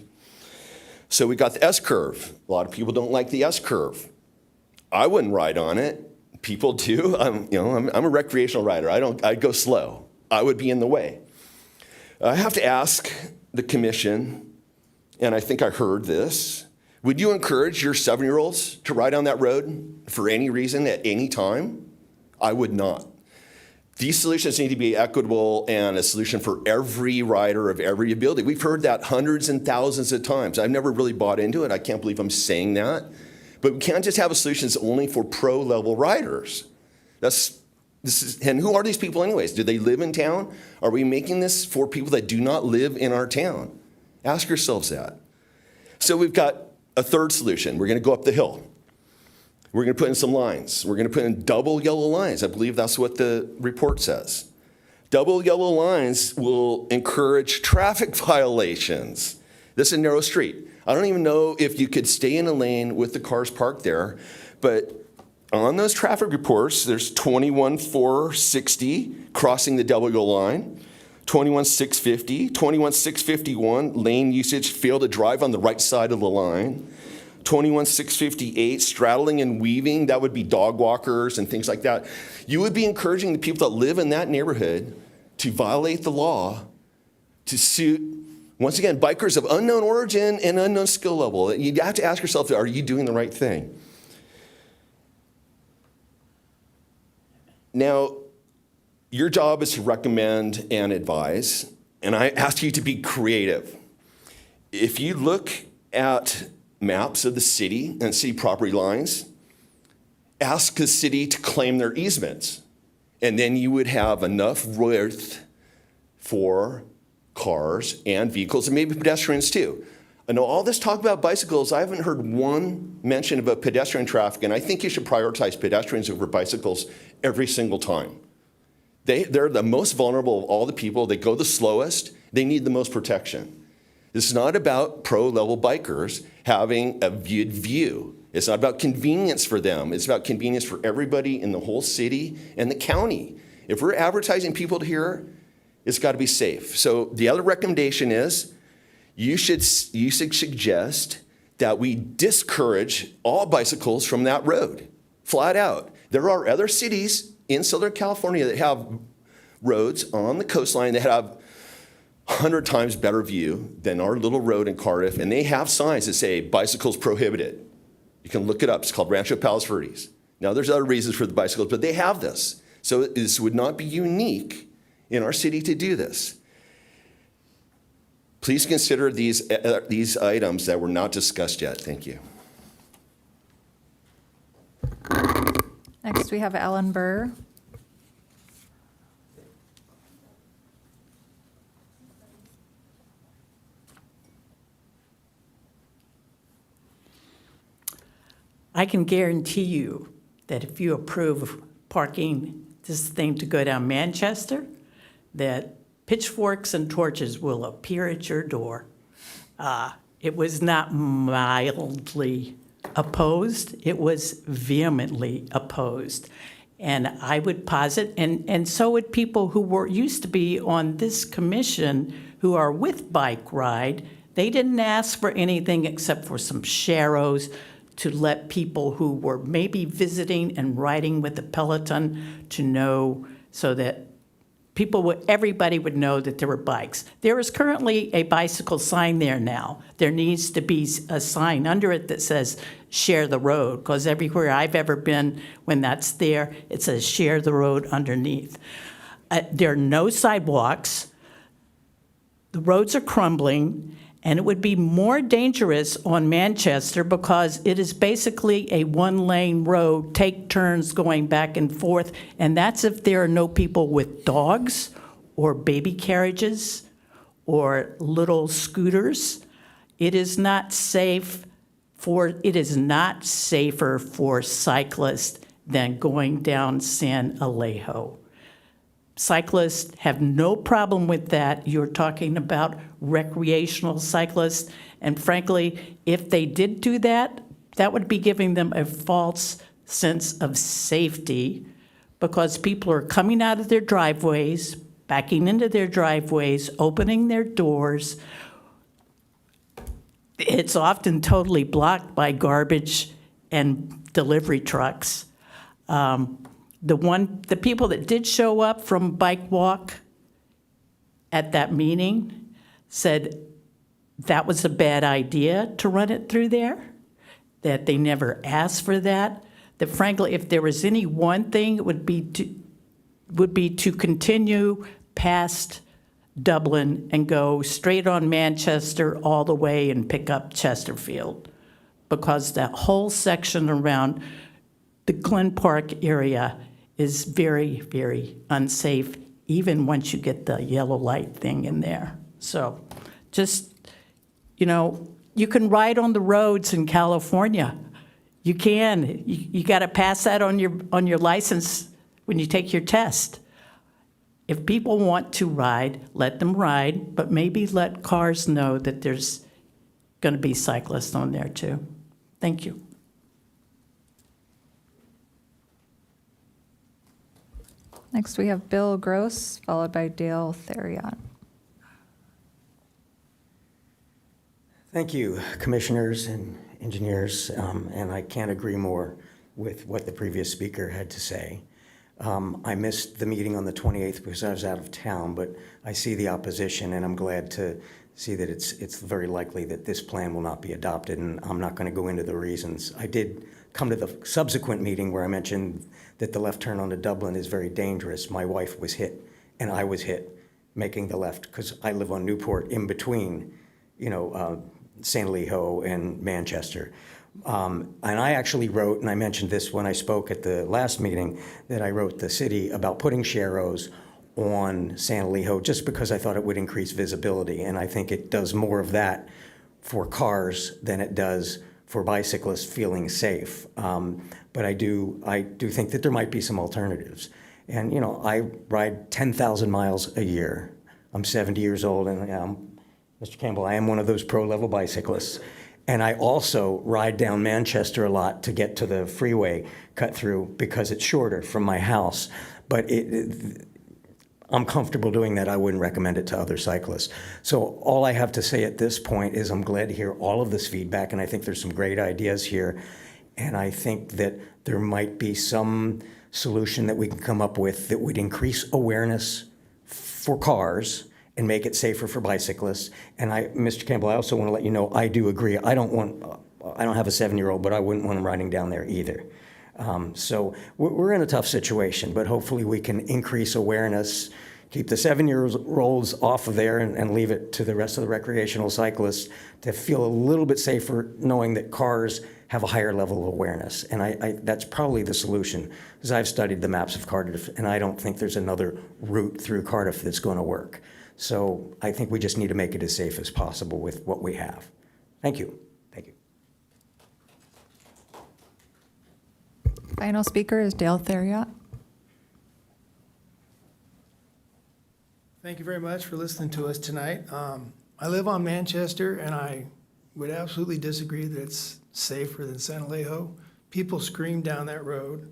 So we got the S-curve. A lot of people don't like the S-curve. I wouldn't ride on it. People do. I'm a recreational rider. I go slow. I would be in the way. I have to ask the commission, and I think I heard this, would you encourage your 7-year-olds to ride on that road for any reason at any time? I would not. These solutions need to be equitable and a solution for every rider of every ability. We've heard that hundreds and thousands of times. I've never really bought into it. I can't believe I'm saying that. But we can't just have a solution that's only for pro-level riders. And who are these people anyways? Do they live in town? Are we making this for people that do not live in our town? Ask yourselves that. So we've got a third solution. We're going to go up the hill. We're going to put in some lines. We're going to put in double yellow lines. I believe that's what the report says. Double yellow lines will encourage traffic violations. This is a narrow street. I don't even know if you could stay in a lane with the cars parked there, but on those traffic reports, there's 21,460 crossing the double yellow line, 21,650, 21,651 lane usage, fail to drive on the right side of the line, 21,658 straddling and weaving, that would be dog walkers and things like that. You would be encouraging the people that live in that neighborhood to violate the law to suit, once again, bikers of unknown origin and unknown skill level. You have to ask yourself, are you doing the right thing? Now, your job is to recommend and advise, and I ask you to be creative. If you look at maps of the city and city property lines, ask the city to claim their easements, and then you would have enough width for cars and vehicles and maybe pedestrians too. I know all this talk about bicycles, I haven't heard one mention about pedestrian traffic, and I think you should prioritize pedestrians over bicycles every single time. They're the most vulnerable of all the people. They go the slowest. They need the most protection. This is not about pro-level bikers having a viewed view. It's not about convenience for them. It's about convenience for everybody in the whole city and the county. If we're advertising people to here, it's got to be safe. So the other recommendation is you should suggest that we discourage all bicycles from that road, flat out. There are other cities in Southern California that have roads on the coastline that have 100 times better view than our little road in Cardiff, and they have signs that say bicycles prohibited. You can look it up. It's called Rancho Palos Verdes. Now, there's other reasons for the bicycles, but they have this. So this would not be unique in our city to do this. Please consider these items that were not discussed yet. Thank you. Next, we have Ellen Burr. I can guarantee you that if you approve parking this thing to go down Manchester, that pitchforks and torches will appear at your door. It was not mildly opposed, it was vehemently opposed. And I would posit, and so would people who used to be on this commission who are with Bike Ride. They didn't ask for anything except for some sharrows to let people who were maybe visiting and riding with the Peloton to know, so that everybody would know that there were bikes. There is currently a bicycle sign there now. There needs to be a sign under it that says share the road, because everywhere I've ever been, when that's there, it says share the road underneath. There are no sidewalks. The roads are crumbling, and it would be more dangerous on Manchester because it is basically a one-lane road, take turns going back and forth, and that's if there are no people with dogs or baby carriages or little scooters. It is not safer for cyclists than going down San Alejo. Cyclists have no problem with that. You're talking about recreational cyclists. And frankly, if they did do that, that would be giving them a false sense of safety, because people are coming out of their driveways, backing into their driveways, opening their doors. It's often totally blocked by garbage and delivery trucks. The people that did show up from Bike Walk at that meeting said that was a bad idea to run it through there, that they never asked for that, that frankly, if there was any one thing, it would be to continue past Dublin and go straight on Manchester all the way and pick up Chesterfield, because that whole section around the Glen Park area is very, very unsafe, even once you get the yellow light thing in there. So just, you can ride on the roads in California. You can. You got to pass that on your license when you take your test. If people want to ride, let them ride, but maybe let cars know that there's going to be cyclists on there too. Thank you. Next, we have Bill Gross, followed by Dale Theriot. Thank you, commissioners and engineers, and I can't agree more with what the previous speaker had to say. I missed the meeting on the 28th because I was out of town, but I see the opposition, and I'm glad to see that it's very likely that this plan will not be adopted, and I'm not going to go into the reasons. I did come to the subsequent meeting where I mentioned that the left turn onto Dublin is very dangerous. My wife was hit, and I was hit making the left because I live on Newport in between, San Alejo and Manchester. And I actually wrote, and I mentioned this when I spoke at the last meeting, that I wrote the city about putting sharrows on San Alejo just because I thought it would increase visibility. And I think it does more of that for cars than it does for bicyclists feeling safe. But I do think that there might be some alternatives. And, I ride 10,000 miles a year. I'm 70 years old, and Mr. Campbell, I am one of those pro-level bicyclists. And I also ride down Manchester a lot to get to the freeway cut through because it's shorter from my house. But I'm comfortable doing that. I wouldn't recommend it to other cyclists. So all I have to say at this point is I'm glad to hear all of this feedback, and I think there's some great ideas here. And I think that there might be some solution that we can come up with that would increase awareness for cars and make it safer for bicyclists. And Mr. Campbell, I also want to let you know, I do agree. I don't have a 7-year-old, but I wouldn't want him riding down there either. So we're in a tough situation, but hopefully we can increase awareness, keep the 7-year-olds off of there and leave it to the rest of the recreational cyclists to feel a little bit safer knowing that cars have a higher level of awareness. And that's probably the solution, because I've studied the maps of Cardiff, and I don't think there's another route through Cardiff that's going to work. So I think we just need to make it as safe as possible with what we have. Thank you. Thank you. Final speaker is Dale Theriot. Thank you very much for listening to us tonight. I live on Manchester, and I would absolutely disagree that it's safer than San Alejo. People scream down that road,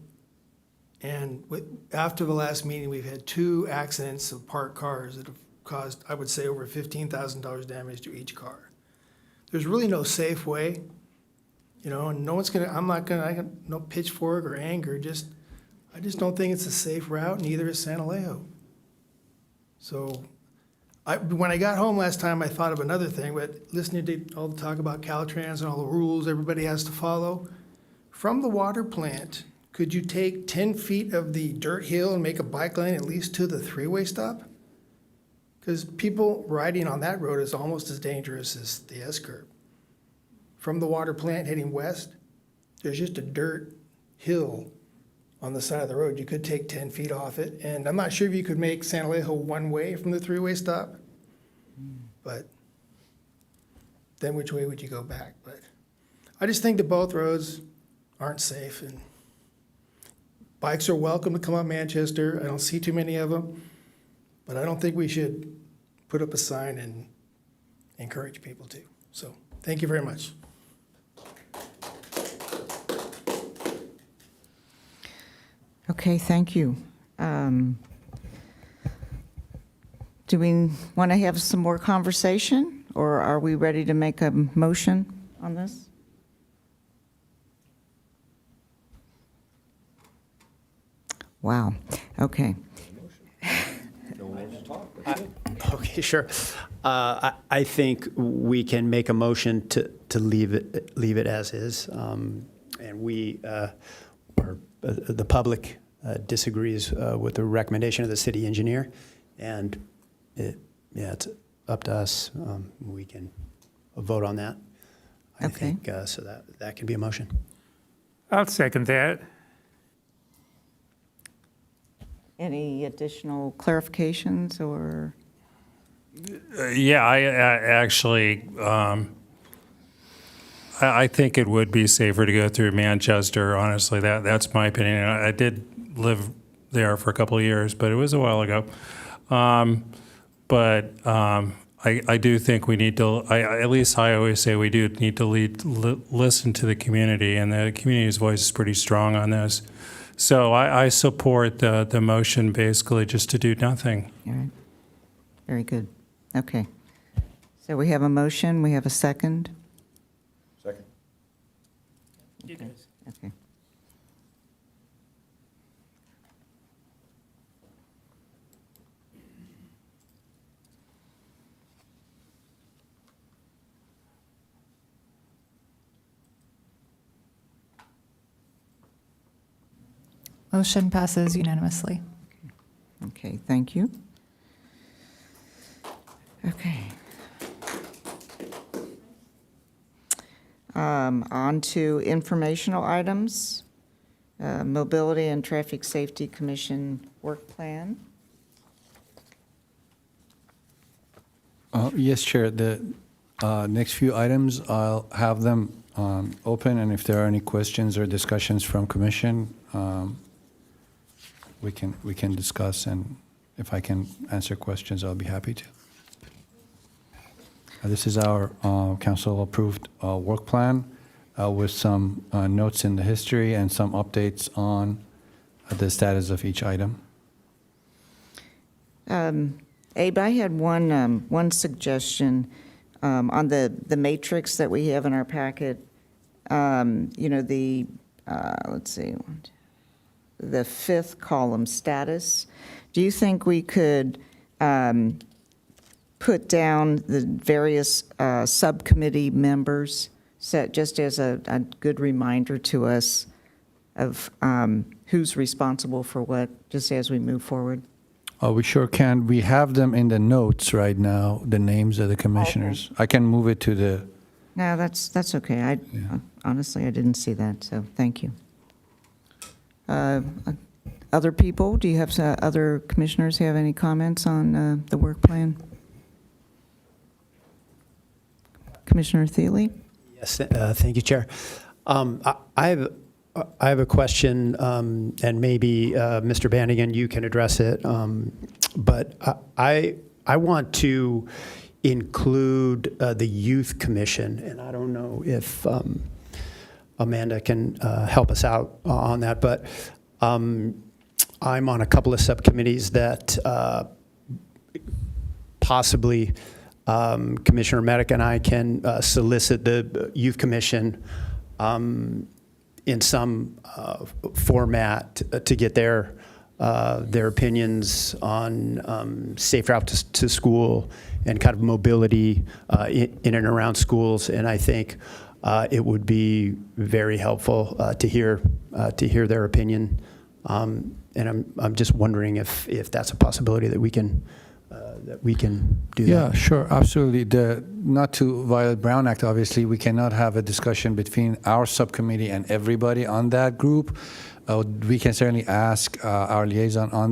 And after the last meeting, we've had 2 accidents of parked cars that have caused, I would say, over $15,000 damage to each car. There's really no safe way, and no one's I got no pitchfork or anger, I just don't think it's a safe route, neither is San Alejo. So when I got home last time, I thought of another thing, but listening to all the talk about Caltrans and all the rules everybody has to follow, from the water plant, could you take 10 feet of the dirt hill and make a bike lane at least to the 3-way stop? Because people riding on that road is almost as dangerous as the S-curve. From the water plant heading west, there's just a dirt hill on the side of the road. You could take 10 feet off it, and I'm not sure if you could make San Alejo one-way from the 3-way stop, but then which way would you go back? But I just think that both roads aren't safe, and bikes are welcome to come up Manchester. I don't see too many of them, but I don't think we should put up a sign and encourage people to. So thank you very much. Okay, thank you. Do we want to have some more conversation, or are we ready to make a motion on this? Wow, okay. Okay, sure. I think we can make a motion to leave it as is. And the public disagrees with the recommendation of the city engineer. And it's up to us. We can vote on that. I think so that can be a motion. I'll second that. Any additional clarifications or? Yeah, I actually, I think it would be safer to go through Manchester. Honestly, that's my opinion. I did live there for a couple of years, but it was a while ago. I do think we need to. At least I always say we do need to listen to the community, and the community's voice is pretty strong on this. So I support the motion, basically just to do nothing. All right. Very good. Okay. So we have a motion. We have a second. Second. Okay. Motion passes unanimously. Okay, thank you. Okay. On to informational items. Mobility and Traffic Safety Commission work plan. Yes, Chair. The next few items, I'll have them open, and if there are any questions or discussions from Commission, we can discuss, and if I can answer questions, I'll be happy to. This is our council-approved work plan with some notes in the history and some updates on the status of each item. Abe, I had one suggestion on the matrix that we have in our packet. Let's see, the fifth column, status. Do you think we could put down the various subcommittee members, just as a good reminder to us of who's responsible for what, just as we move forward? We sure can. We have them in the notes right now, the names of the commissioners. I can move it to the... No, that's okay. Honestly, I didn't see that, so thank you. Other people, do you have other commissioners have any comments on the work plan? Commissioner Thiele? Yes, thank you, Chair. I have a question, and maybe Mr. Bannigan, you can address it. But I want to include the Youth Commission, and I don't know if Amanda can help us out on that. But I'm on a couple of subcommittees that possibly Commissioner Medic and I can solicit the Youth Commission in some format to get their opinions on safe route to school and kind of mobility in and around schools. And I think it would be very helpful to hear their opinion. And I'm just wondering if that's a possibility that we can do that. Yeah, sure, absolutely. Not to violate Brown Act, obviously, we cannot have a discussion between our subcommittee and everybody on that group. We can certainly ask our liaison on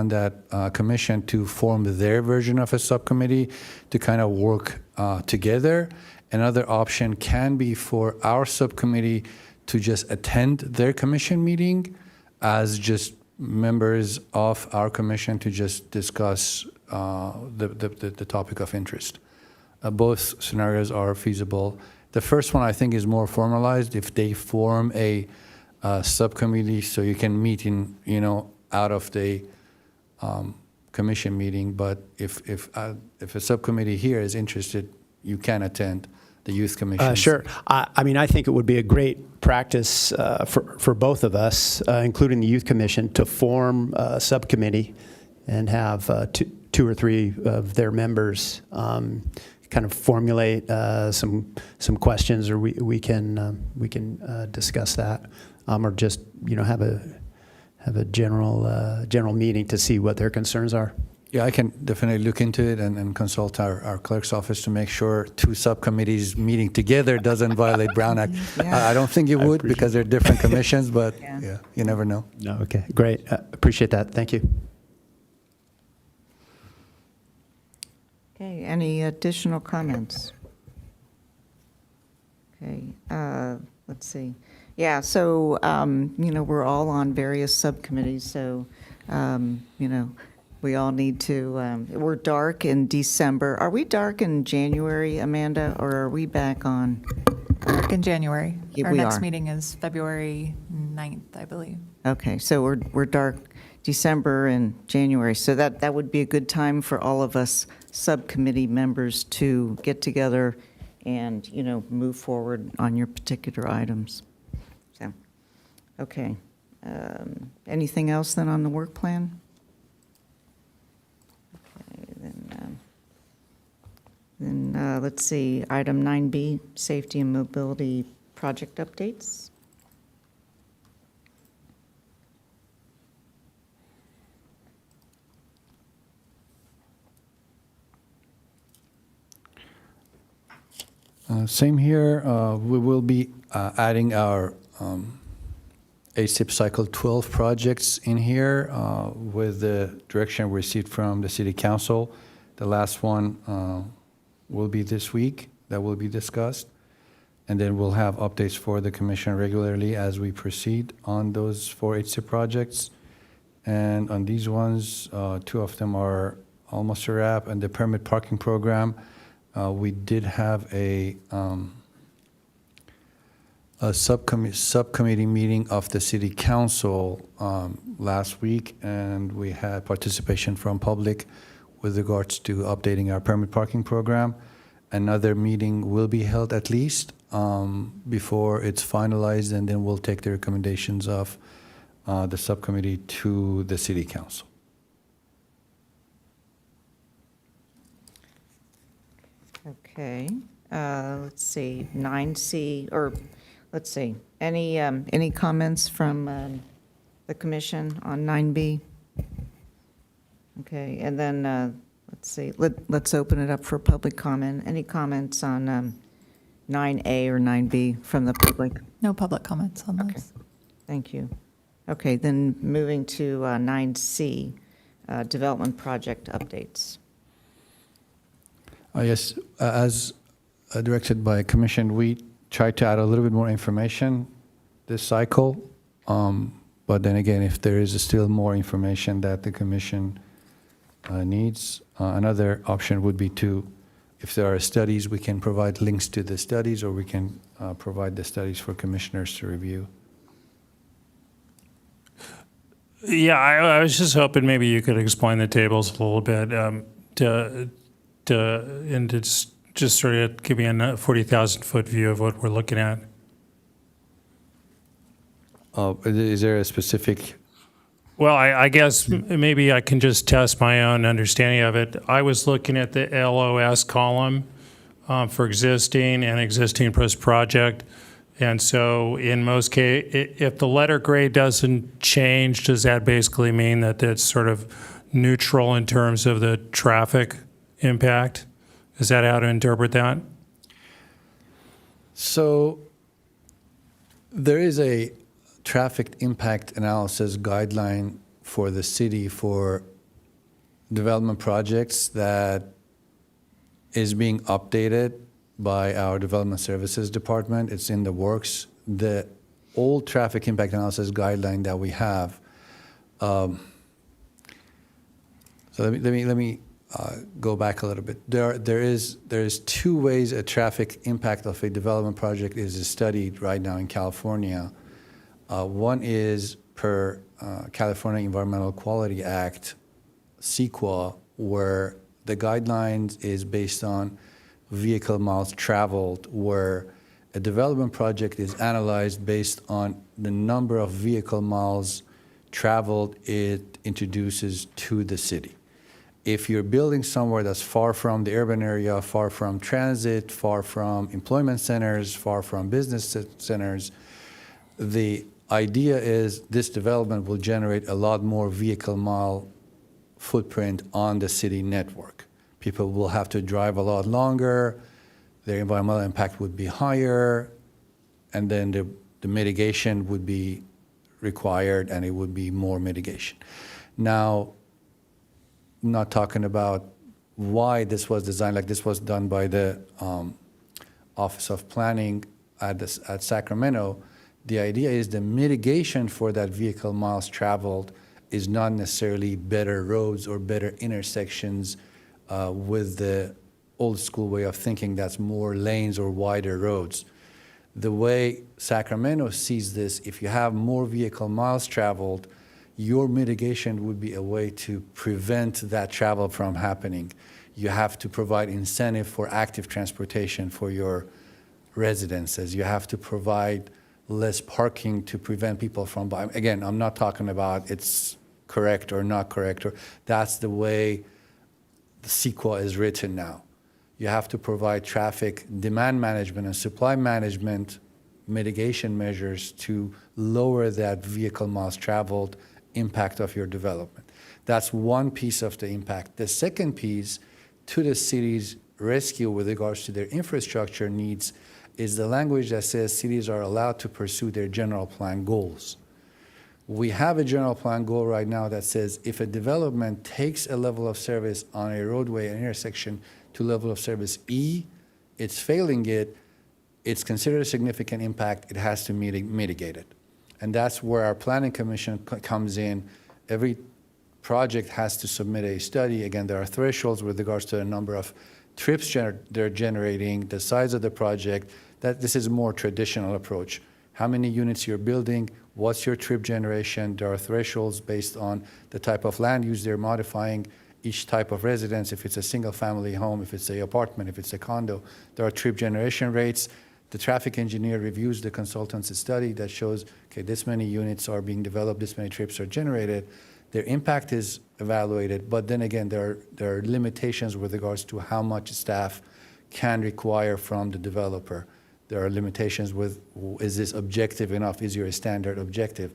that commission to form their version of a subcommittee to kind of work together. Another option can be for our subcommittee to just attend their commission meeting as just members of our commission to just discuss the topic of interest. Both scenarios are feasible. The first one I think is more formalized if they form a subcommittee, so you can meet in out of the commission meeting. But if a subcommittee here is interested, you can attend the youth commission. Sure. I mean, I think it would be a great practice for both of us, including the youth commission, to form a subcommittee and have two or three of their members kind of formulate some questions, or we can discuss that, or just have a general meeting to see what their concerns are. Yeah, I can definitely look into it and consult our clerk's office to make sure two subcommittees meeting together doesn't violate Brown Act. Yeah. I don't think it would because they're different commissions, but Yeah. yeah, you never know. No, okay, great. Appreciate that. Thank you. Okay, any additional comments? Okay, let's see. Yeah, so, we're all on various subcommittees, so, we all need to, we're dark in December. Are we dark in January, Amanda, or are we back on? Dark in January. Yeah, Our we next are. meeting is February 9th, I believe. Okay, so we're dark December and January, so that would be a good time for all of us subcommittee members to get together and, move forward on your particular items. So, okay. Anything else then on the work plan? Okay, then let's see, item 9B, safety and mobility project updates. Same here. We will be adding our ASIP Cycle 12 projects in here with the direction we received from the City Council. The last one will be this week. That will be discussed. And then we'll have updates for the Commission regularly as we proceed on those 4 HSIP projects. And on these ones, 2 of them are almost a wrap. And the permit parking program, we did have a subcommittee meeting of the City Council last week, and we had participation from public with regards to updating our permit parking program. Another meeting will be held at least before it's finalized, and then we'll take the recommendations of the subcommittee to the City Council. Okay, let's see, 9C, or let's see, any comments from the commission on 9B? Okay, and then, let's see, let's open it up for public comment. Any comments on 9A or 9B from the public? No public comments on Okay, those. thank you. Okay, then moving to 9C, development project updates. Yes, as directed by Commission, we tried to add a little bit more information this cycle. But then again, if there is still more information that the Commission needs, another option would be to, if there are studies, we can provide links to the studies, or we can provide the studies for commissioners to review. Yeah, I was just hoping maybe you could explain the tables a little bit, and to just sort of give me a 40,000-foot view of what we're looking at. Is there a specific? Well, I guess maybe I can just test my own understanding of it. I was looking at the LOS column for existing and existing plus project. And so in most cases, if the letter grade doesn't change, does that basically mean that it's sort of neutral in terms of the traffic impact? Is that how to interpret that? So there is a traffic impact analysis guideline for the city for development projects that is being updated by our development services department. It's in the works. The old traffic impact analysis guideline that we have. So let me go back a little bit. There is two ways a traffic impact of a development project is studied right now in California. One is per California Environmental Quality Act, CEQA, where the guidelines is based on vehicle miles traveled, where a development project is analyzed based on the number of vehicle miles traveled it introduces to the city. If you're building somewhere that's far from the urban area, far from transit, far from employment centers, far from business centers, the idea is this development will generate a lot more vehicle mile footprint on the city network. People will have to drive a lot longer, their environmental impact would be higher, and then the mitigation would be required, and it would be more mitigation. Now, I'm not talking about why this was designed like this was done by the Office of Planning at Sacramento. The idea is the mitigation for that vehicle miles traveled is not necessarily better roads or better intersections with the old school way of thinking that's more lanes or wider roads. The way Sacramento sees this, if you have more vehicle miles traveled, your mitigation would be a way to prevent that travel from happening. You have to provide incentive for active transportation for your residences. You have to provide less parking to prevent people from buying. Again, I'm not talking about it's correct or not correct, or that's the way the CEQA is written now. You have to provide traffic demand management and supply management mitigation measures to lower that vehicle miles traveled impact of your development. That's one piece of the impact. The second piece, to the city's rescue with regards to their infrastructure needs, is the language that says cities are allowed to pursue their general plan goals. We have a general plan goal right now that says if a development takes a level of service on a roadway and intersection to level of service E, it's failing it, it's considered a significant impact, it has to mitigate it. And that's where our planning commission comes in. Every project has to submit a study. Again, there are thresholds with regards to the number of trips they're generating, the size of the project. This is a more traditional approach. How many units you're building, what's your trip generation? There are thresholds based on the type of land use they're modifying, each type of residence, if it's a single family home, if it's an apartment, if it's a condo. There are trip generation rates. The traffic engineer reviews the consultant's study that shows, okay, this many units are being developed, this many trips are generated. Their impact is evaluated, but then again, there are limitations with regards to how much staff can require from the developer. There are limitations with, is this objective enough? Is your standard objective?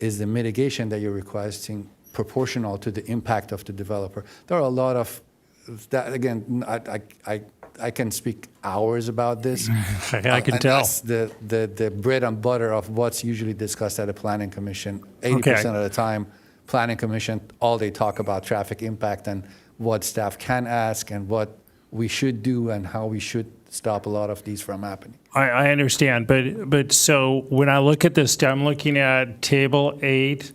Is the mitigation that you're requesting proportional to the impact of the developer? There are a lot of, that again, I can speak hours about this. I can tell. That's the bread and butter of what's usually discussed at a planning commission. 80% of the time, planning commission, all they talk about traffic impact and what staff can ask and what we should do and how we should stop a lot of these from happening. I understand, but so when I look at this, I'm looking at table 8,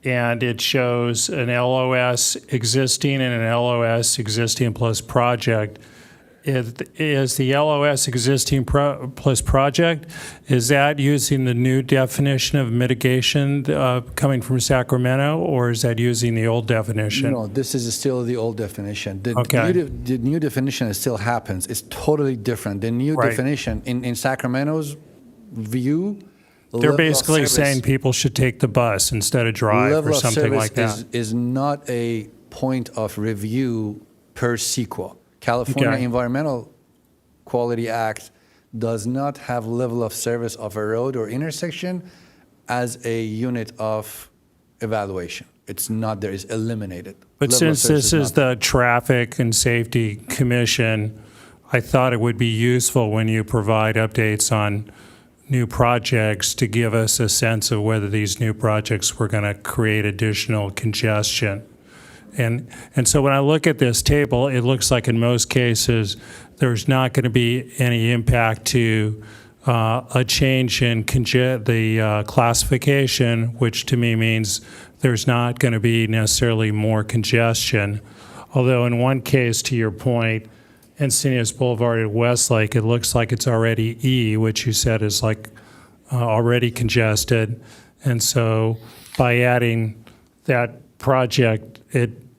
and it shows an LOS existing and an LOS existing plus project. is the LOS existing plus project, is that using the new definition of mitigation coming from Sacramento, or is that using the old definition? No, this is still the old definition. Okay. The new definition still happens. It's totally different. The new Right. definition in Sacramento's view, They're level of basically service- saying people should take the bus instead of drive level or of something service like that. is not a point of review per sequel. California Okay. Environmental Quality Act does not have level of service of a road or intersection as a unit of evaluation. It's not there, it's eliminated. But Level of since service this is not the Traffic and Safety Commission, I thought it would be useful when you provide updates on new projects to give us a sense of whether these new projects were going to create additional congestion. And so when I look at this table, it looks like in most cases, there's not going to be any impact to a change in the classification, which to me means there's not going to be necessarily more congestion. Although in one case, to your point, Encinitas Boulevard at Westlake, it looks like it's already E, which you said is like already congested. And so by adding that project,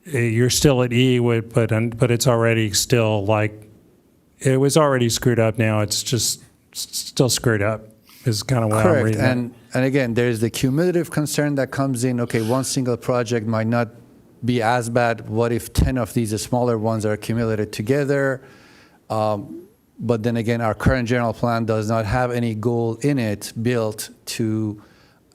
you're still at E, but it's already still like, it was already screwed up now. It's just still screwed up is kind of what I'm Correct. reading. And again, there's the cumulative concern that comes in. Okay, one single project might not be as bad. What if 10 of these smaller ones are accumulated together? But then again, our current general plan does not have any goal in it built to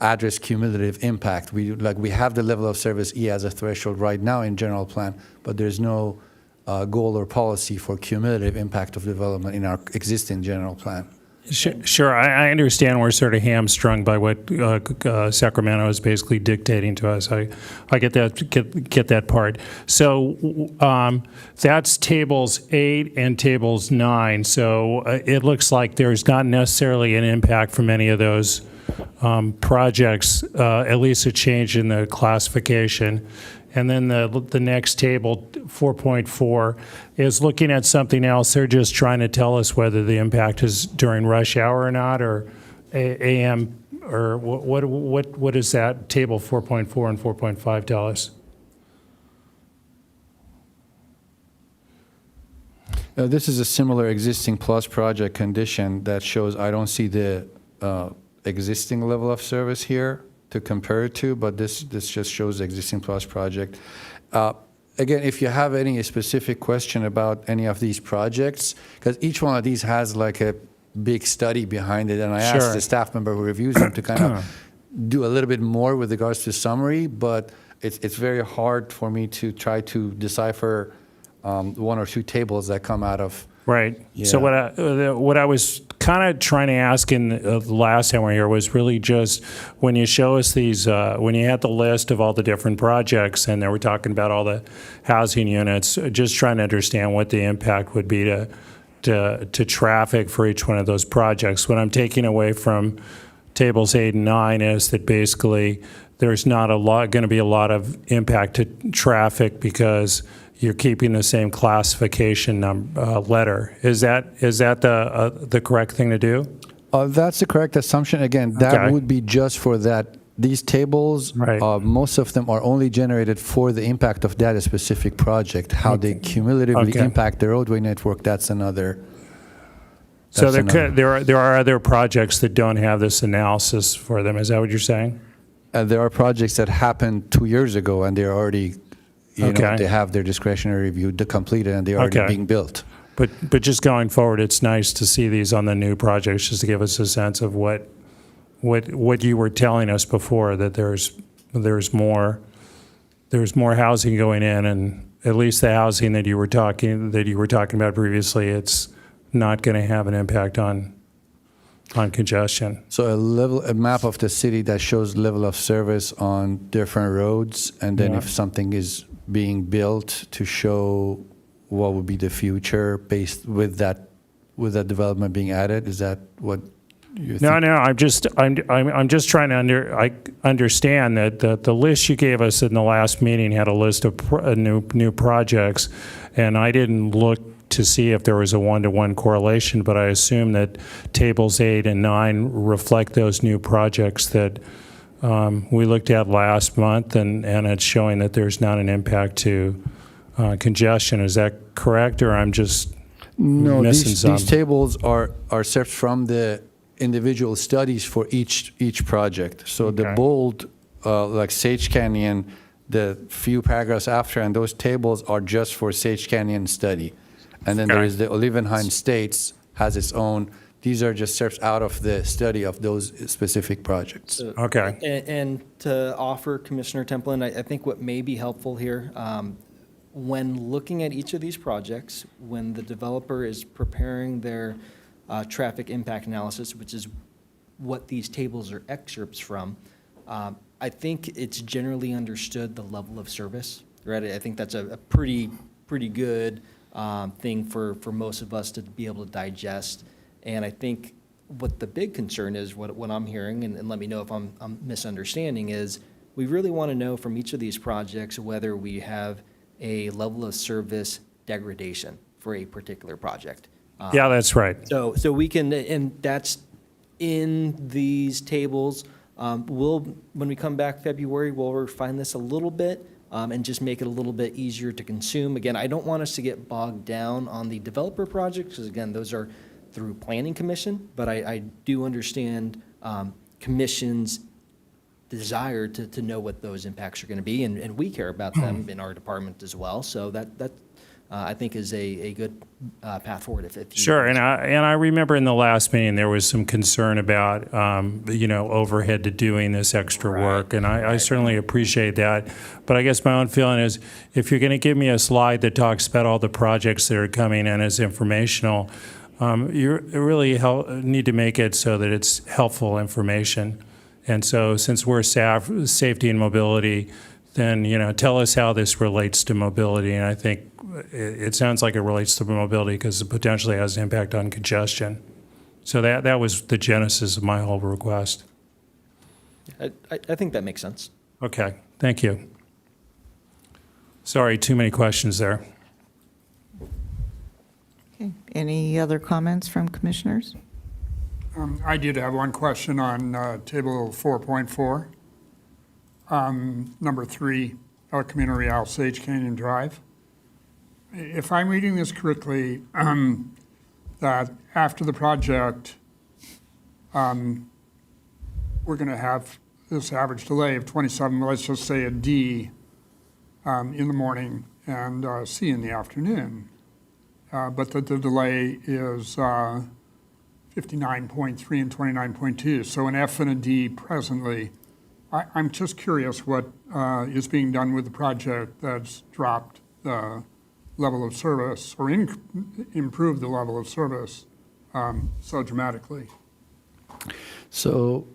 address cumulative impact. We have the level of service E as a threshold right now in general plan, but there's no goal or policy for cumulative impact of development in our existing general plan. Sure, I understand we're sort of hamstrung by what Sacramento is basically dictating to us. I get that part. So that's tables 8 and tables 9. So it looks like there's not necessarily an impact from any of those projects, at least a change in the classification. And then the next table, 4.4, is looking at something else. They're just trying to tell us whether the impact is during rush hour or not, or AM, or what is that? Table 4.4 and 4.5 tell us? This is a similar existing plus project condition that shows I don't see the existing level of service here to compare it to, but this just shows the existing plus project. Again, if you have any specific question about any of these projects, because each one of these has like a big study behind it, and I asked the staff member who reviews them to kind of do a little bit more with regards to summary, but it's very hard for me to try to decipher one or two tables that come out of. Right. Yeah. So what I was kind of trying to ask in the last time we were here was really just when you show us these, when you had the list of all the different projects and they were talking about all the housing units, just trying to understand what the impact would be to traffic for each one of those projects. What I'm taking away from tables 8 and 9 is that basically there's not going to be a lot of impact to traffic because you're keeping the same classification letter. Is that the correct thing to do? That's the correct assumption. Again, that would be just for that. These tables, most of them are only generated for the impact of that specific project. How they cumulatively impact the roadway network, that's another. So there are other projects that don't have this analysis for them. Is that what you're saying? There are projects that happened 2 years ago and they're already, you know, they have their discretionary review completed and they're already being built. But just going forward, it's nice to see these on the new projects just to give us a sense of what you were telling us before, that there's more housing going in, and at least the housing that you were talking about previously, it's not going to have an impact on congestion. So a map of the city that shows level of service on different roads, and then if something is being built to show what would be the future based with that development being added. Is that what you think? No. I'm just trying to understand that the list you gave us in the last meeting had a list of new projects, and I didn't look to see if there was a one-to-one correlation, but I assume that tables 8 and 9 reflect those new projects that we looked at last month, and it's showing that there's not an impact to congestion. Is that correct, or I'm just No, missing these something? tables are separate from the individual studies for each project. So the Okay. bold, like Sage Canyon, the few paragraphs after, and those tables are just for Sage Canyon study. And then there Okay. is the Olivenheim States has its own. These are just steps out of the study of those specific projects. Okay. And to offer Commissioner Templin, I think what may be helpful here, when looking at each of these projects, when the developer is preparing their traffic impact analysis, which is what these tables are excerpts from, I think it's generally understood the level of service, right? I think that's a pretty good thing for most of us to be able to digest. And I think what the big concern is, what I'm hearing, and let me know if I'm misunderstanding, is we really want to know from each of these projects whether we have a level of service degradation for a particular project. Yeah, that's right. So we can, and that's in these tables. When we come back February, we'll refine this a little bit and just make it a little bit easier to consume. Again, I don't want us to get bogged down on the developer projects, because again, those are through Planning Commission, but I do understand Commission's desire to know what those impacts are going to be, and we care about them in our department as well. So that I think is a good path forward. If you Sure, and I remember in the last meeting there was some concern about overhead to doing this extra work, and I certainly appreciate that. But I guess my own feeling is, if you're going to give me a slide that talks about all the projects that are coming in as informational, you really need to make it so that it's helpful information. And so, since we're safety and mobility, then tell us how this relates to mobility. And I think it sounds like it relates to mobility because it potentially has an impact on congestion. So that was the genesis of my whole request. I think that makes sense. Okay, thank you. Sorry, too many questions there. Okay. Any other comments from commissioners? I did have one question on table 4.4. Number 3, El Camino Real, Sage Canyon Drive. If I'm reading this correctly, that after the project, we're going to have this average delay of 27, let's just say a D in the morning and C in the afternoon. But that the delay is 59.3 and 29.2, so an F and a D presently. I'm just curious what is being done with the project that's dropped the level of service or improved the level of service so dramatically. So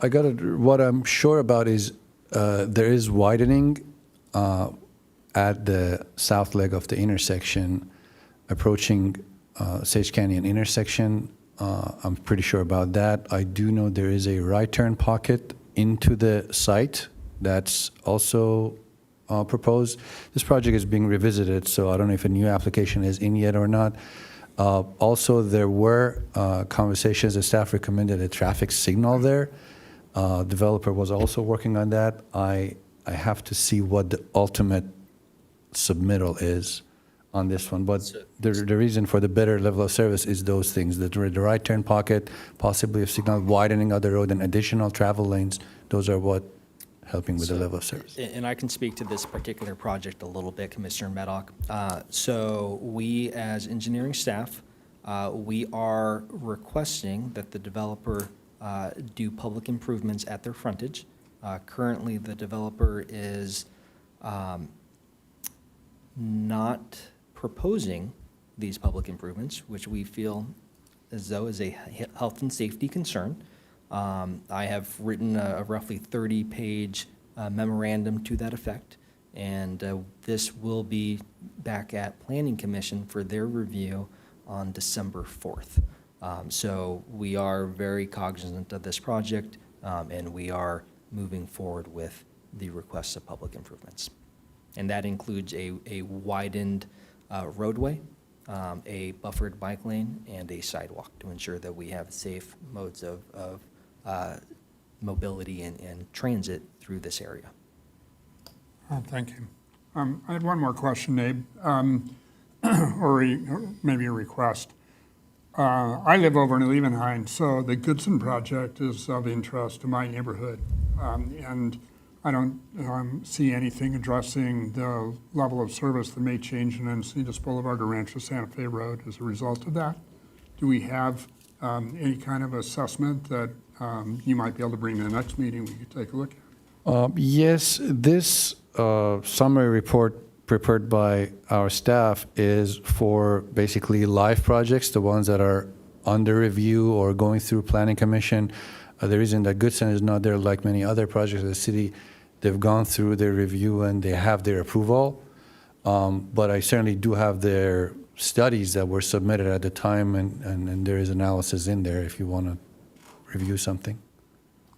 what I'm sure about is there is widening at the south leg of the intersection, approaching Sage Canyon intersection. I'm pretty sure about that. I do know there is a right turn pocket into the site that's also proposed. This project is being revisited, so I don't know if a new application is in yet or not. Also, there were conversations, the staff recommended a traffic signal there. Developer was also working on that. I have to see what the ultimate submittal is on this one, but the reason for the better level of service is those things, the right turn pocket, possibly a signal, widening of the road, and additional travel lanes. Those are what helping with the level of service. And I can speak to this particular project a little bit, Commissioner Meddock. So we, as engineering staff, we are requesting that the developer do public improvements at their frontage. Currently, the developer is not proposing these public improvements, which we feel as though is a health and safety concern. I have written a roughly 30-page memorandum to that effect, and this will be back at Planning Commission for their review on December 4th. So we are very cognizant of this project, and we are moving forward with the requests of public improvements. And that includes a widened roadway a buffered bike lane, and a sidewalk to ensure that we have safe modes of mobility and transit through this area. Thank you. I had one more question, Abe, or maybe a request. I live over in Liebenhain, so the Goodson project is of interest to my neighborhood. And I don't see anything addressing the level of service that may change in Encinitas Boulevard or Rancho Santa Fe Road as a result of that. Do we have any kind of assessment that you might be able to bring to the next meeting we could take a look at? Yes, this summary report prepared by our staff is for basically live projects, the ones that are under review or going through Planning Commission. The reason that Goodson is not there, like many other projects of the city, they've gone through their review and they have their approval. But I certainly do have their studies that were submitted at the time, and there is analysis in there if you want to review something.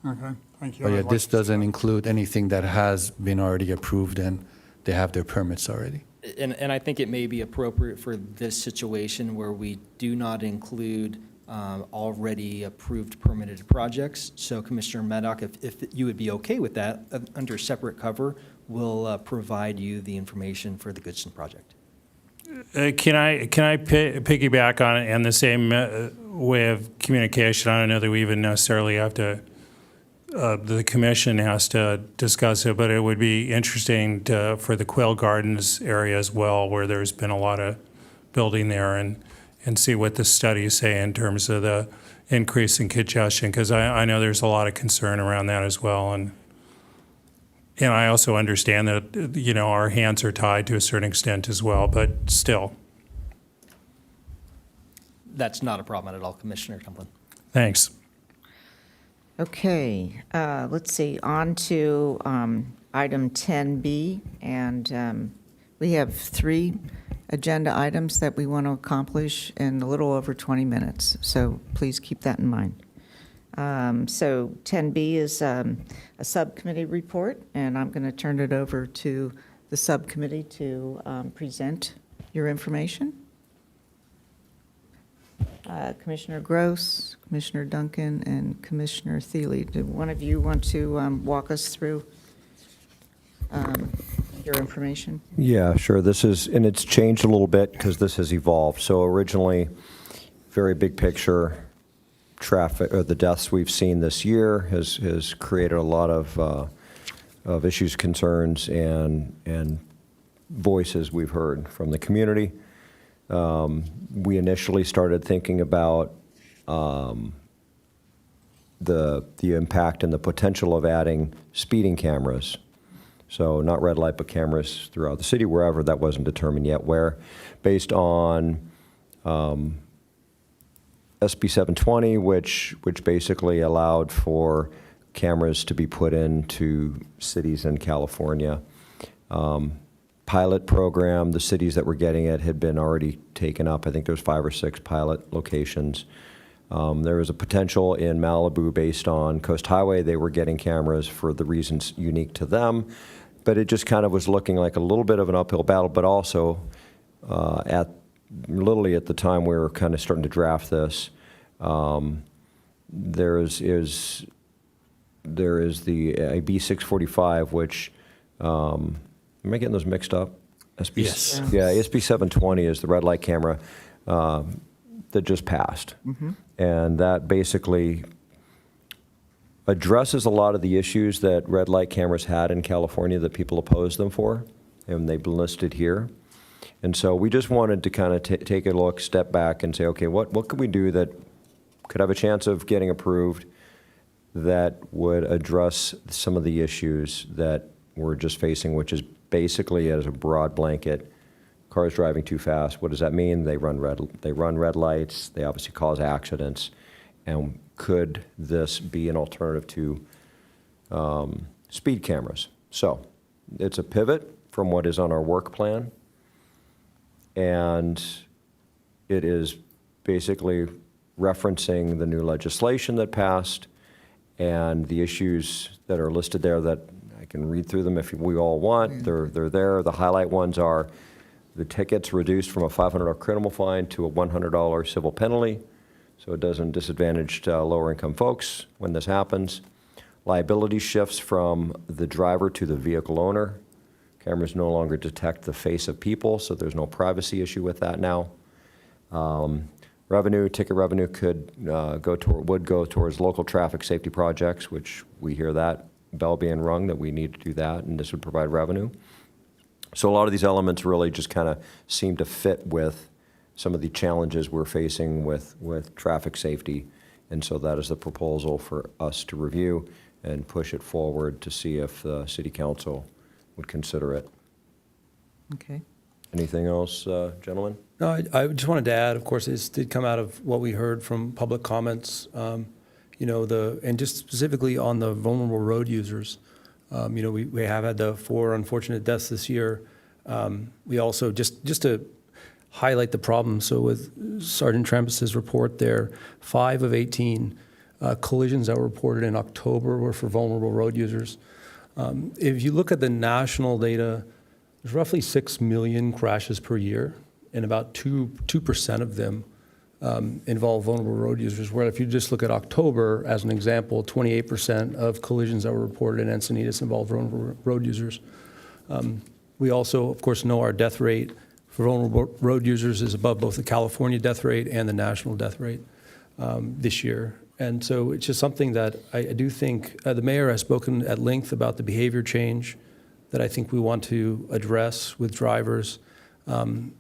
Okay, thank you. But yeah, I'd like this to see doesn't that. include anything that has been already approved and they have their permits already. And I think it may be appropriate for this situation where we do not include already approved permitted projects. So Commissioner Maddock, if you would be okay with that, under separate cover, we'll provide you the information for the Goodson project. Can I piggyback on it in the same way of communication? I don't know that we even necessarily have to, the commission has to discuss it, but it would be interesting for the Quail Gardens area as well, where there's been a lot of building there, and see what the studies say in terms of the increase in congestion, because I know there's a lot of concern around that as well. And I also understand that, you know, our hands are tied to a certain extent as well, but still. That's not a problem at all, Commissioner Tumplin. Thanks. Okay, let's see, on to item 10B, and we have 3 agenda items that we want to accomplish in a little over 20 minutes, so please keep that in mind. So 10B is a subcommittee report, and I'm going to turn it over to the subcommittee to present your information. Commissioner Gross, Commissioner Duncan, and Commissioner Thiele. Do one of you want to walk us through your information? Yeah, sure. This is, and it's changed a little bit because this has evolved. So originally, very big picture, traffic, or the deaths we've seen this year has created a lot of issues, concerns, and voices we've heard from the community. We initially started thinking about the impact and the potential of adding speeding cameras. So not red light, but cameras throughout the city, wherever. That wasn't determined yet where, based on SB 720, which basically allowed for cameras to be put into cities in California. Pilot program, the cities that were getting it had been already taken up. I think there's 5 or 6 pilot locations. There was a potential in Malibu based on Coast Highway. They were getting cameras for the reasons unique to them, but it just kind of was looking like a little bit of an uphill battle, but also literally at the time we were kind of starting to draft this, there is the AB 645, which, am I getting those mixed up? Yes. Yeah, SB 720 is the red light camera that just passed. And that basically addresses a lot of the issues that red light cameras had in California that people opposed them for, and they've been listed here. And so we just wanted to kind of take a look, step back, and say, okay, what could we do that could have a chance of getting approved that would address some of the issues that we're just facing, which is basically as a broad blanket, cars driving too fast. What does that mean? They run red lights. They obviously cause accidents. And could this be an alternative to speed cameras? So it's a pivot from what is on our work plan. And it is basically referencing the new legislation that passed and the issues that are listed there that I can read through them if we all want. They're there. The highlight ones are The tickets reduced from a $500 criminal fine to a $100 civil penalty, so it doesn't disadvantage lower-income folks when this happens. Liability shifts from the driver to the vehicle owner. Cameras no longer detect the face of people, so there's no privacy issue with that now. Ticket revenue would go towards local traffic safety projects, which we hear that bell being rung that we need to do that, and this would provide revenue. So a lot of these elements really just kind of seem to fit with some of the challenges we're facing with traffic safety. And so that is the proposal for us to review and push it forward to see if the City Council would consider it. Okay. Anything else, gentlemen? No, I just wanted to add, of course, this did come out of what we heard from public comments, and just specifically on the vulnerable road users. We have had the 4 unfortunate deaths this year. We also, just to highlight the problem, so with Sergeant Trampus's report there, 5 of 18 collisions that were reported in October were for vulnerable road users. If you look at the national data, there's roughly 6 million crashes per year, and about 2% of them involve vulnerable road users, where if you just look at October as an example, 28% of collisions that were reported in Encinitas involved vulnerable road users. We also, of course, know our death rate for vulnerable road users is above both the California death rate and the national death rate this year. And so it's just something that I do think the mayor has spoken at length about the behavior change that I think we want to address with drivers. And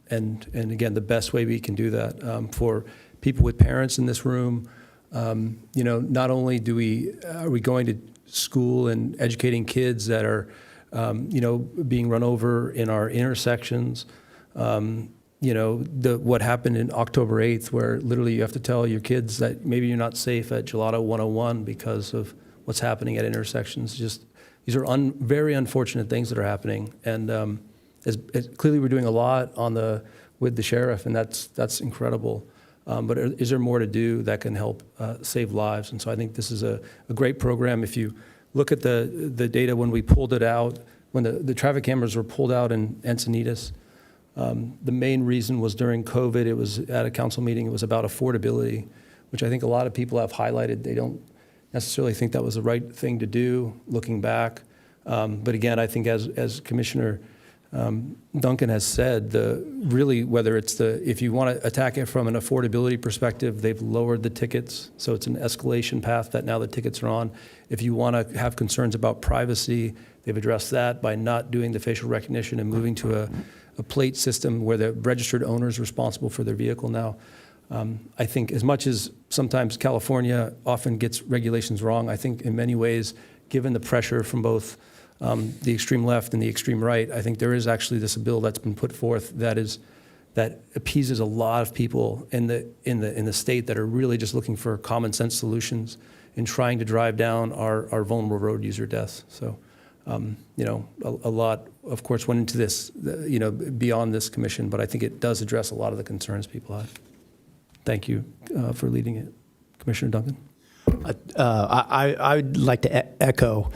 again, the best way we can do that for people with parents in this room, not only are we going to school and educating kids that are, being run over in our intersections. What happened in October 8th, where literally you have to tell your kids that maybe you're not safe at Gelato 101 because of what's happening at intersections. These are very unfortunate things that are happening, and clearly we're doing a lot with the sheriff, and that's incredible. But is there more to do that can help save lives? And so I think this is a great program. If you look at the data when we pulled it out, when the traffic cameras were pulled out in Encinitas, the main reason was during COVID. It was at a council meeting. It was about affordability, which I think a lot of people have highlighted. They don't necessarily think that was the right thing to do looking back. But again, I think as Commissioner Duncan has said, if you want to attack it from an affordability perspective, they've lowered the tickets. So it's an escalation path that now the tickets are on. If you want to have concerns about privacy, they've addressed that by not doing the facial recognition and moving to a plate system where the registered owner is responsible for their vehicle now. I think as much as sometimes California often gets regulations wrong, I think in many ways, given the pressure from both the extreme left and the extreme right, I think there is actually this bill that's been put forth that appeases a lot of people in the state that are really just looking for common sense solutions in trying to drive down our vulnerable road user deaths. So, a lot, of course, went into this, beyond this commission, but I think it does address a lot of the concerns people have. Thank you for leading it, Commissioner Duncan. I'd like to echo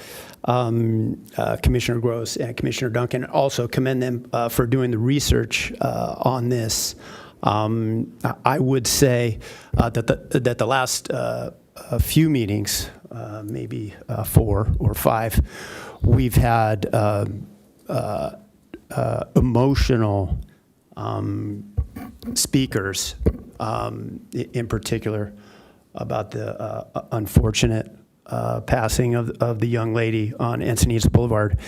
Commissioner Gross and Commissioner Duncan, also commend them for doing the research on this. I would say that the last few meetings, maybe 4 or 5, we've had emotional speakers, in particular, about the unfortunate passing of the young lady on Encinitas Boulevard.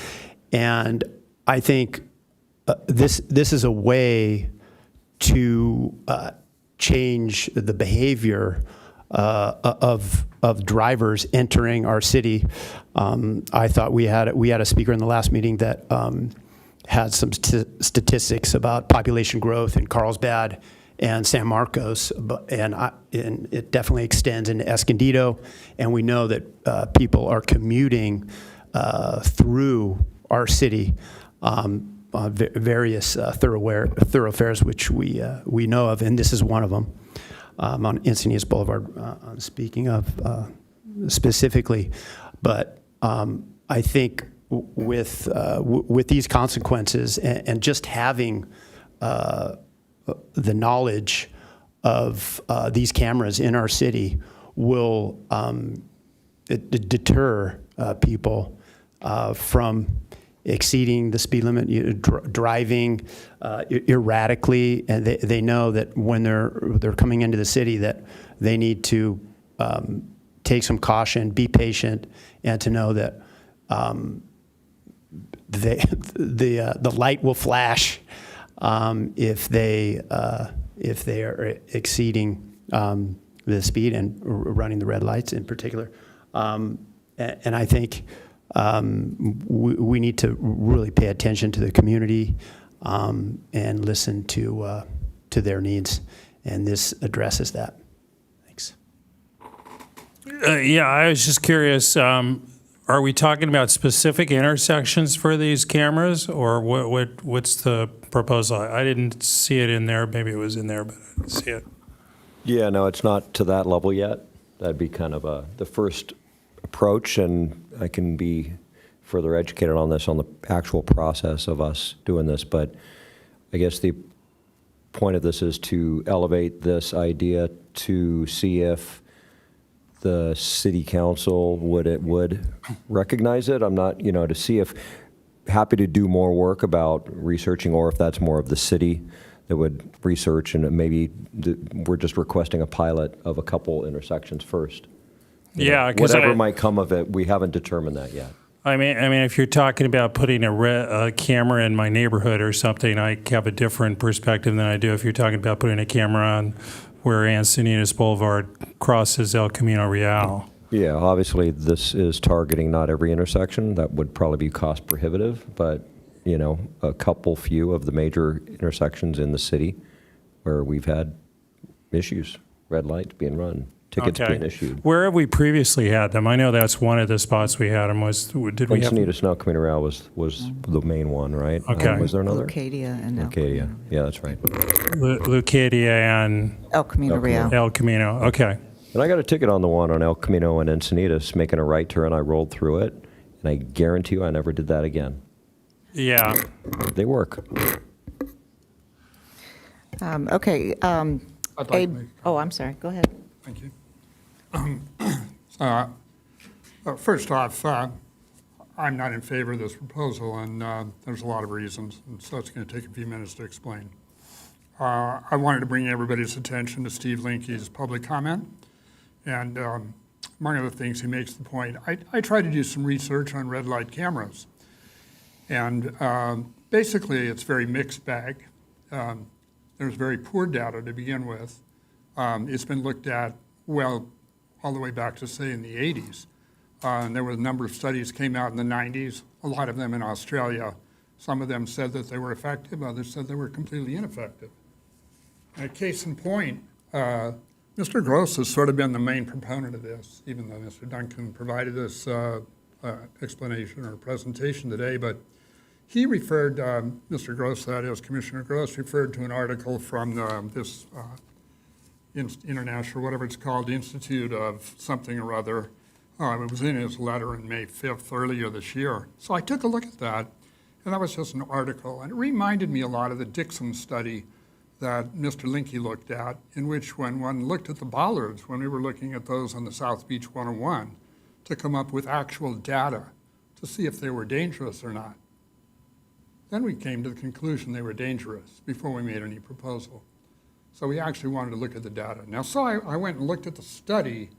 And I think this is a way to change the behavior of drivers entering our city. I thought we had a speaker in the last meeting that had some statistics about population growth in Carlsbad and San Marcos, and it definitely extends into Escondido, and we know that people are commuting through our city on various thoroughfares, which we know of, and this is one of them on Encinitas Boulevard. I'm speaking of specifically, but I think with these consequences and just having the knowledge of these cameras in our city will deter people from exceeding the speed limit, driving erratically, and they know that when they're coming into the city that they need to take some caution, be patient, and to know that the light will flash if they are exceeding the speed and running the red lights in particular. And I think we need to really pay attention to the community and listen to their needs, and this addresses that. Thanks. Yeah, I was just curious, are we talking about specific intersections for these cameras, or what's the proposal? I didn't see it in there. Maybe it was in there, but I didn't see it. Yeah, no, it's not to that level yet. That'd be kind of the first approach, and I can be further educated on this, on the actual process of us doing this. But I guess the point of this is to elevate this idea to see if the city council would recognize it. I'm not, to see if, happy to do more work about researching, or if that's more of the city that would research, and maybe we're just requesting a pilot of a couple intersections first. Yeah, because whatever might come of it, we haven't determined that yet. I mean, if you're talking about putting a camera in my neighborhood or something, I have a different perspective than I do if you're talking about putting a camera on where Encinitas Boulevard crosses El Camino Real. Yeah, obviously this is targeting not every intersection. That would probably be cost prohibitive, but a few of the major intersections in the city where we've had issues, red lights being run, tickets being issued. Where have we previously had them? I know that's one of the spots we had them. Did we have Encinitas and El Camino Real was the main one, right? Okay. Was there another? Lucadia and Lucadia. Yeah, that's right. Lucadia and El Camino Real. El Camino. Okay. And I got a ticket on the one on El Camino and Encinitas, making a right turn. I rolled through it, and I guarantee you I never did that again. Yeah. They work. Okay. I'd like to make- I'm sorry. Go ahead. Thank you. First off, I'm not in favor of this proposal, and there's a lot of reasons, and so it's going to take a few minutes to explain. I wanted to bring everybody's attention to Steve Linke's public comment, and among other things, he makes the point, I tried to do some research on red light cameras, and basically it's very mixed bag. There's very poor data to begin with. It's been looked at, all the way back to, say, in the 80s. And there were a number of studies came out in the 90s, a lot of them in Australia. Some of them said that they were effective, others said they were completely ineffective. A case in point, Mr. Gross has sort of been the main proponent of this, even though Mr. Duncan provided this explanation or presentation today, but he referred, Mr. Gross, that is, Commissioner Gross, referred to an article from this international, whatever it's called, Institute of something or other. It was in his letter on May 5th earlier this year. So I took a look at that, and that was just an article. And it reminded me a lot of the Dixon study that Mr. Linke looked at, in which when one looked at the bollards, when we were looking at those on the South Beach 101, to come up with actual data to see if they were dangerous or not. Then we came to the conclusion they were dangerous before we made any proposal. So we actually wanted to look at the data. Now, so I went and looked at the study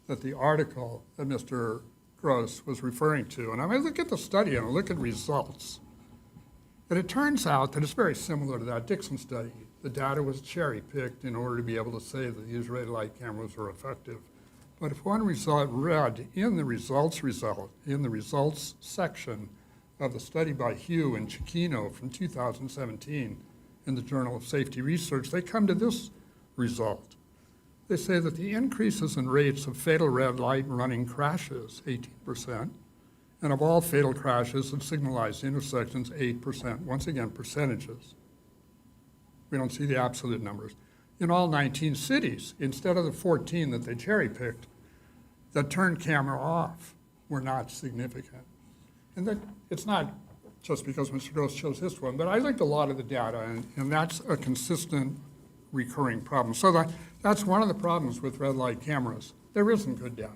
that the article that Mr. Gross was referring to. And I look at the study and I look at results. And it turns out that it's very similar to that Dixon study. The data was cherry-picked in order to be able to say that these red light cameras are effective. But if one result read in the results section of the study by Hugh and Cicchino from 2017, in the Journal of Safety Research, they come to this result. They say that the increases in rates of fatal red light running crashes, 18%, and of all fatal crashes at signalized intersections, 8%. Once again, percentages. We don't see the absolute numbers. In all 19 cities, instead of the 14 that they cherry-picked, that turned camera off were not significant. And that it's not just because Mr. Gross chose this one, but I looked at a lot of the data, and that's a consistent recurring problem. So that's one of the problems with red light cameras. There isn't good data.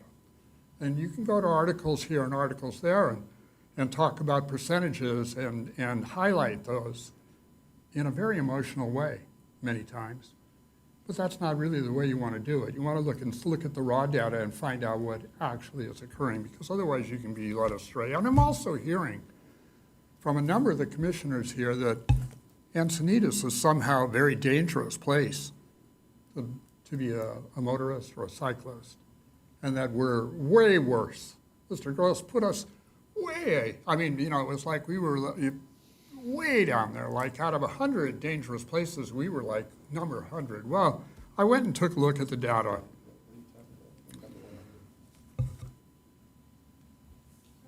And you can go to articles here and articles there and talk about percentages and highlight those in a very emotional way many times. But that's not really the way you want to do it. You want to look at the raw data and find out what actually is occurring, because otherwise you can be led astray. And I'm also hearing from a number of the commissioners here that Encinitas is somehow a very dangerous place to be a motorist or a cyclist, and that we're way worse. Mr. Gross put us way, I mean, you know, it was like we were way down there, like out of 100 dangerous places, we were like number 100. Well, I went and took a look at the data.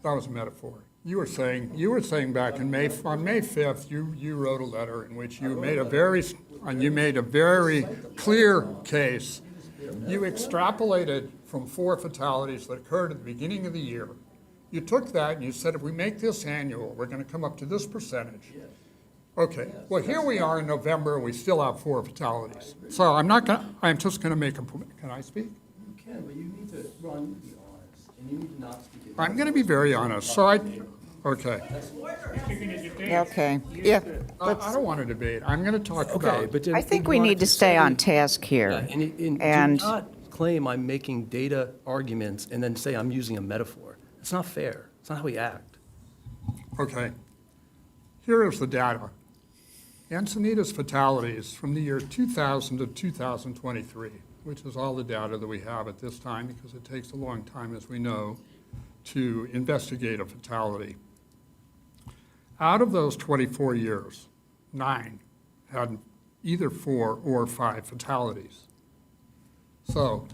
That was a metaphor. You were saying back on May 5th, you wrote a letter in which you made a very clear case. You extrapolated from 4 fatalities that occurred at the beginning of the year. You took that and you said, if we make this annual, we're going to come up to this percentage. Okay, well, here we are in November, and we still have 4 fatalities. So I'm just going to make a point. Can I speak? You can, but you need to be honest, and you need to not speak. I'm going to be very honest. So okay. Okay, yeah. I don't want to debate. I'm going to talk about. But I think we need to stay on task here. And do not claim I'm making data arguments and then say I'm using a metaphor. It's not fair. It's not how we act. Okay. Here is the data. Encinitas fatalities from the year 2000 to 2023, which is all the data that we have at this time, because it takes a long time, as we know, to investigate a fatality. Out of those 24 years, 9 had either 4 or 5 fatalities. So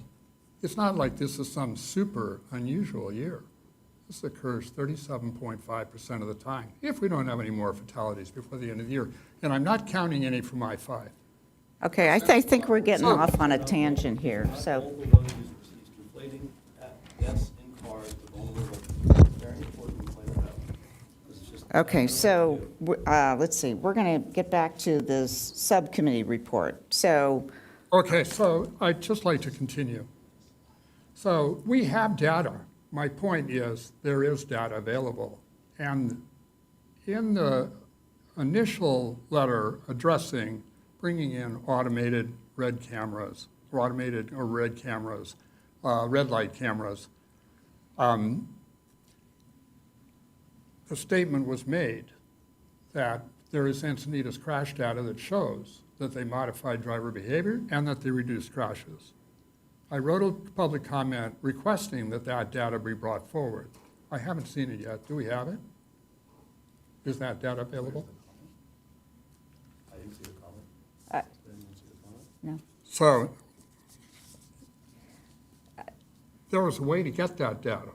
it's not like this is some super unusual year. This occurs 37.5% of the time, if we don't have any more fatalities before the end of the year. And I'm not counting any from I-5. Okay, I think we're getting off on a tangent here, so. Okay, so let's see, we're going to get back to this subcommittee report. So. Okay, so I'd just like to continue. So we have data. My point is there is data available. And in the initial letter addressing bringing in automated red cameras, or automated or red cameras, red light cameras, the statement was made that there is Encinitas crash data that shows that they modified driver behavior and that they reduced crashes. I wrote a public comment requesting that that data be brought forward. I haven't seen it yet. Do we have it? Is that data available? I didn't see the comment. No. So there was a way to get that data,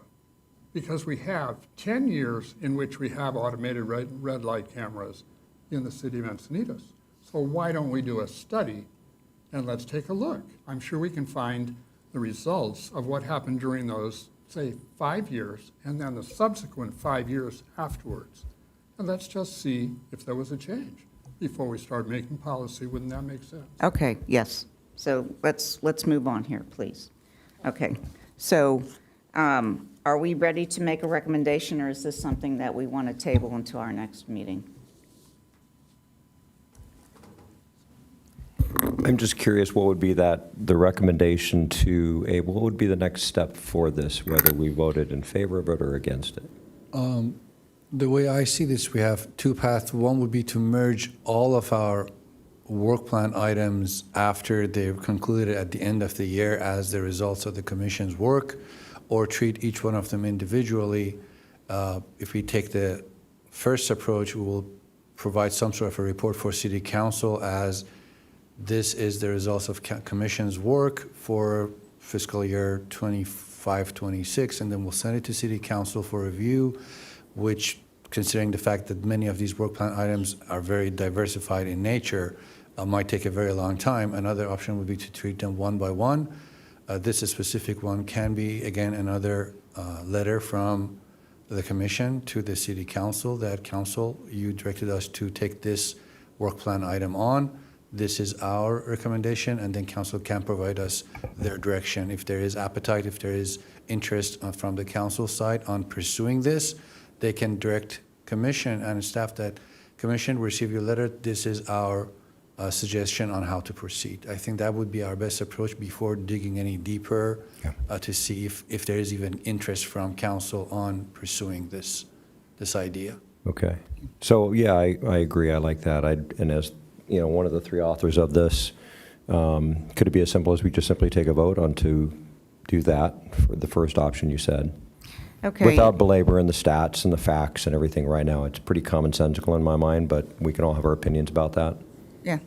because we have 10 years in which we have automated red light cameras in the city of Encinitas. So why don't we do a study and let's take a look? I'm sure we can find the results of what happened during those, say, 5 years, and then the subsequent 5 years afterwards. And let's just see if there was a change before we start making policy. Wouldn't that make sense? Okay, yes. So let's move on here, please. Okay, so are we ready to make a recommendation, or is this something that we want to table until our next meeting? I'm just curious, what would be the recommendation to Abe? What would be the next step for this, whether we voted in favor of it or against it? The way I see this, we have 2 paths. One would be to merge all of our work plan items after they've concluded at the end of the year as the results of the commission's work, or treat each one of them individually. If we take the first approach, we will provide some sort of a report for City Council as this is the results of commission's work for fiscal year 25-26, and then we'll send it to City Council for review, which, considering the fact that many of these work plan items are very diversified in nature, might take a very long time. Another option would be to treat them one by one. This specific one can be, again, another letter from the commission to the city council that, council, you directed us to take this work plan item on. This is our recommendation, and then council can provide us their direction. If there is appetite, if there is interest from the council side on pursuing this, they can direct commission and staff that, commission, receive your letter. This is our suggestion on how to proceed. I think that would be our best approach before digging any deeper to see if there is even interest from council on pursuing this idea. Okay. So, yeah, I agree. I like that. And as, you know, one of the three authors of this, could it be as simple as we just simply take a vote on to do that for the first option you said? Okay. Without belaboring the stats and the facts and everything right now. It's pretty commonsensical in my mind, but we can all have our opinions about that. Yeah.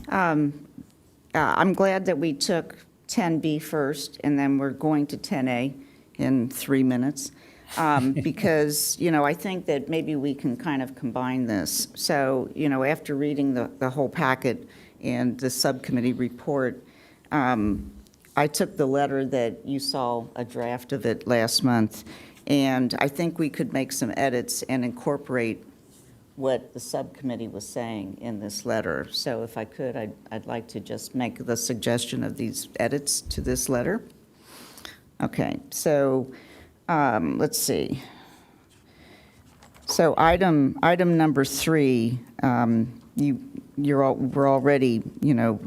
I'm glad that we took 10B first, and then we're going to 10A in 3 minutes. Because, you know, I think that maybe we can kind of combine this. So, you know, after reading the whole packet and the subcommittee report, I took the letter that you saw, a draft of it last month, and I think we could make some edits and incorporate what the subcommittee was saying in this letter. So if I could, I'd like to just make the suggestion of these edits to this letter. Okay, so let's see. So item number 3, we're already, you know,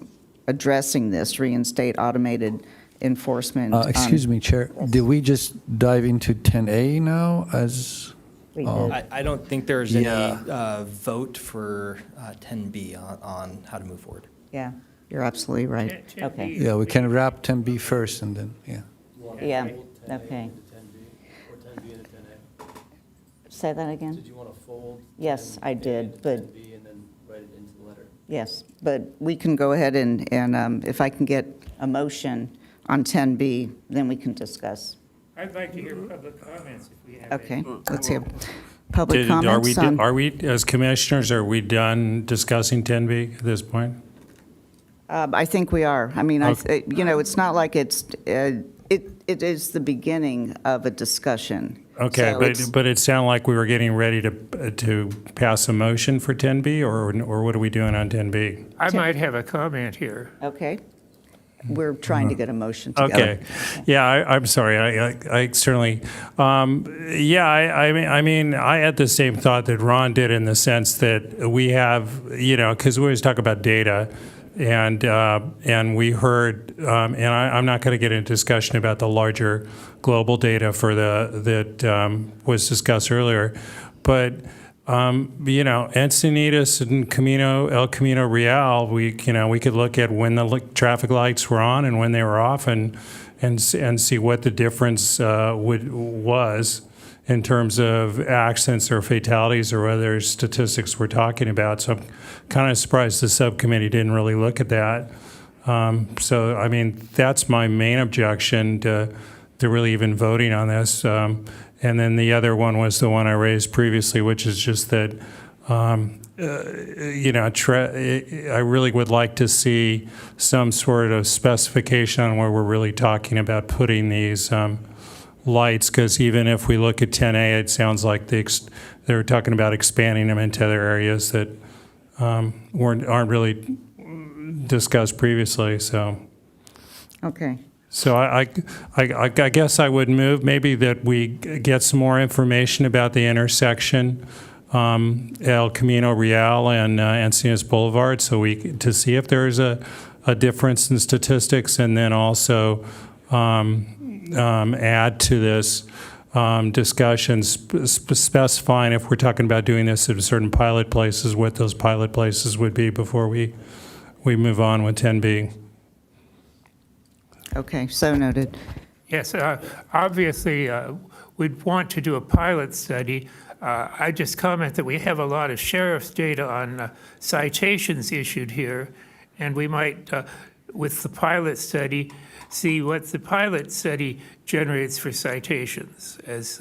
addressing this, reinstate automated enforcement. Excuse me, Chair. Did we just dive into 10A now as? We did. I don't think there's any vote for 10B on how to move forward. Yeah, you're absolutely right. Okay. Yeah, we can wrap 10B first and then, yeah. Yeah, okay. Say that again? Did you want to fold? Yes, I did, but, 10B and then write it into the letter? yes, but we can go ahead and if I can get a motion on 10B, then we can discuss. I'd like to hear public comments if we have Okay, any. let's hear public Are comments on. are we, as commissioners, are we done discussing 10B at this point? I think we are. I mean, you know, it's not like it is the beginning of a discussion. Okay, So it's- but it sounded like we were getting ready to pass a motion for 10B, or what are we doing on 10B? I might have a comment here. Okay. We're trying to get a motion together. Okay. Yeah, I'm sorry. I certainly, I mean, I had the same thought that Ron did in the sense that we have, you know, because we always talk about data, and we heard, and I'm not going to get into discussion about the larger global data for that was discussed earlier, but you know, Encinitas and El Camino Real, we could look at when the traffic lights were on and when they were off, and see what the difference was in terms of accidents or fatalities or other statistics we're talking about. So I'm kind of surprised the subcommittee didn't really look at that. So I mean, that's my main objection to really even voting on this. And then the other one was the one I raised previously, which is just that, you know, I really would like to see some sort of specification on where we're really talking about putting these lights, because even if we look at 10A, it sounds like they're talking about expanding them into other areas that aren't really discussed previously. So. Okay. So I guess I would move maybe that we get some more information about the intersection, El Camino Real and Encinitas Boulevard, to see if there's a difference in statistics, and then also add to this discussion specifying if we're talking about doing this at certain pilot places, what those pilot places would be before we move on with 10B. Okay, so noted. Yes, obviously, we'd want to do a pilot study. I just comment that we have a lot of sheriff's data on citations issued here, and we might, with the pilot study, see what the pilot study generates for citations as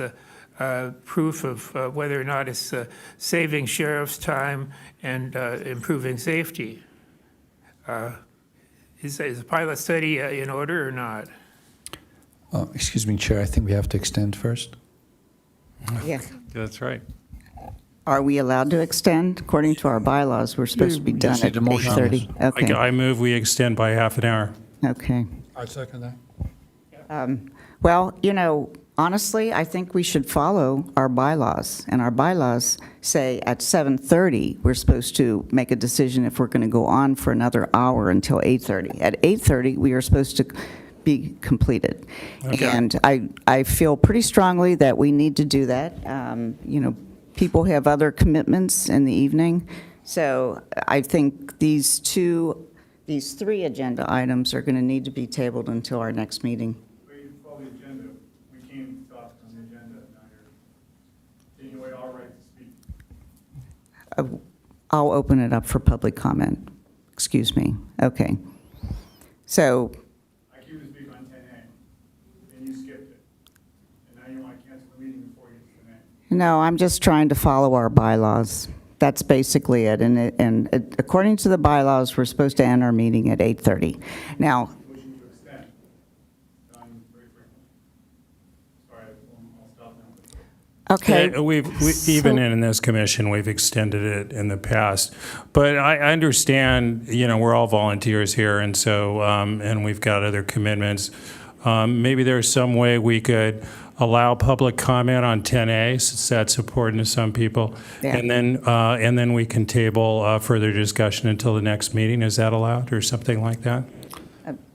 proof of whether or not it's saving sheriff's time and improving safety. Is the pilot study in order or not? Excuse me, Chair, I think we have to extend first. Yeah. That's right. Are we allowed to extend? According to our bylaws, we're supposed to be done just at need a motion. 8:30. Okay, I move we extend by half an hour. okay. I second that. Well, honestly, I think we should follow our bylaws. And our bylaws say at 7:30, we're supposed to make a decision if we're going to go on for another hour until 8:30. At 8:30, we are supposed to be completed. Okay. And I feel pretty strongly that we need to do that. People have other commitments in the evening. So I think these three agenda items are going to need to be tabled until our next meeting. Follow the agenda. We can't stop on the agenda. Taking away our right to speak. I'll open it up for public comment. Excuse me. Okay. So, I queued to speak on 10A, and you skipped it. And now you want to cancel the meeting before you get to 10A. no, I'm just trying to follow our bylaws. That's basically it. And according to the bylaws, we're supposed to end our meeting at 8:30. Now, Motion to extend. Done very frequently. Sorry, I'll stop now. okay. Even in this commission, we've extended it in the past. But I understand, we're all volunteers here, and so, and we've got other commitments. Maybe there's some way we could allow public comment on 10A, since that's important to some people. Yeah. And then we can table further discussion until the next meeting. Is that allowed, or something like that?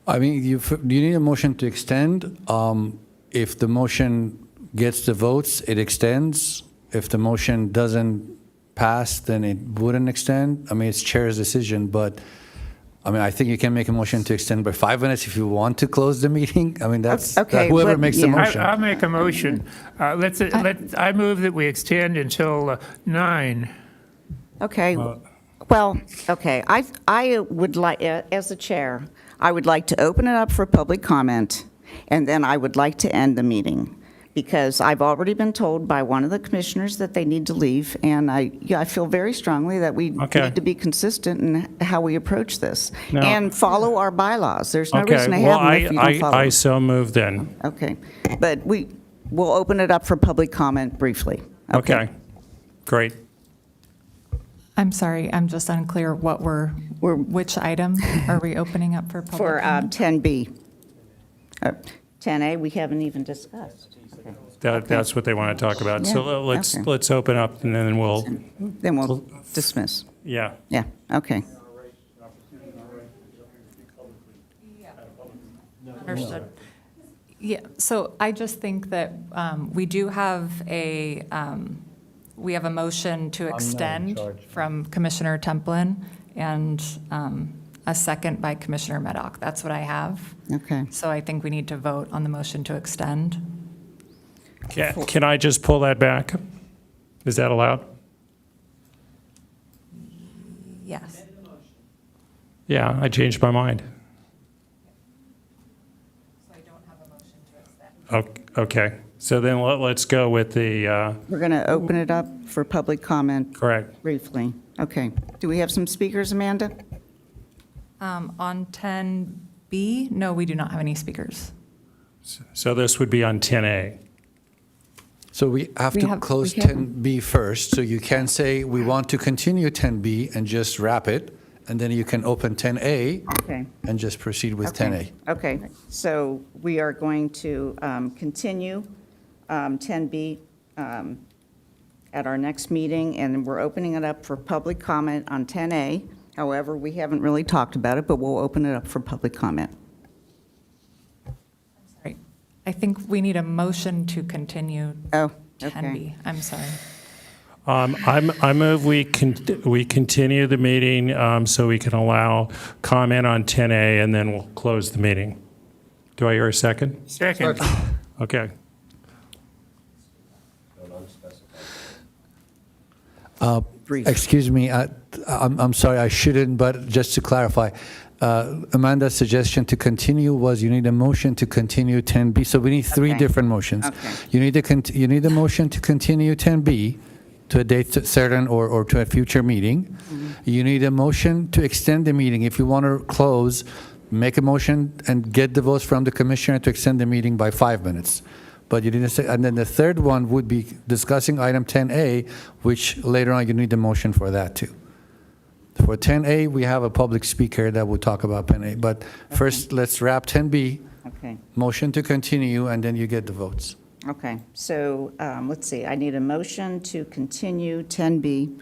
I mean, you need a motion to extend. If the motion gets the votes, it extends. If the motion doesn't pass, then it wouldn't extend. I mean, it's chair's decision, but I think you can make a motion to extend by 5 minutes if you want to close the meeting. I mean, that's Okay, whoever but- makes the yeah. motion. I'll make a motion. I move that we extend until 9. Okay. Well, okay. I would like, as the chair, I would like to open it up for public comment, and then I would like to end the meeting, because I've already been told by one of the commissioners that they need to leave, and I feel very strongly that we Okay. need to be consistent in how we approach this Now- and follow our bylaws. There's no Okay, reason to well, have them if you don't follow I them. so move then. Okay. But we'll open it up for public comment briefly. Okay, great. I'm sorry, I'm just unclear which item are we opening up for public For comment? 10B. 10A, we haven't even discussed. Okay. That's what they want to talk about. So Yeah, let's okay. let's open up, and then we'll, Then we'll dismiss. yeah. Yeah, okay. Understood. Yeah, so I just think that we do have a motion to extend from Commissioner Templin and a second by Commissioner Meddock. That's what I have. Okay. So I think we need to vote on the motion to extend. Can I just pull that back? Is that allowed? Yes. Yeah, I changed my mind. So I don't have a motion to extend. Okay, so then let's go with the, We're going to open it up for public comment correct. briefly. Okay. Do we have some speakers, Amanda? On 10B, no, we do not have any speakers. So this would be on 10A. So we have to close 10B first, so you can say, we want to continue 10B and just wrap it, and then you can open 10A Okay. and just proceed with 10A. Okay, so we are going to continue 10B at our next meeting, and we're opening it up for public comment on 10A. However, we haven't really talked about it, but we'll open it up for public comment. Sorry. I think we need a motion to continue Oh, 10B. I'm sorry. I move we continue the meeting so we can allow comment on 10A, and then we'll close the meeting. Do I hear a second? Second. Okay. Excuse me, I'm sorry, I shouldn't, but just to clarify, Amanda's suggestion to continue was you need a motion to continue 10B, so we need three Okay. different motions. Okay. You need a motion to continue 10B to a date certain or to a future meeting. Mm-hmm. You need a motion to extend the meeting. If you want to close, make a motion and get the votes from the commissioner to extend the meeting by 5 minutes. but you didn't say, and then the third one would be discussing item 10A, which later on you need a motion for that too. For 10A, we have a public speaker that will talk about 10A, but first, let's wrap 10B, Okay, motion to continue, and then you get the votes. okay. So let's see, I need a motion to continue 10B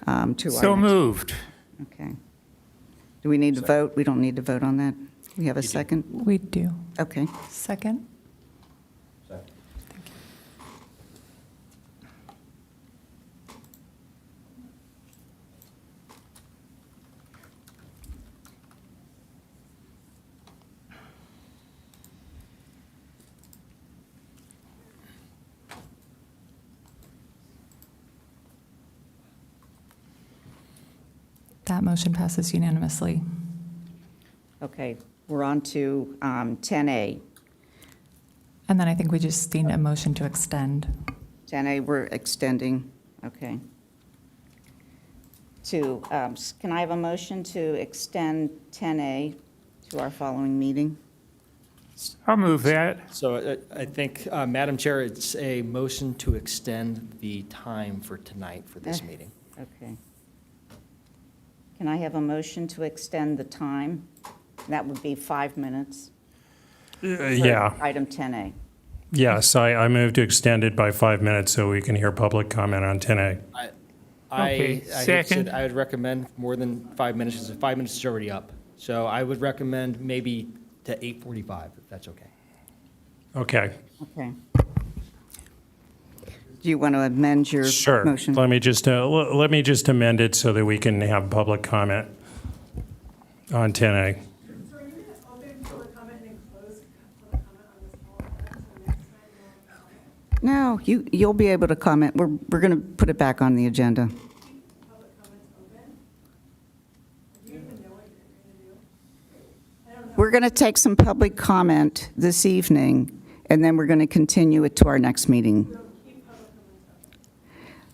to our So next- moved. Okay. Do we need to vote? We don't need to vote on that? We have a second? We do. Okay. Second? That motion passes unanimously. Okay, we're on to 10A. And then I think we just need a motion to extend. 10A, we're extending, okay. To, can I have a motion to extend 10A to our following meeting? I'll move that. So I think, Madam Chair, it's a motion to extend the time for tonight for this meeting. Okay. Can I have a motion to extend the time? That would be 5 minutes. Yeah, Item 10A. yes, I move to extend it by 5 minutes so we can hear public comment on 10A. Okay, I hate to say second. it, I would recommend more than 5 minutes, because 5 minutes is already up. So I would recommend maybe to 8:45, if that's okay. Okay, Okay. Do you want to amend your sure. motion? Let me just amend it so that we can have public comment on 10A. No, you'll be able to comment. We're going to put it back on the agenda. We're going to take some public comment this evening, and then we're going to continue it to our next meeting.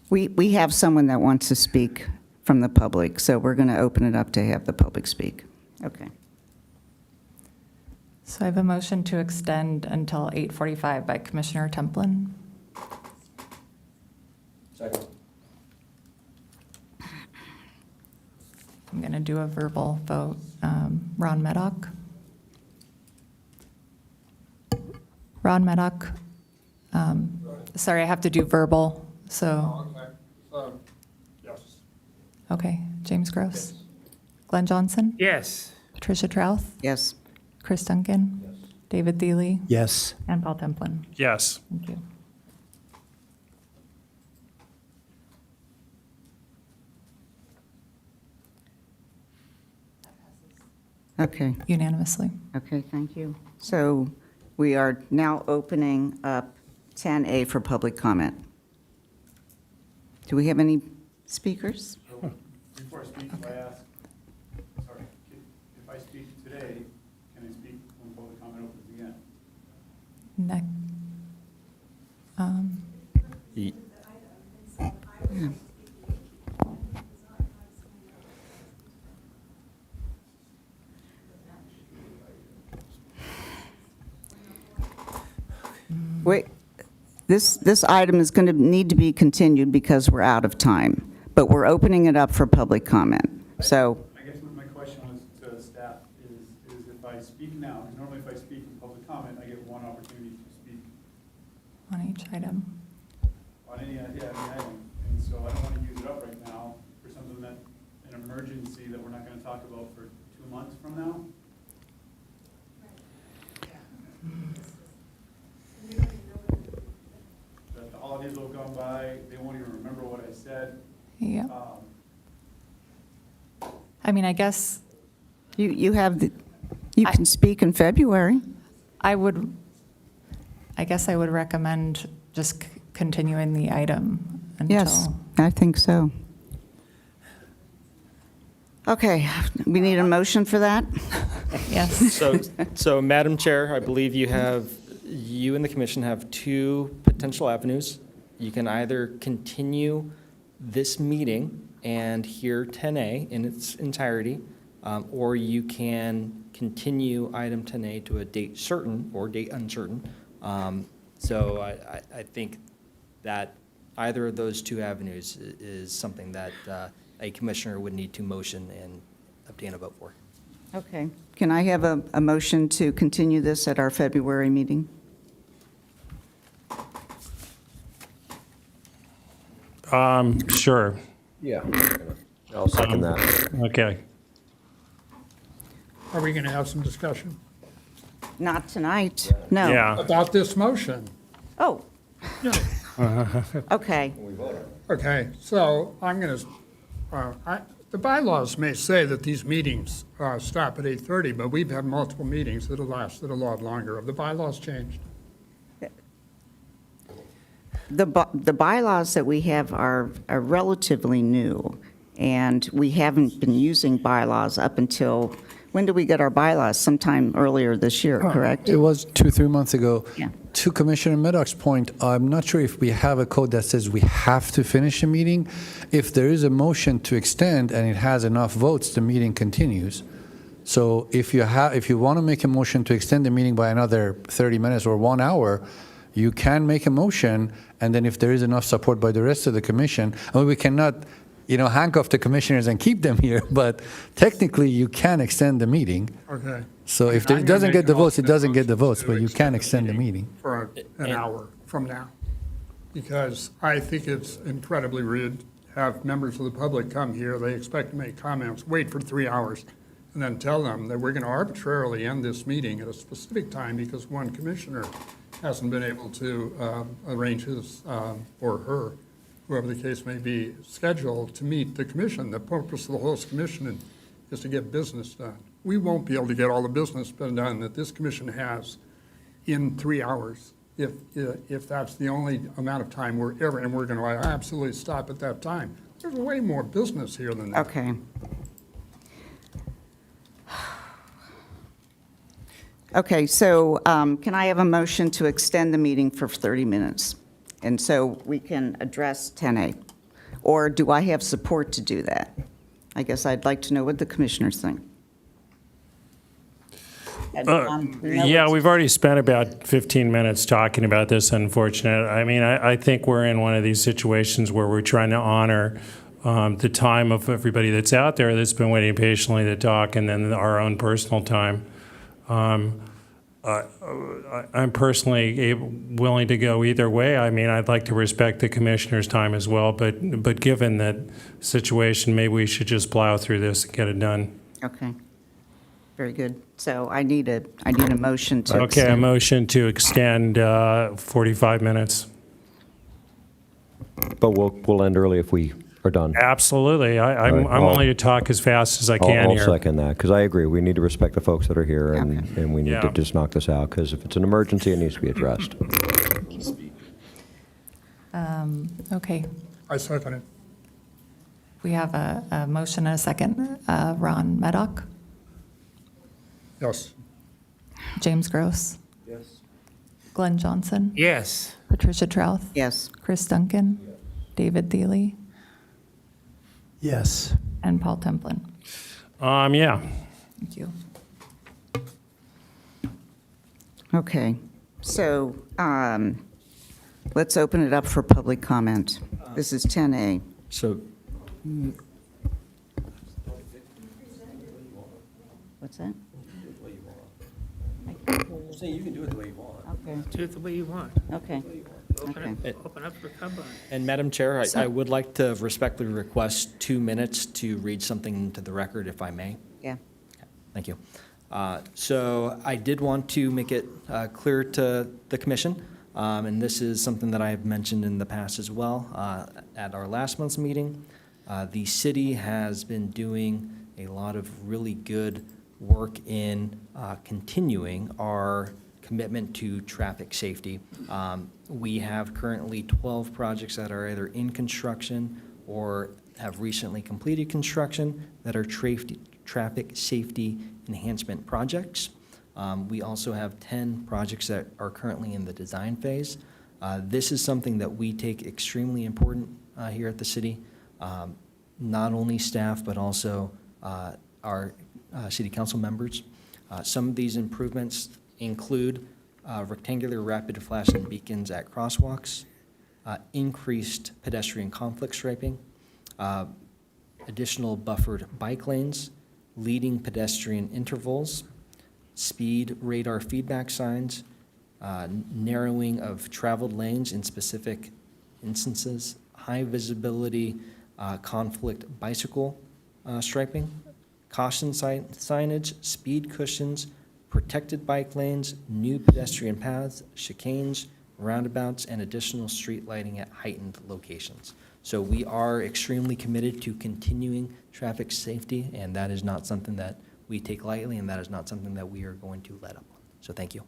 We have someone that wants to speak from the public, so we're going to open it up to have the public speak. Okay. So I have a motion to extend until 8:45 by Commissioner Templin. Second. I'm going to do a verbal vote. Ron Meddock? Ron Meddock? Sorry, I have to do verbal, so. Yes. Okay, James Gross? Glenn Johnson? Yes. Patricia Trouth? Yes. Chris Duncan? David Thiele? Yes. And Paul Templin? Yes. Thank you. Okay. Unanimously. Okay, thank you. So we are now opening up 10A for public comment. Do we have any speakers? Before I speak, if I ask, sorry, if I speak today, can I speak when public comment opens again? Next. Wait, this item is going to need to be continued because we're out of time, but we're opening it up for public comment. So, I guess my question was to staff is if I speak now, because normally if I speak in public comment, I get one opportunity to speak On each item. on any item. And so I don't want to use it up right now for something that, an emergency that we're not going to talk about for 2 months from now. The holidays will have gone by, they won't even remember what I said. Yeah. I mean, I guess you have the, you can speak in February. I guess I would recommend just continuing the item until. Yes, I think so. Okay, we need a motion for that? Yes. So Madam Chair, I believe you and the commission have 2 potential avenues. You can either continue this meeting and hear 10A in its entirety, or you can continue item 10A to a date certain or date uncertain, So I think that either of those two avenues is something that a commissioner would need to motion and obtain a vote for. Okay. Can I have a motion to continue this at our February meeting? Sure. Yeah. I'll second that. Okay. Are we going to have some discussion Not tonight, no. Yeah. about this motion? Oh. Okay. Okay, so I'm going to, the bylaws may say that these meetings stop at 8:30, but we've had multiple meetings that have lasted a lot longer. Have the bylaws changed? The bylaws that we have are relatively new, and we haven't been using bylaws up until, when did we get our bylaws? Sometime earlier this year, correct? It was 2-3 months ago. Yeah. To Commissioner Maddox's point, I'm not sure if we have a code that says we have to finish a meeting. If there is a motion to extend and it has enough votes, the meeting continues. So if you want to make a motion to extend the meeting by another 30 minutes or 1 hour, you can make a motion, and then if there is enough support by the rest of the commission, I mean, we cannot, handcuff the commissioners and keep them here, but technically you can extend the meeting. Okay. So if I'm it gonna doesn't make get the an votes, it alternate doesn't get the motion votes, to but you can extend the meeting. For an hour from now, because I think it's incredibly rude to have members of the public come here, they expect to make comments, wait for 3 hours, and then tell them that we're going to arbitrarily end this meeting at a specific time because one commissioner hasn't been able to arrange his or her, whoever the case may be, schedule to meet the commission. The purpose of the host commission is to get business done. We won't be able to get all the business done that this commission has in 3 hours if that's the only amount of time we're going to absolutely stop at that time. There's way more business here than that. Okay. Okay, so can I have a motion to extend the meeting for 30 minutes? And so we can address 10A. Or do I have support to do that? I guess I'd like to know what the commissioners think. Yeah, we've already spent about 15 minutes talking about this, unfortunately. I mean, I think we're in one of these situations where we're trying to honor the time of everybody that's out there that's been waiting patiently to talk, and then our own personal time. I'm personally willing to go either way. I mean, I'd like to respect the commissioner's time as well, but given that situation, maybe we should just plow through this and get it done. Okay, very good. So I need a motion to Okay, a extend. motion to extend 45 minutes. But we'll end early if we are done. Absolutely. I'm All right, willing to talk as fast as I can I'll here. second that, because I agree. We need to respect the folks that are here, and we need to Yeah. just knock this out, because if it's an emergency, it needs to be addressed. Okay, I second it. we have a motion and a second. Ron Maddock, Yes. James Gross. Yes. Glenn Johnson. Yes. Patricia Trouth. Yes. Chris Duncan. David Thiele. Yes. And Paul Templin. Yeah. Thank you. Okay, so let's open it up for public comment. This is 10A. So What's that? I'm saying you can do it the way you want. Okay, Do it the way you want. okay. Open up for comment. And Madam Chair, I would like to respectfully request 2 minutes to read something into the record, if I may. Yeah. Thank you. So I did want to make it clear to the commission, and this is something that I have mentioned in the past as well. At our last month's meeting, the city has been doing a lot of really good work in continuing our commitment to traffic safety. We have currently 12 projects that are either in construction or have recently completed construction that are traffic safety enhancement projects. We also have 10 projects that are currently in the design phase. This is something that we take extremely important here at the city. Not only staff, but also our city council members. Some of these improvements include rectangular rapid flashing beacons at crosswalks, increased pedestrian conflict striping, additional buffered bike lanes, leading pedestrian intervals, speed radar feedback signs, narrowing of traveled lanes in specific instances, high visibility conflict bicycle striping, caution signage, speed cushions, protected bike lanes, new pedestrian paths, chicanes, roundabouts, and additional street lighting at heightened locations. So we are extremely committed to continuing traffic safety, and that is not something that we take lightly, and that is not something that we are going to let up on. So thank you.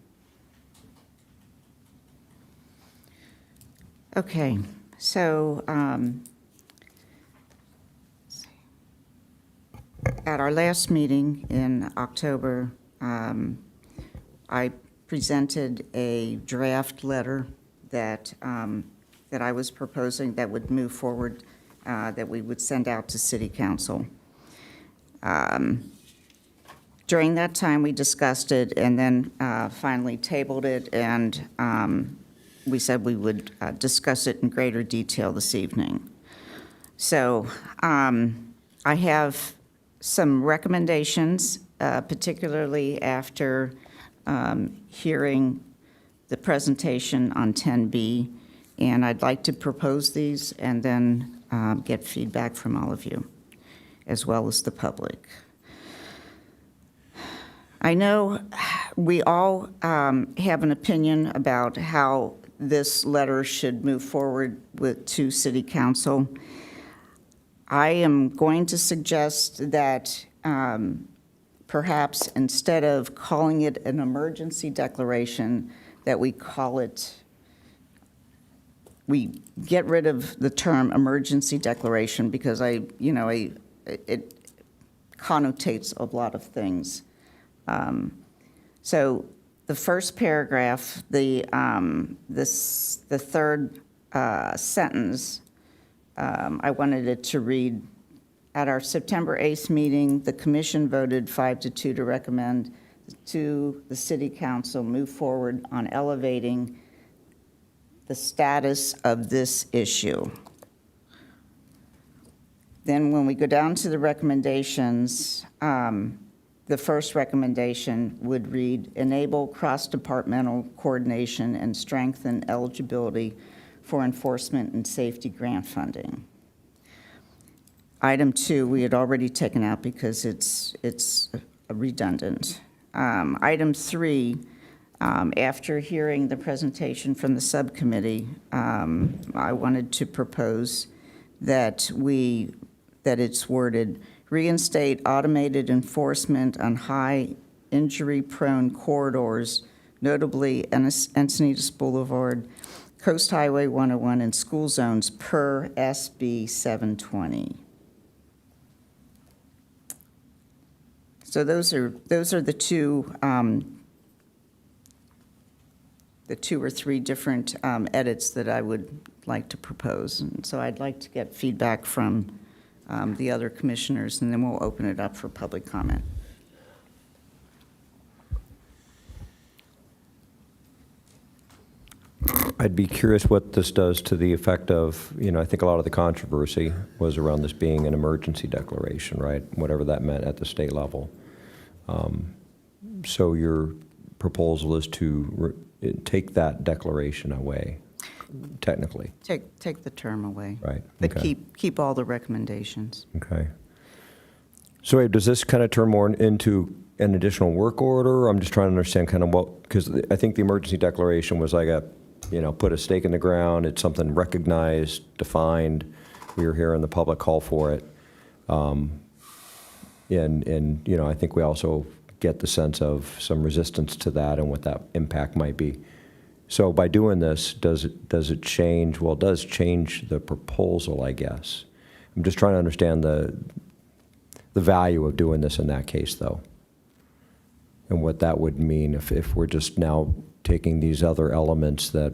Okay, so at our last meeting in October, I presented a draft letter that I was proposing that would move forward, that we would send out to City Council. During that time, we discussed it and then finally tabled it, and we said we would discuss it in greater detail this evening. So I have some recommendations, particularly after hearing the presentation on 10B, and I'd like to propose these and then get feedback from all of you, as well as the public. I know we all have an opinion about how this letter should move forward to City Council. I am going to suggest that perhaps instead of calling it an emergency declaration, that we get rid of the term emergency declaration, because it connotates a lot of things. So the first paragraph, the third sentence, I wanted it to read, at our September 8th meeting, the commission voted 5-2 to recommend to the City Council move forward on elevating the status of this issue. Then when we go down to the recommendations, the first recommendation would read, enable cross-departmental coordination and strengthen eligibility for enforcement and safety grant funding. Item 2, we had already taken out because it's redundant. Item 3, after hearing the presentation from the subcommittee, I wanted to propose that it's worded, reinstate automated enforcement on high injury-prone corridors, notably Encinitas Boulevard, Coast Highway 101, and school zones per SB 720. So those are the two or three different edits that I would like to propose. And so I'd like to get feedback from the other commissioners, and then we'll open it up for public comment. I'd be curious what this does to the effect of, I think a lot of the controversy was around this being an emergency declaration, right? Whatever that meant at the state level. So your proposal is to take that declaration away, technically. Take the term away. Right. But Okay. keep all the recommendations. Okay. So Abe, does this kind of turn more into an additional work order? I'm just trying to understand kind of what, because I think the emergency declaration was like put a stake in the ground. It's something recognized, defined. We were hearing the public call for it. And I think we also get the sense of some resistance to that and what that impact might be. So by doing this, does it change? Well, it does change the proposal, I guess. I'm just trying to understand the value of doing this in that case, though, and what that would mean if we're just now taking these other elements that,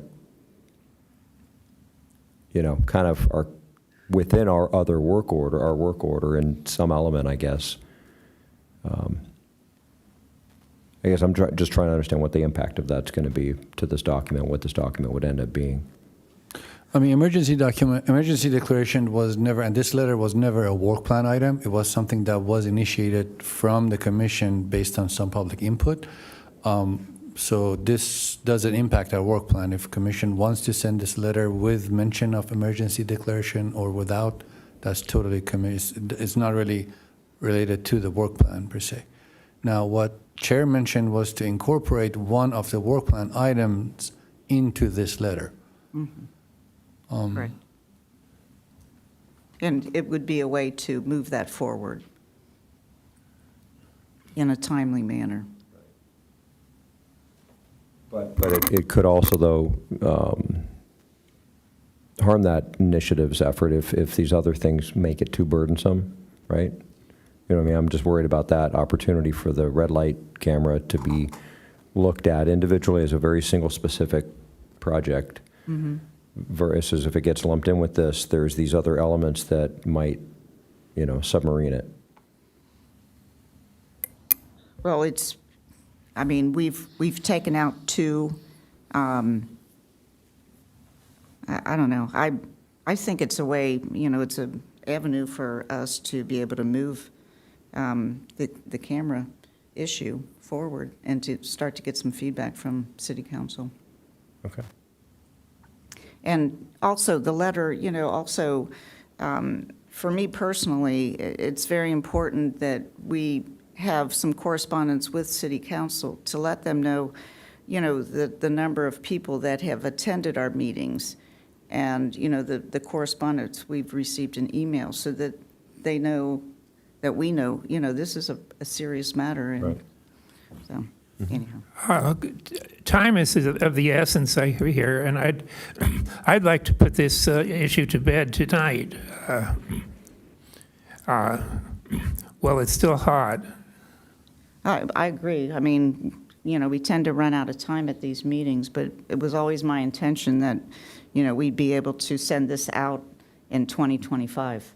kind of are within our work order in some element, I guess, I guess I'm just trying to understand what the impact of that's going to be to this document, what this document would end up being. I mean, emergency declaration was never, and this letter was never a work plan item. It was something that was initiated from the commission based on some public input. So this doesn't impact our work plan. If commission wants to send this letter with mention of emergency declaration or without, that's totally it's not really related to the work plan per se. Now, what Chair mentioned was to incorporate one of the work plan items into this letter. Right. And it would be a way to move that forward in a timely manner. But it could also, though, harm that initiative's effort if these other things make it too burdensome, right? You know what I mean? I'm just worried about that opportunity for the red light camera to be looked at individually as a very single specific project. Versus if it gets lumped in with this, there's these other elements that might, submarine it. Well, I mean, we've taken out two, I don't know. I think it's a way, it's an avenue for us to be able to move the camera issue forward and to start to get some feedback from City Council. Okay. And also the letter, for me personally, it's very important that we have some correspondence with City Council to let them know, the number of people that have attended our meetings and, the correspondence we've received in email so that they know, that we know, this is a serious matter. And right. So, anyhow. Time is of the essence, I hear, and I'd like to put this issue to bed tonight. Well, it's still hot. I agree. I mean, we tend to run out of time at these meetings, but it was always my intention that, we'd be able to send this out in 2025.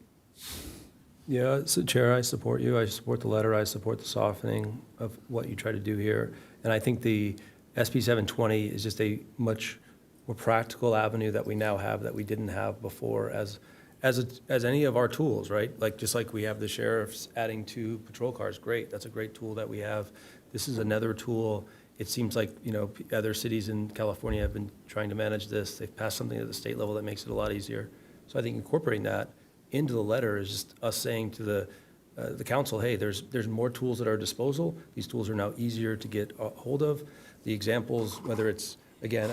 Yeah, so Chair, I support you. I support the letter. I support the softening of what you try to do here. And I think the SB 720 is just a much more practical avenue that we now have that we didn't have before as any of our tools, right? Just like we have the sheriffs adding 2 patrol cars, great. That's a great tool that we have. This is another tool. It seems like, other cities in California have been trying to manage this. They've passed something at the state level that makes it a lot easier. So I think incorporating that into the letter is just us saying to the council, hey, there's more tools at our disposal. These tools are now easier to get a hold of. The examples, whether it's, again,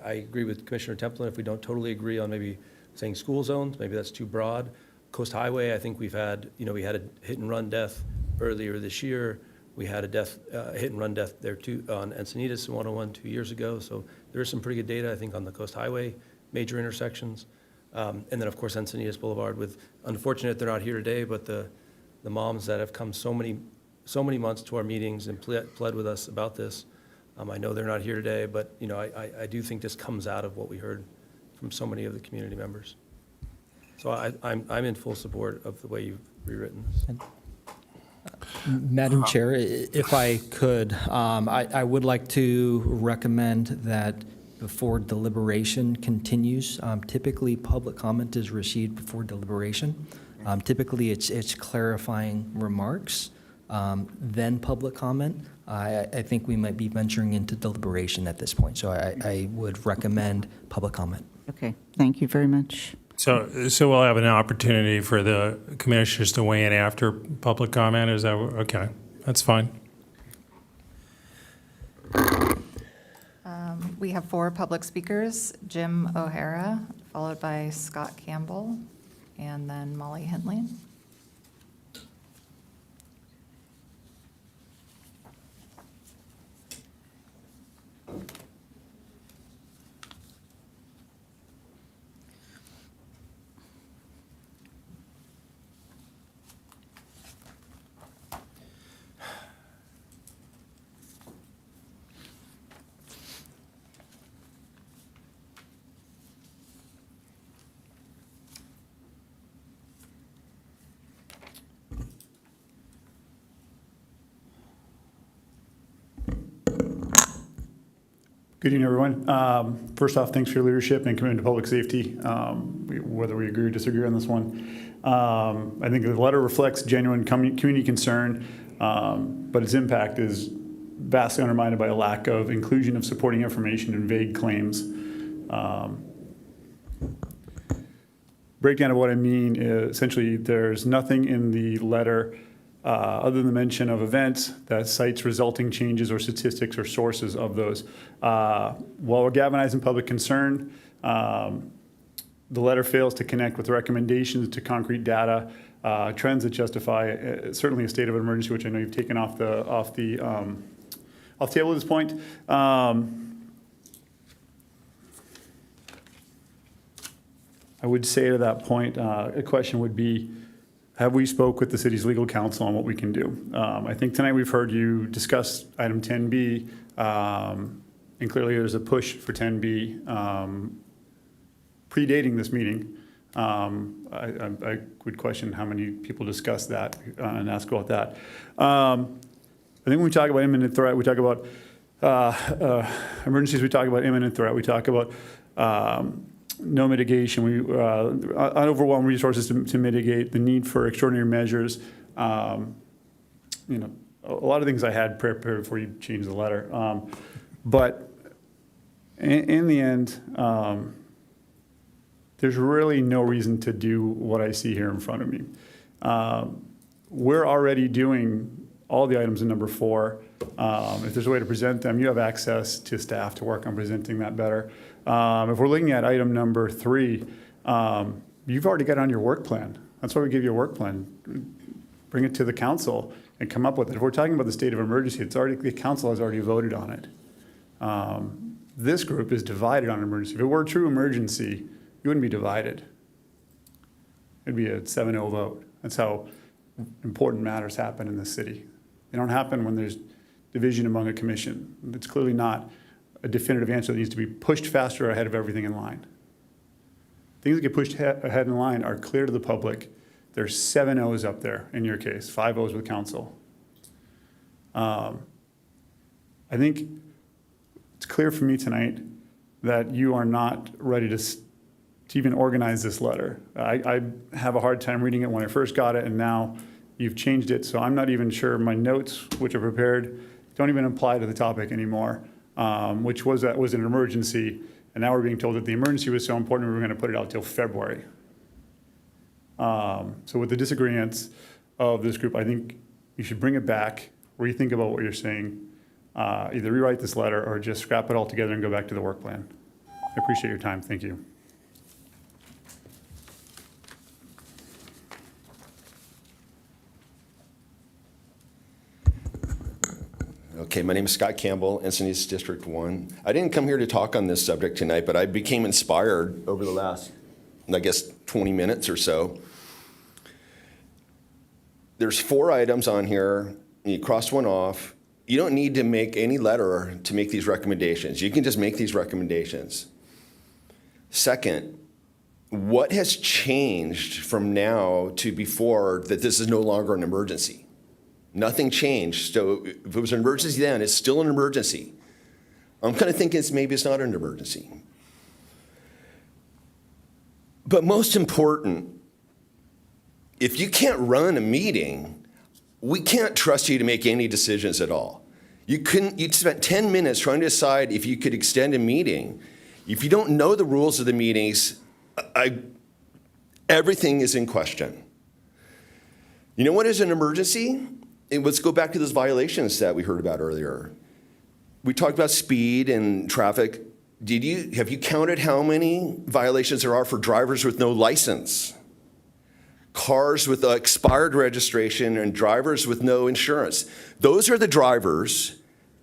I agree with Commissioner Templin, if we don't totally agree on maybe saying school zones, maybe that's too broad. Coast Highway, I think we had a hit and run death earlier this year. We had a hit and run death there too on Encinitas and 101 2 years ago. So there is some pretty good data, I think, on the Coast Highway major intersections. And then, of course, Encinitas Boulevard with, unfortunate they're not here today, but the moms that have come so many months to our meetings and pled with us about this. I know they're not here today, but, I do think this comes out of what we heard from so many of the community members. So I'm in full support of the way you've rewritten this. Madam Chair, if I could, I would like to recommend that before deliberation continues, typically public comment is received before deliberation. Typically it's clarifying remarks, then public comment. I think we might be venturing into deliberation at this point, so I would recommend public comment. Okay, thank you very much. So we'll have an opportunity for the commissioners to weigh in after public comment. Is that okay? That's fine. We have 4 public speakers: Jim O'Hara, followed by Scott Campbell, and then Molly Henley. Good evening, everyone. First off, thanks for your leadership and commitment to public safety, whether we agree or disagree on this one. I think the letter reflects genuine community concern, but its impact is vastly undermined by a lack of inclusion of supporting information and vague claims. Breakdown of what I mean is essentially there's nothing in the letter other than the mention of events that cites resulting changes or statistics or sources of those. While we're galvanizing public concern, the letter fails to connect with recommendations to concrete data, trends that justify certainly a state of emergency, which I know you've taken off the table at this point. I would say to that point, a question would be, have we spoke with the city's legal counsel on what we can do? I think tonight we've heard you discuss item 10B, and clearly there's a push for 10B predating this meeting. I would question how many people discuss that and ask about that. I think when we talk about imminent threat, we talk about emergencies, we talk about imminent threat, we talk about no mitigation, overwhelmed resources to mitigate, the need for extraordinary measures. A lot of things I had prepared before you changed the letter. But in the end, there's really no reason to do what I see here in front of me. We're already doing all the items in number 4. If there's a way to present them, you have access to staff to work on presenting that better. If we're looking at item number 3, you've already got it on your work plan. That's why we give you a work plan. Bring it to the council and come up with it. If we're talking about the state of emergency, the council has already voted on it. This group is divided on emergency. If it were a true emergency, you wouldn't be divided. It'd be a 7-0 vote. That's how important matters happen in this city. They don't happen when there's division among a commission. It's clearly not a definitive answer that needs to be pushed faster ahead of everything in line. Things that get pushed ahead in line are clear to the public. There's 7 O's up there in your case, 5 O's with council. I think it's clear for me tonight that you are not ready to even organize this letter. I have a hard time reading it when I first got it, and now you've changed it, so I'm not even sure my notes, which are prepared, don't even apply to the topic anymore, which was an emergency, and now we're being told that the emergency was so important we were going to put it out till February. So with the disagreements of this group, I think you should bring it back, rethink about what you're saying, either rewrite this letter or just scrap it all together and go back to the work plan. I appreciate your time. Thank you. Okay, my name is Scott Campbell, Encinitas District 1. I didn't come here to talk on this subject tonight, but I became inspired over the last, 20 minutes or so. There's 4 items on here, and you cross one off. You don't need to make any letter to make these recommendations. You can just make these recommendations. Second, what has changed from now to before that this is no longer an emergency? Nothing changed. So if it was an emergency then, it's still an emergency. I'm kind of thinking maybe it's not an emergency. But most important, if you can't run a meeting, we can't trust you to make any decisions at all. You'd spent 10 minutes trying to decide if you could extend a meeting. If you don't know the rules of the meetings, everything is in question. You know what is an emergency? And let's go back to those violations that we heard about earlier. We talked about speed and traffic. Have you counted how many violations there are for drivers with no license? Cars with expired registration and drivers with no insurance. Those are the drivers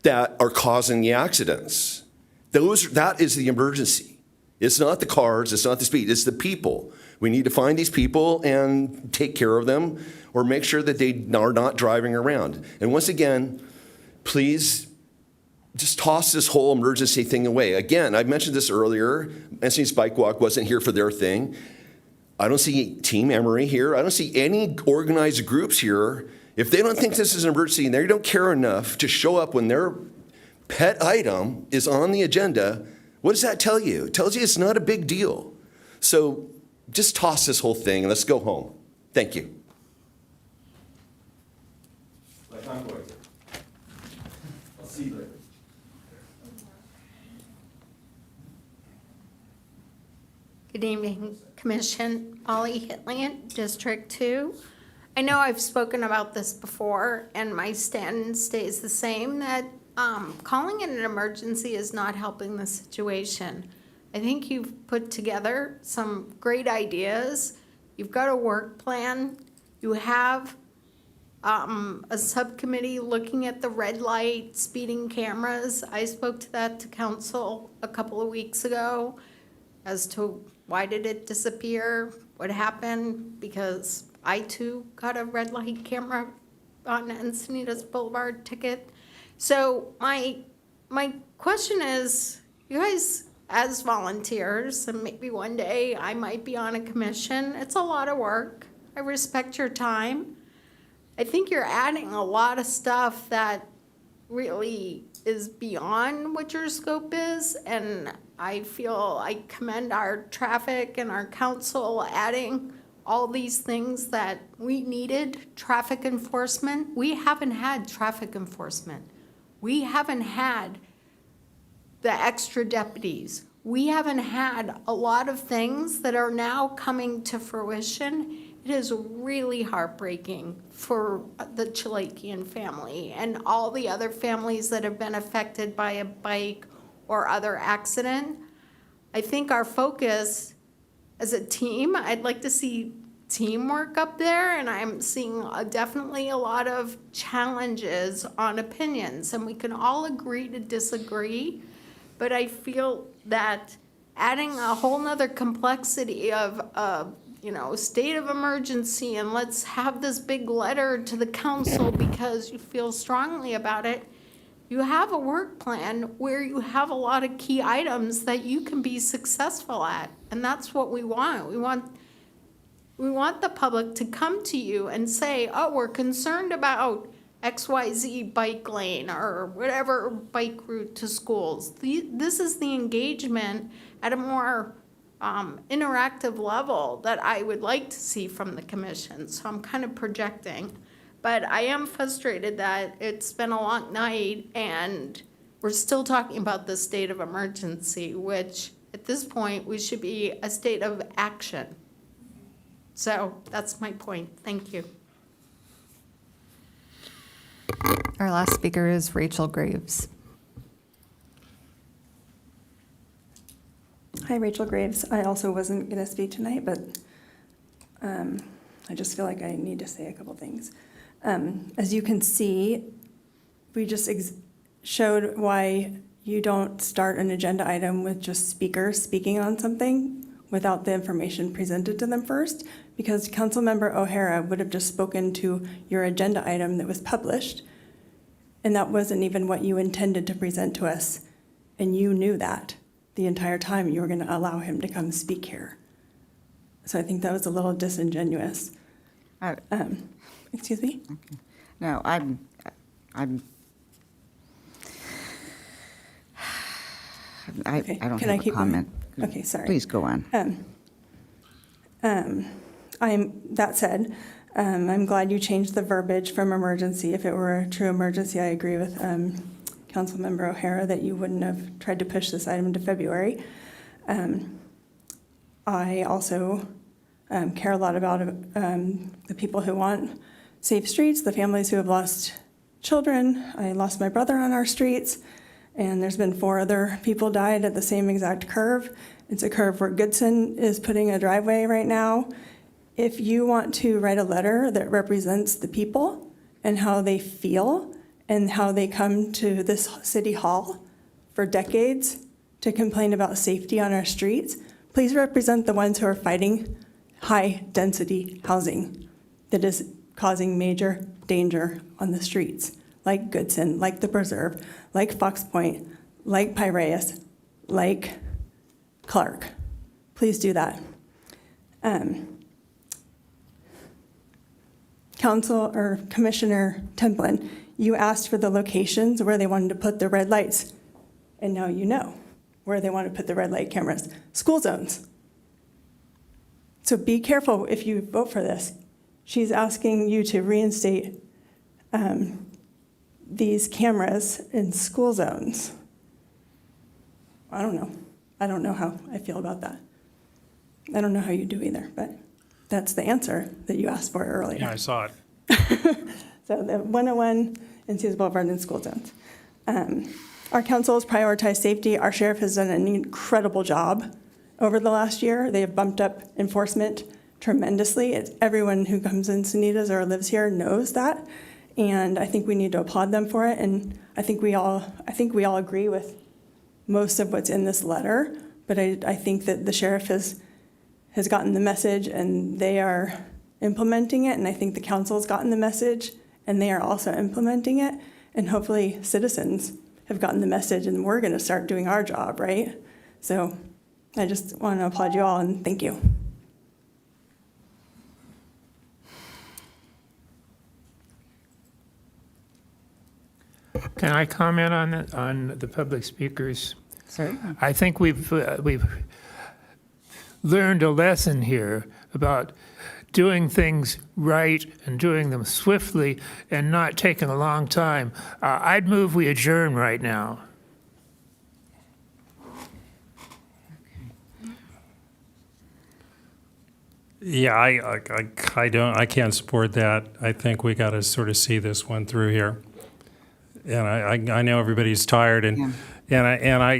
that are causing the accidents. That is the emergency. It's not the cars, it's not the speed, it's the people. We need to find these people and take care of them or make sure that they are not driving around. And once again, please just toss this whole emergency thing away. Again, I mentioned this earlier, Encinitas Bike Walk wasn't here for their thing. I don't see Team Emory here. I don't see any organized groups here. If they don't think this is an emergency and they don't care enough to show up when they're pet item is on the agenda, what does that tell you? It tells you it's not a big deal. So just toss this whole thing and let's go home. Thank you. Like I'm going to. I'll see you later. Good evening, Commission. Molly Hitlian, District 2. I know I've spoken about this before, and my stand stays the same, that calling it an emergency is not helping the situation. I think you've put together some great ideas. You've got a work plan. You have a subcommittee looking at the red light, speeding cameras. I spoke to that to council a couple of weeks ago as to why did it disappear, what happened, because I too got a red light camera on Encinitas Boulevard ticket. So my question is, you guys as volunteers, and maybe one day I might be on a commission, it's a lot of work. I respect your time. I think you're adding a lot of stuff that really is beyond what your scope is, and I feel I commend our traffic and our council adding all these things that we needed. Traffic enforcement, we haven't had traffic enforcement. We haven't had the extra deputies. We haven't had a lot of things that are now coming to fruition. It is really heartbreaking for the Chilakian family and all the other families that have been affected by a bike or other accident. I think our focus as a team, I'd like to see teamwork up there, and I'm seeing definitely a lot of challenges on opinions, and we can all agree to disagree, but I feel that adding a whole nother complexity of state of emergency, and let's have this big letter to the council because you feel strongly about it. You have a work plan where you have a lot of key items that you can be successful at, and that's what we want. We want the public to come to you and say, oh, we're concerned about XYZ bike lane or whatever bike route to schools. This is the engagement at a more interactive level that I would like to see from the commission. So I'm kind of projecting. But I am frustrated that it's been a long night and we're still talking about the state of emergency, which at this point we should be a state of action. So that's my point. Thank you. Our last speaker is Rachel Graves. Hi, Rachel Graves. I also wasn't going to speak tonight, but I just feel like I need to say a couple things. As you can see, we just showed why you don't start an agenda item with just speakers speaking on something without the information presented to them first, because Councilmember O'Hara would have just spoken to your agenda item that was published, and that wasn't even what you intended to present to us, and you knew that the entire time you were going to allow him to come speak here. So I think that was a little disingenuous. Excuse me? Okay. No, I don't Can have I keep a comment. going? Okay, sorry. Please go on. That said, I'm glad you changed the verbiage from emergency. If it were a true emergency, I agree with Councilmember O'Hara that you wouldn't have tried to push this item to February. I also care a lot about the people who want safe streets, the families who have lost children. I lost my brother on our streets, and there's been 4 other people died at the same exact curve. It's a curve where Goodson is putting a driveway right now. If you want to write a letter that represents the people and how they feel and how they come to this city hall for decades to complain about safety on our streets, please represent the ones who are fighting high-density housing that is causing major danger on the streets, like Goodson, like the Preserve, like Fox Point, like Piraeus, like Clark. Please do that. Council or Commissioner Templin, You asked for the locations where they wanted to put the red lights, and now you know where they want to put the red light cameras. School zones. So be careful if you vote for this. She's asking you to reinstate these cameras in school zones. I don't know. I don't know how I feel about that. I don't know how you do either, but that's the answer that you asked for earlier. Yeah, I saw it. So the 101 in Cedars Boulevard and school zones. Our council has prioritized safety. Our sheriff has done an incredible job over the last year. They have bumped up enforcement tremendously. Everyone who comes in Encinitas or lives here knows that, and I think we need to applaud them for it. And I think we all agree with most of what's in this letter. But I think that the sheriff has gotten the message, and they are implementing it. And I think the council has gotten the message, and they are also implementing it. And hopefully, citizens have gotten the message, and we're going to start doing our job, right? So I just want to applaud you all and thank you. Can I comment on the public speakers? Certainly. I think we've learned a lesson here about doing things right and doing them swiftly and not taking a long time. I'd move we adjourn right now. Yeah, I can't support that. I think we got to sort of see this one through here. And I know everybody's tired, and I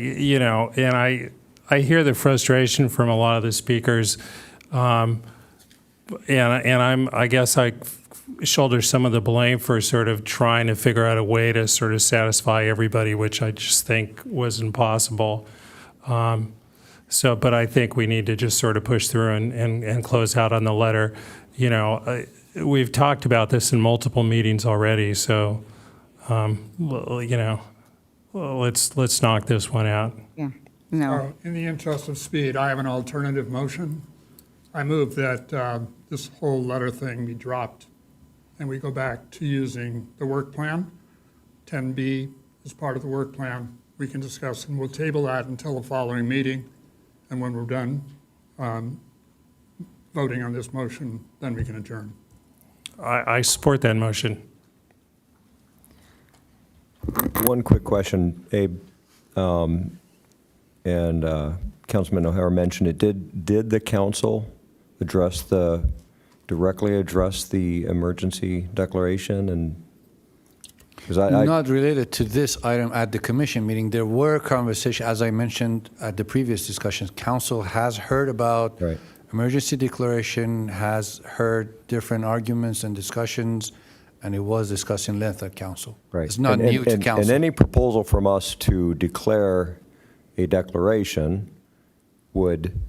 hear the frustration from a lot of the speakers. I guess I shoulder some of the blame for sort of trying to figure out a way to sort of satisfy everybody, which I just think was impossible. But I think we need to just sort of push through and close out on the letter. We've talked about this in multiple meetings already, so let's knock this one out. Yeah. No. In the interest of speed, I have an alternative motion. I move that this whole letter thing be dropped, and we go back to using the work plan. 10B is part of the work plan. We can discuss, and we'll table that until the following meeting. And when we're done voting on this motion, then we can adjourn. I support that motion. One quick question, Abe, and Councilman O'Hara mentioned it. Did the council directly address the emergency declaration? And because not related to this item at the commission meeting, there were conversations, as I mentioned at the previous discussions. Council has heard about emergency declaration, has heard different arguments and discussions, and it was discussed in length at council. Right. It's not new to council. And any proposal from us to declare a declaration would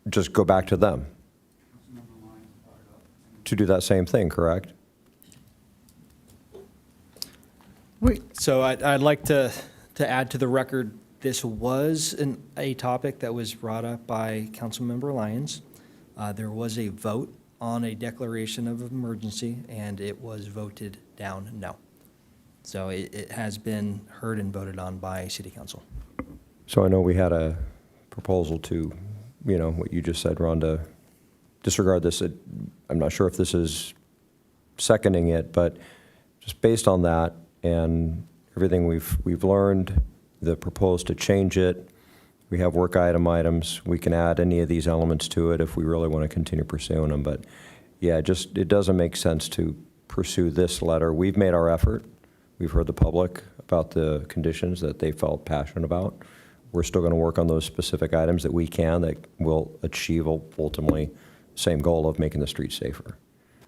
just go back to them to do that same thing, correct? So I'd like to add to the record, this was a topic that was brought up by Councilmember Lyons. There was a vote on a declaration of emergency, and it was voted down no. So it has been heard and voted on by City Council. So I know we had a proposal to, what you just said, Ron, to disregard this. I'm not sure if this is seconding it, but just based on that and everything we've learned, the proposal to change it, we have work items. We can add any of these elements to it if we really want to continue pursuing them. But yeah, it doesn't make sense to pursue this letter. We've made our effort. We've heard the public about the conditions that they felt passionate about. We're still going to work on those specific items that we can that will achieve ultimately the same goal of making the streets safer.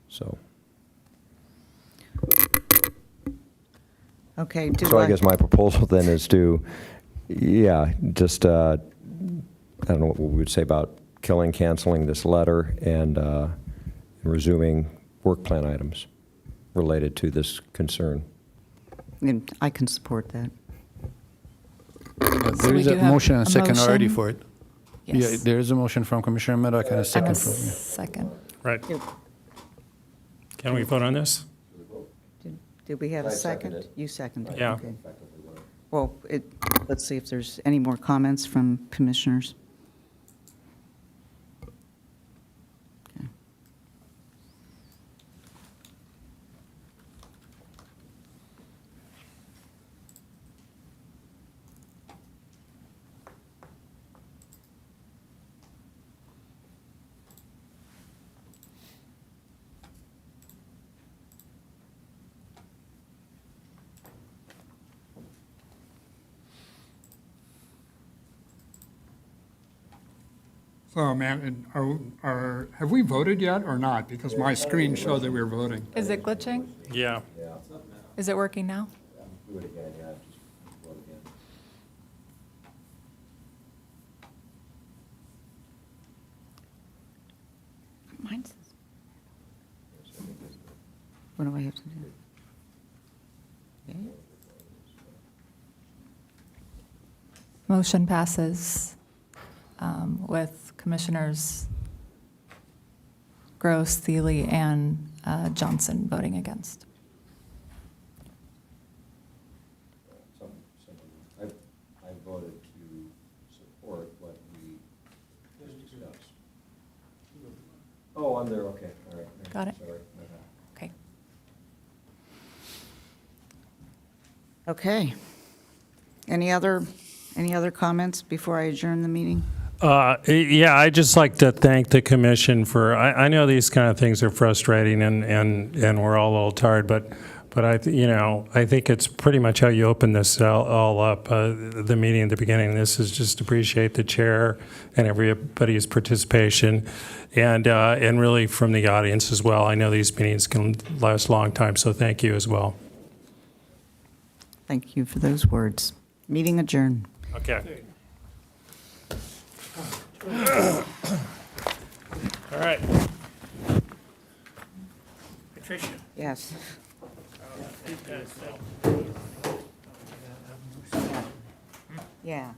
So. Okay. So I guess my proposal then is to, just, I don't know what we would say about canceling this letter and resuming work plan items related to this concern. And I can support that. There is a motion and a second already motion? for it. Yes. Yeah, there is a motion from Commissioner Medak and a second And a from second. Right. Can we vote on this? Did we have a I seconded second? it. You seconded? Yeah. Okay. Well, let's see if there's any more comments from commissioners. Okay. So, man, have we voted yet or not? Because my screen showed that we were voting. Is it glitching? Yeah. Is it working now? Do it again, yeah, just vote again. Mine says. What do I have to do? Okay. Motion passes with Commissioners Gross, Thiele, and Johnson voting against. I voted to support what we just discussed. Oh, I'm there, okay, all right. Got it? Sorry, my bad. Okay. Okay. Any other comments before I adjourn the meeting? Yeah, I'd just like to thank the commission for, I know these kind of things are frustrating and we're all a little tired, but I think it's pretty much how you open this all up, the meeting at the beginning. This is just appreciate the chair and everybody's participation and really from the audience as well. I know these meetings can last a long time, so thank you as well. Thank you for those words. Meeting adjourned. Okay. All right. Patricia. Yes. Yeah.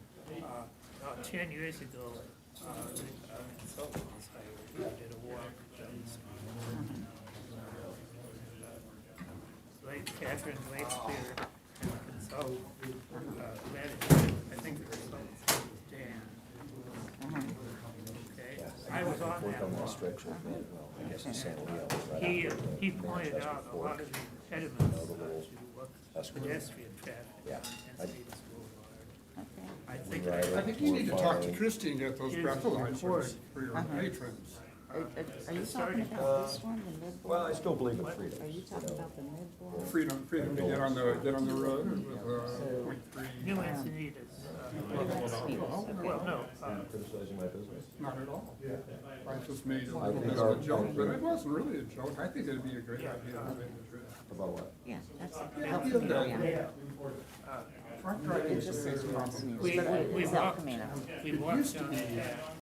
10 years ago, consultant was hired, did a walk. Catherine Lakespear, consultant, manager, I think the consultant's name was Dan. Okay, I was on that walk. He pointed out a lot of the impediments to pedestrian traffic on Encinitas Boulevard. I think you need to talk to Christie and get those breathalyzers for your patrons. Are you talking about this one, the mid? Well, I still believe in freedom. Are you talking about the mid one? Freedom to get on the road with .3. New Encinitas. Well, no. Criticizing my business? Not at all. I just made a little bit of a joke, but it wasn't really a joke. I think it'd be a great idea to make a trip. About what? Yeah, that's Yeah, helpful. yeah. Truck driving It just says cross news, We but walked it's El Camino. down the path.